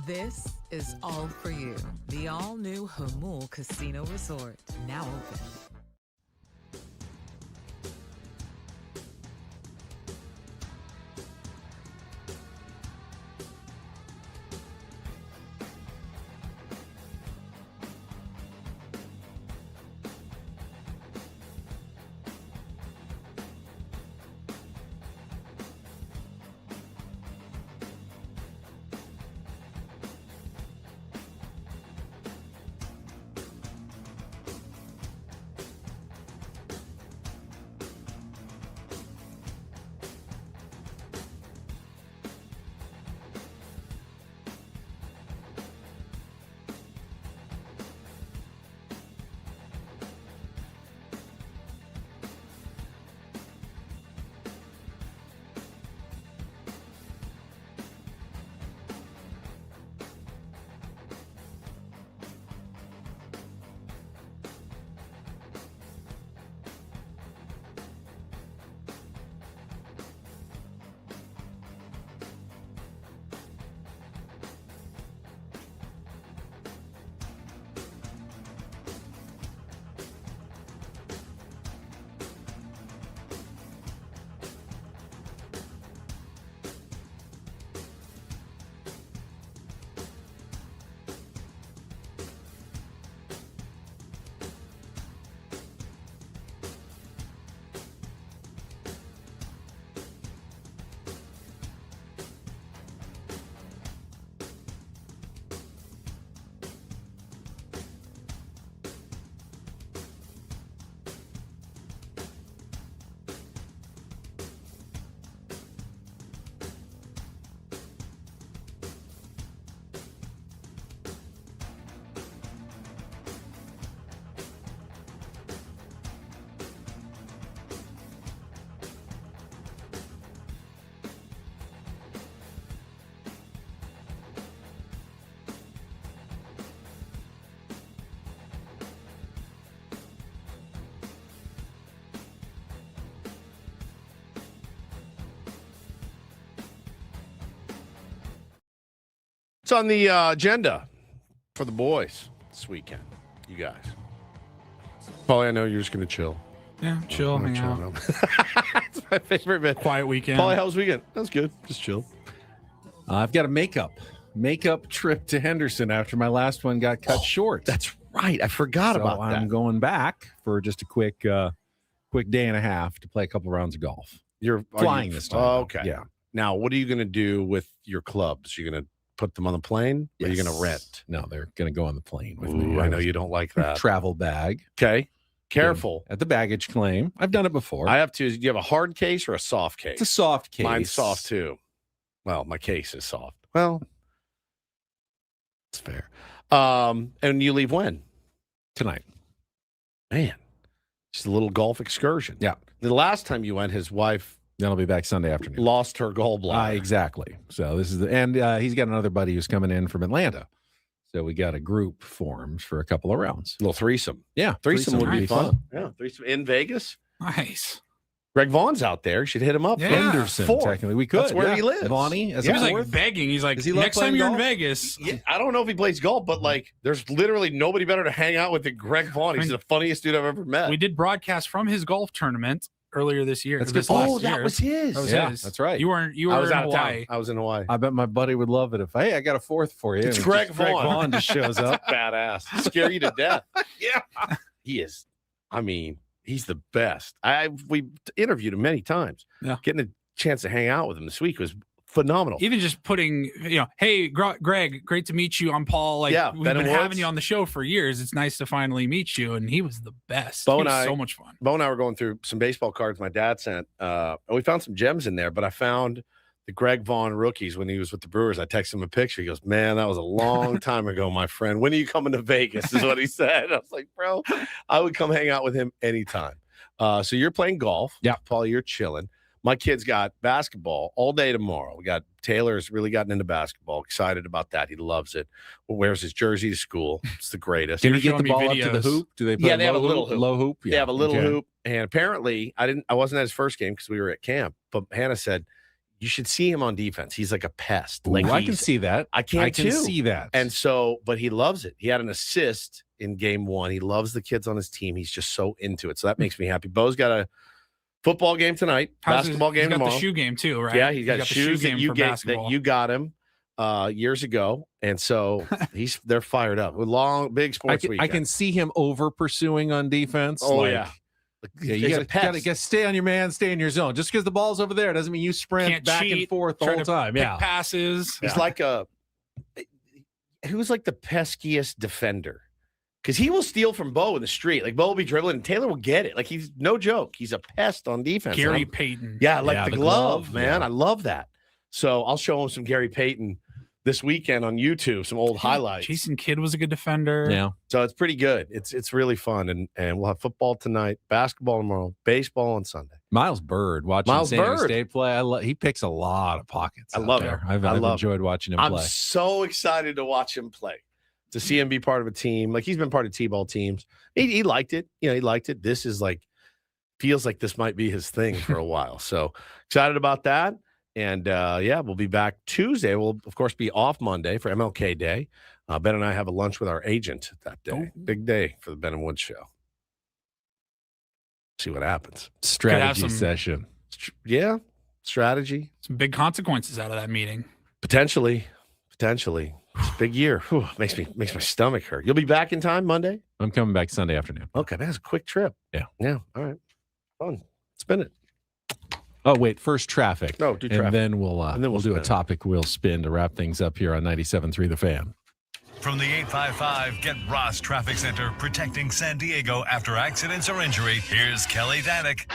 S4: This is all for you. The all-new Hamul Casino Resort, now open.
S1: It's on the agenda for the boys this weekend, you guys. Paulie, I know you're just going to chill.
S3: Yeah, chill, hang out.
S1: That's my favorite bit.
S3: Quiet weekend.
S1: Paulie, how was the weekend? That was good. Just chill.
S2: I've got a makeup trip to Henderson after my last one got cut short.
S1: That's right. I forgot about that.
S2: I'm going back for just a quick day and a half to play a couple rounds of golf.
S1: You're
S2: flying this time.
S1: Oh, okay.
S2: Yeah.
S1: Now, what are you going to do with your clubs? You're going to put them on the plane? Or are you going to rent?
S2: No, they're going to go on the plane with
S1: Ooh,
S2: me.
S1: I know you don't like that.
S2: Travel bag.
S1: Okay. Careful.
S2: At the baggage claim. I've done it before.
S1: I have to. Do you have a hard case or a soft case?
S2: It's a soft case.
S1: Mine's soft too. Well, my case is soft. Well, it's fair. And you leave when?
S2: Tonight.
S1: Man, just a little golf excursion.
S2: Yeah.
S1: The last time you went, his wife
S2: Then I'll be back Sunday afternoon.
S1: lost her gallbladder.
S2: Exactly. So this is he's got another buddy who's coming in from Atlanta. So we got a group formed for a couple of rounds.
S1: Little threesome.
S2: Yeah.
S1: Threesome would be
S2: be
S1: fun. Yeah. Threesome in Vegas.
S3: Nice.
S1: Greg Vaughn's out there. You should hit him up.
S3: Yeah.
S2: Henderson,
S1: Fourth.
S2: technically. We could.
S1: That's where he lives.
S2: Vonnie,
S3: He was like begging. He's like,
S2: Does he love
S3: next time
S2: playing
S3: you're in
S2: golf?
S3: Vegas,
S1: Yeah, I don't know if he plays golf, but like, there's literally nobody better to hang out with than Greg Vaughn. He's the funniest dude I've ever met.
S3: we did broadcast from his golf tournament earlier this year.
S2: That's
S3: this
S2: good.
S3: last
S1: Oh, that
S3: year.
S1: was his.
S3: That was
S2: Yeah,
S3: his.
S2: that's right.
S3: You were
S1: I was
S3: in
S1: out of town.
S3: Hawaii.
S1: I was in Hawaii.
S2: I bet my buddy would love it if, hey, I got a fourth for you.
S1: It's
S2: And
S1: Greg
S2: just
S1: Vaughn.
S2: Greg Vaughn just shows up.
S1: Badass. Scare you to death. Yeah. He is. I mean, he's the best. We interviewed him many times.
S3: Yeah.
S1: Getting a chance to hang out with him this week was phenomenal.
S3: Even just putting, hey, Greg, great to meet you. I'm Paul. Like,
S1: Yeah,
S3: we've
S1: Ben
S3: been
S1: and
S3: having
S1: Woods.
S3: you on the show for years. It's nice to finally meet you. And he was the best.
S1: Bo
S3: He
S1: and
S3: was
S1: I-
S3: so much fun.
S1: Bo and I were going through some baseball cards my dad sent. And we found some gems in there, but I found the Greg Vaughn rookies when he was with the Brewers. I texted him a picture. He goes, man, that was a long time ago, my friend. When are you coming to Vegas? Is what he said. I was like, bro, I would come hang out with him anytime. So you're playing golf.
S2: Yeah.
S1: Paul, you're chilling. My kid's got basketball all day tomorrow. We got Taylor's really gotten into basketball. Excited about that. He loves it. Wears his jersey to school. It's the greatest.
S2: Can you get the ball up to the hoop? Do they? Put
S1: They have a little hoop.
S2: Low hoop.
S1: They have a little
S2: Okay.
S1: hoop. And apparently, I wasn't at his first game because we were at camp. But Hannah said you should see him on defense. He's like a pest. Like
S2: I can see that.
S1: I can
S2: too.
S1: see
S2: that.
S1: And so, but he loves it. He had an assist in game 1. He loves the kids on his team. He's just so into it. So that makes me happy. Bo's got a football game tonight, basketball game
S3: he's got
S1: tomorrow.
S3: the shoe game too, right?
S1: Yeah, he's got
S3: the
S1: shoes
S3: shoe
S1: that
S3: game
S1: you
S3: for
S1: get
S3: basketball.
S1: that you got him years ago, and so they're fired up. Long, big sports weekend.
S2: I can see him over pursuing on defense.
S1: Oh,
S2: like,
S1: yeah.
S2: Yeah,
S1: He's
S2: you
S1: a
S2: gotta
S1: pest.
S2: stay on your man, stay in your zone. Just because the ball's over there doesn't mean you sprint
S3: Can't
S2: back
S3: cheat,
S2: and forth the
S3: try
S2: whole
S3: to
S2: time.
S3: pick
S2: Yeah,
S3: passes.
S1: He's like who's like the peskiest defender. Because he will steal from Bo in the street. Like, Bo will be dribbling, and Taylor will get it. Like, he's no joke. He's a pest on defense.
S3: Gary Payton.
S1: Yeah, like
S2: Yeah,
S1: the
S2: the
S1: glove,
S2: glove,
S1: man.
S2: yeah.
S1: I love that. So I'll show him some Gary Payton this weekend on YouTube, some old highlights.
S3: Jason Kidd was a good defender.
S2: yeah.
S1: So it's pretty good. It's really fun. And we'll have football tonight, basketball tomorrow, baseball on Sunday.
S2: Miles Bird watching
S1: Miles
S2: San Diego
S1: Bird.
S2: State play. He picks a lot of pockets.
S1: I
S2: out
S1: love
S2: there.
S1: him.
S2: I've
S1: I love
S2: enjoyed watching him
S1: I'm
S2: play.
S1: so excited to watch him play, to see him be part of a team. Like, he's been part of T-ball teams. He liked it. You know, he liked it. This is like, feels like this might be his thing for a while. So excited about that. And we'll be back Tuesday. We'll, of course, be off Monday for MLK Day. Ben and I have a lunch with our agent that day. Big day for the Ben and Wood show. See what happens.
S2: Strategy
S3: some-
S2: session.
S1: Yeah, strategy.
S3: Some big consequences out of that meeting.
S1: Potentially. It's a big year. Whew, makes my stomach hurt. You'll be back in time Monday?
S2: I'm coming back Sunday afternoon.
S1: Okay, that's a quick trip.
S2: Yeah.
S1: Yeah. All right. Fun. Spin it.
S2: Oh wait, first traffic.
S1: No, do traffic.
S2: And then we'll do a
S1: spin it.
S2: topic wheel spin to wrap things up here on 97.3 The Fan.
S5: From the 855 Get Ross Traffic Center, protecting San Diego after accidents or injury, here's Kelly Danick.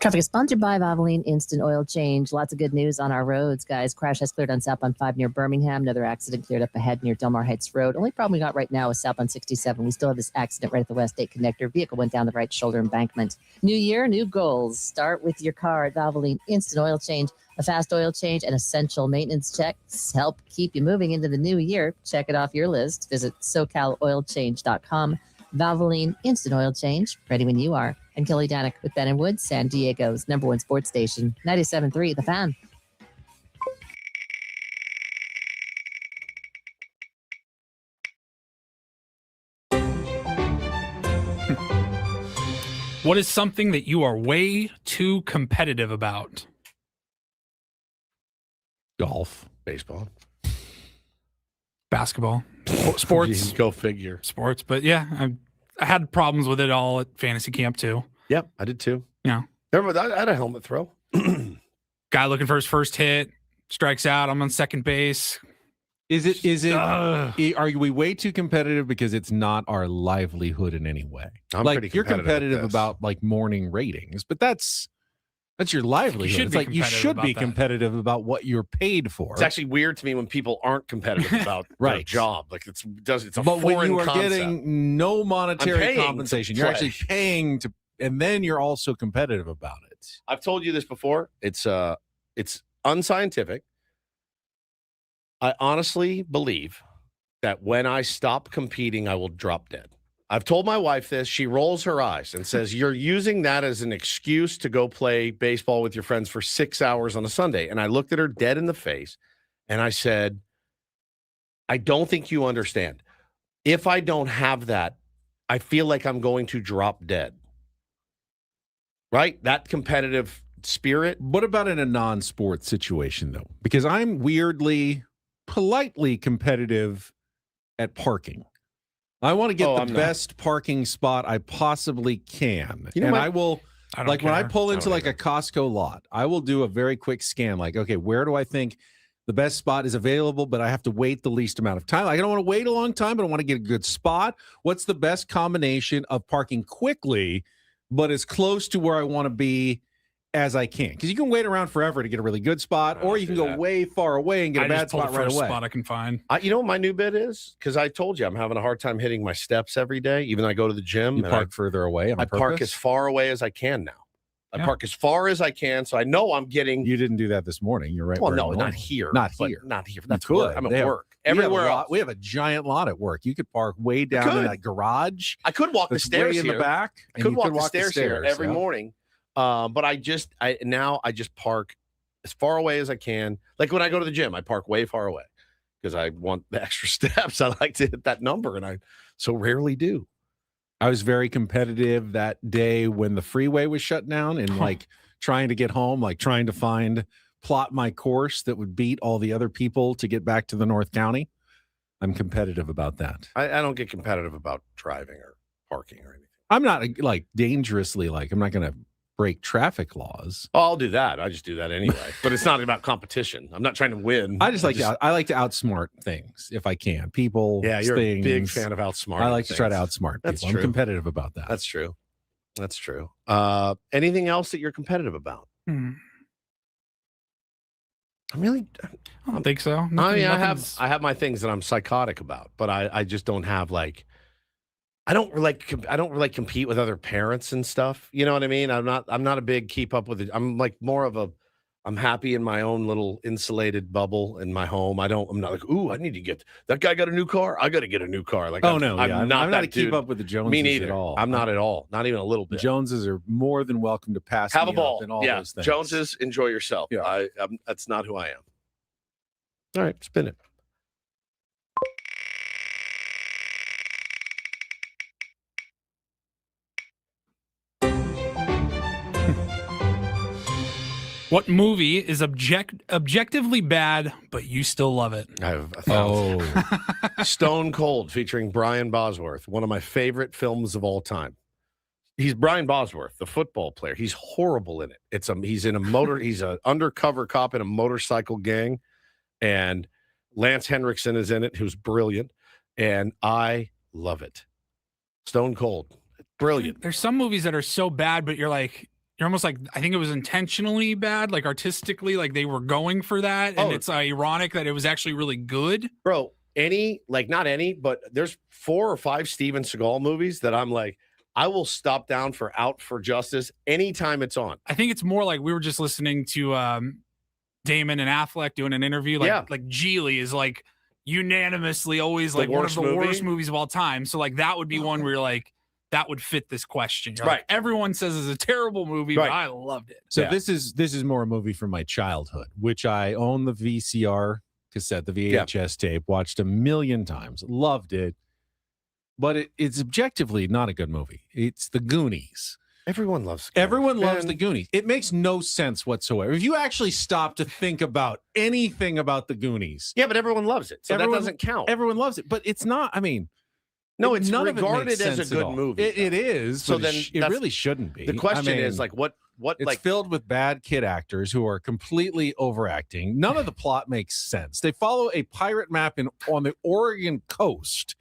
S6: Traffic is sponsored by Valvoline Instant Oil Change. Lots of good news on our roads, guys. Crash has cleared on southbound 5 near Birmingham. Another accident cleared up ahead near Delmar Heights Road. Only problem we got right now is southbound 67. We still have this accident right at the West 8 connector. Vehicle went down the right shoulder embankment. New year, new goals. Start with your car at Valvoline Instant Oil Change. A fast oil change and essential maintenance checks help keep you moving into the new year. Check it off your list. Visit SoCalOilChange.com. Valvoline Instant Oil Change. Ready when you are. I'm Kelly Danick with Ben and Wood, San Diego's #1 sports station, 97.3 The Fan.
S3: What is something that you are way too competitive about?
S2: Golf.
S1: Baseball.
S3: Basketball. Sports.
S1: Go figure.
S3: Sports. But yeah, I had problems with it all at fantasy camp too.
S1: Yep, I did too.
S3: Yeah.
S1: Remember, I had a helmet throw.
S3: Guy looking for his first hit, strikes out. I'm on second base.
S2: Is it are we way too competitive because it's not our livelihood in any way?
S1: I'm
S2: like
S1: pretty
S2: you're
S1: competitive
S2: competitive
S1: at this.
S2: about like morning ratings, but that's your livelihood.
S3: should
S2: It's
S3: be
S2: like you
S3: competitive
S2: should
S3: about
S2: be
S3: that.
S2: competitive about what you're paid for.
S1: It's actually weird to me when people aren't competitive about their
S2: Right.
S1: job. Like, it's a
S2: but when
S1: foreign
S2: you are
S1: concept.
S2: getting no
S1: I'm
S2: monetary
S1: paying to
S2: compensation, you're
S1: play.
S2: actually paying to, and then you're also competitive about it.
S1: I've told you this before. It's unscientific. I honestly believe that when I stop competing, I will drop dead. I've told my wife this. She rolls her eyes and says, "You're using that as an excuse to go play baseball with your friends for 6 hours on a Sunday." And I looked at her dead in the face and I said, "I don't think you understand. If I don't have that, I feel like I'm going to drop dead." Right? That competitive spirit.
S2: What about in a non-sport situation though? Because I'm weirdly, politely competitive at parking. I want to get the
S1: I'm not.
S2: best parking spot I possibly can.
S1: You know
S2: and
S1: what?
S2: I will,
S3: I don't
S2: like when I
S3: care.
S2: pull
S1: I
S2: into
S1: don't
S2: like a Costco lot, I will do a very quick scan. Like, okay, where do I think the best spot is available, but I have to wait the least amount of time? Like, I don't want to wait a long time, but I want to get a good spot. What's the best combination of parking quickly, but as close to where I want to be as I can, because you can wait around forever to get a really good spot, or you can go way far away and get a bad
S3: just pull
S2: spot
S3: the
S2: right
S3: first
S2: away.
S3: spot I can find.
S1: You know what my new bit is? Because I told you I'm having a hard time hitting my steps every day, even though I go to the gym.
S2: You
S1: and
S2: park further away on
S1: I park
S2: purpose?
S1: as far away as I can now. I
S2: Yeah.
S1: park as far as I can, so I know I'm getting.
S2: You didn't do that this morning. You're right.
S1: Well,
S2: where
S1: no,
S2: it
S1: not
S2: normal.
S1: here.
S2: Not
S1: but
S2: here.
S1: Not here.
S2: You
S1: That's
S2: could.
S1: work. I'm
S2: They
S1: at
S2: have-
S1: work.
S2: we have a
S1: Everywhere
S2: lot-
S1: else.
S2: we have a giant lot at work. You could park way down in
S1: could.
S2: that garage.
S1: I could walk the
S2: that's
S1: stairs
S2: way in
S1: here.
S2: the back.
S1: I
S2: and
S1: could
S2: you
S1: walk the stairs here every
S2: yeah.
S1: morning. But I just park as far away as I can. Like when I go to the gym, I park way far away because I want the extra steps. I like to hit that number, and I so rarely do.
S2: I was very competitive that day when the freeway was shut down and like trying to get home, like trying to plot my course that would beat all the other people to get back to the North County. I'm competitive about that.
S1: I don't get competitive about driving or parking or anything.
S2: I'm not like dangerously I'm not going to break traffic laws.
S1: Oh, I'll do that. I just do that anyway. But it's not about competition. I'm not trying to win.
S2: I like to outsmart things if I can. People,
S1: Yeah, you're
S2: things.
S1: a big fan of outsmarting.
S2: I like to try to
S1: things.
S2: outsmart
S1: That's
S2: people.
S1: true.
S2: I'm competitive about that.
S1: That's true. That's true. Anything else that you're competitive about? I'm really.
S3: I don't think so.
S1: I mean,
S3: Nothing's-
S1: I have my things that I'm psychotic about, but I just don't have like. I don't really compete with other parents and stuff. You know what I mean? I'm not a big keep up with it. I'm like more of a. I'm happy in my own little insulated bubble in my home. I'm not like, ooh, I need to get that guy got a new car. I got to get a new car. Like,
S2: I'm not
S1: that
S2: to keep
S1: dude.
S2: up with the Joneses
S1: Me neither.
S2: at all.
S1: I'm not at all. Not even a little
S2: The
S1: bit.
S2: Joneses are more than welcome to pass
S1: Have
S2: me
S1: a ball.
S2: up and all
S1: Yeah,
S2: those things.
S1: Joneses, enjoy yourself.
S2: Yeah.
S1: That's not who I am. All right, spin it.
S3: What movie is objectively bad, but you still love it?
S1: I have a thousand. Stone Cold featuring Brian Bosworth, one of my favorite films of all time. He's Brian Bosworth, the football player. He's horrible in it. He's in a he's an undercover cop in a motorcycle gang, and Lance Henriksen is in it, who's brilliant, and I love it. Stone Cold, brilliant.
S3: There's some movies that are so bad, but you're almost like, I think it was intentionally bad, like artistically, like they were going for that. And it's ironic that it was actually really good.
S1: Bro, not any, but there's 4 or 5 Steven Seagal movies that I'm like, I will stop down for Out for Justice anytime it's on.
S3: I think it's more like we were just listening to Damon and Affleck doing an interview. Like Geely is like unanimously always like one of the worst movies of all time. So like that would be one where you're like, that would fit this question. You're like, everyone says it's a terrible movie, but I loved it.
S2: So this is more a movie from my childhood, which I own the VCR cassette, the VHS tape, watched a million times, loved it. But it's objectively not a good movie. It's The Goonies.
S1: Everyone loves
S2: The Goonies. It makes no sense whatsoever. If you actually stop to think about anything about The Goonies.
S1: Yeah, but everyone loves it. So that doesn't count.
S2: Everyone loves it. But it's not, I mean.
S1: No, it's
S2: none
S1: regarded
S2: of it makes
S1: as a
S2: sense at
S1: good
S2: all.
S1: movie.
S2: It is.
S1: So
S2: But
S1: then
S2: it
S1: that's-
S2: really shouldn't be.
S1: The question is like what
S2: it's
S1: like
S2: filled with bad kid actors who are completely overacting. None of the plot makes sense. They follow a pirate map on the Oregon coast.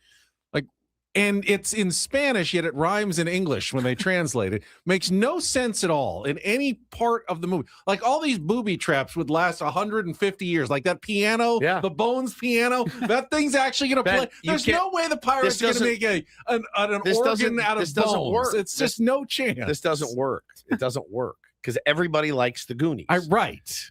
S2: And it's in Spanish, yet it rhymes in English when they translate it. Makes no sense at all in any part of the movie. Like all these booby traps would last 150 years. Like that piano, the Bones piano, that thing's actually going to play. There's no way the pirates are going to make an organ out of
S1: this doesn't
S2: bones.
S1: work.
S2: It's just no chance.
S1: This doesn't work. It doesn't work because everybody likes the Goonies.
S2: Right.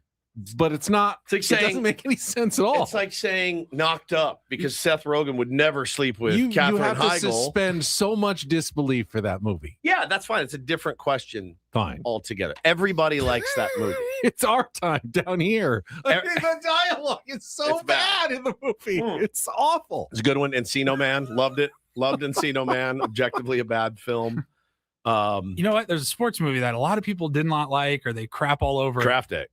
S2: But it's not.
S1: It's like saying,
S2: it doesn't make any sense at all.
S1: It's like saying Knocked Up because Seth Rogen would never sleep with Katherine
S2: you have
S1: Heigl.
S2: to suspend so much disbelief for that movie.
S1: Yeah, that's fine. It's a different question.
S2: Fine.
S1: Altogether. Everybody likes that movie.
S2: It's our time down here. The dialogue is so bad in the movie. It's awful.
S1: It's a good one. Encino Man. Loved it. Loved Encino Man. Objectively a bad film.
S3: You know what? There's a sports movie that a lot of people did not like or they crap all over.
S1: Draft Day.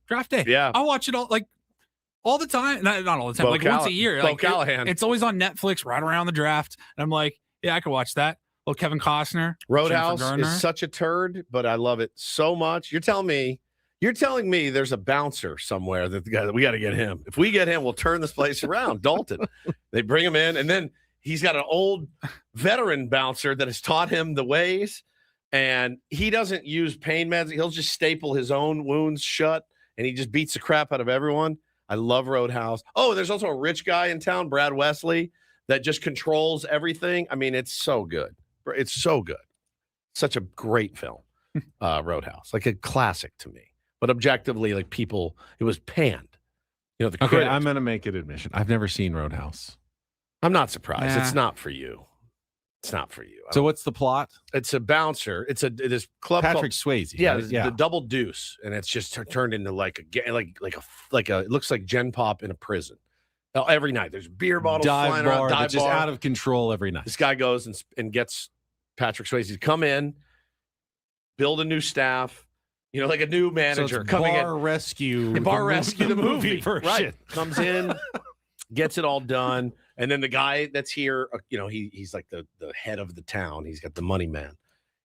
S3: Yeah. I watch it all the time. Not all the time, like once a year.
S1: Bo Callahan.
S3: It's always on Netflix right around the draft. And I'm like, yeah, I could watch that. Well, Kevin Costner.
S1: Roadhouse
S3: Jennifer Garner.
S1: is such a turd, but I love it so much. You're telling me there's a bouncer somewhere that we got to get him. If we get him, we'll turn this place around. Dalton. They bring him in, and then he's got an old veteran bouncer that has taught him the ways. And he doesn't use pain meds. He'll just staple his own wounds shut, and he just beats the crap out of everyone. I love Roadhouse. Oh, there's also a rich guy in town, Brad Wesley, that just controls everything. I mean, it's so good. It's so good. Such a great film, Roadhouse. Like a classic to me. But objectively, like people, it was panned. You know, the
S2: Okay,
S1: critics.
S2: I'm going to make an admission. I've never seen Roadhouse.
S1: I'm not surprised.
S3: Nah.
S1: It's not for you. It's not for you.
S2: So what's the plot?
S1: It's a bouncer. It's this club
S2: Patrick
S1: called,
S2: Swayze.
S1: Yeah,
S2: right?
S1: the Double Deuce, and it's just turned into like a it looks like Gen Pop in a prison. Every night there's beer bottles flying
S2: bar
S1: around.
S2: that's just out of control every night.
S1: This guy goes and gets Patrick Swayze to come in, build a new staff. You know, like a new manager
S2: so it's
S1: coming
S2: Bar Rescue.
S1: the movie
S2: version.
S1: right? Comes in, gets it all done. And then the guy that's here, you know, he's like the head of the town. He's got the money man.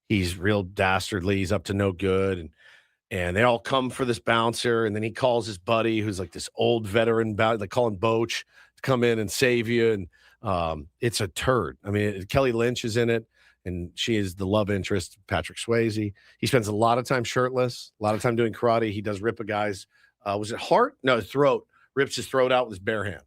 S1: He's real dastardly. He's up to no good. And they all come for this bouncer. And then he calls his buddy, who's like this old veteran, they call him Boach, to come in and save you. And it's a turd. I mean, Kelly Lynch is in it, and she is the love interest, Patrick Swayze. He spends a lot of time shirtless, a lot of time doing karate. He does rip a guy's, was it heart? No, throat. Rips his throat out with his bare hand.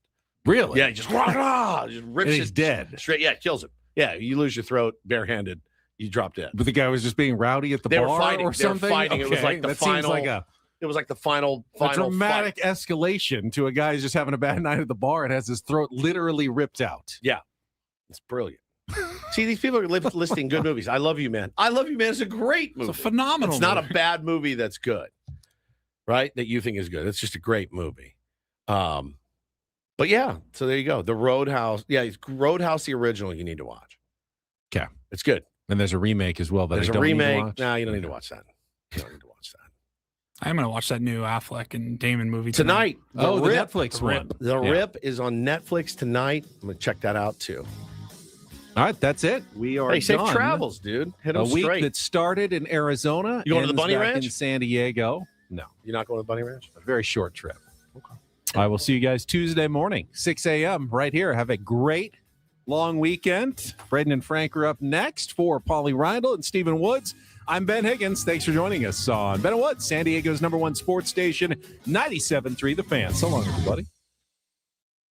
S2: Really?
S1: Yeah, he just rips
S2: and he's dead.
S1: straight. Yeah, kills him. Yeah, you lose your throat barehanded, you drop dead.
S2: But the guy was just being rowdy at the
S1: They
S2: bar
S1: were fighting.
S2: or
S1: They were
S2: something?
S1: fighting. It was like the
S2: that seems
S1: final.
S2: like a
S1: it was like the final
S2: dramatic
S1: fight.
S2: escalation to a guy who's just having a bad night at the bar and has his throat literally ripped out.
S1: Yeah, it's brilliant. See, these people are listing good movies. I Love You, Man. I Love You, Man is a great movie.
S3: It's a phenomenal
S1: It's not
S3: movie.
S1: a bad movie that's good, right? That you think is good. It's just a great movie. But yeah, so there you go. The Roadhouse. Yeah, it's Roadhouse, the original. You need to watch.
S2: Okay,
S1: it's good.
S2: And there's a remake as well.
S1: There's
S2: I
S1: a
S2: don't need to
S1: remake.
S2: watch.
S1: No, you don't need to watch that. You don't need to watch that.
S3: I'm going to watch that new Affleck and Damon movie
S1: Tonight.
S2: The Netflix one.
S1: The
S2: Yeah.
S1: Rip is on Netflix tonight. I'm going to check that out too.
S2: All right, that's it. We are
S1: Hey, safe
S2: done.
S1: travels, dude. Hit
S2: A
S1: them
S2: week
S1: straight.
S2: that started in Arizona.
S1: You going to the
S2: ends
S1: Bunny
S2: back
S1: Ranch?
S2: in San Diego? No,
S1: You're not going to the Bunny Ranch?
S2: a very short trip. Okay. I will see you guys Tuesday morning, 6 a.m. right here. Have a great long weekend. Braden and Frank are up next for Paulie Reindl and Stephen Woods. I'm Ben Higgins. Thanks for joining us on Ben and Woods, San Diego's #1 sports station, 97.3 The Fan. So long, everybody.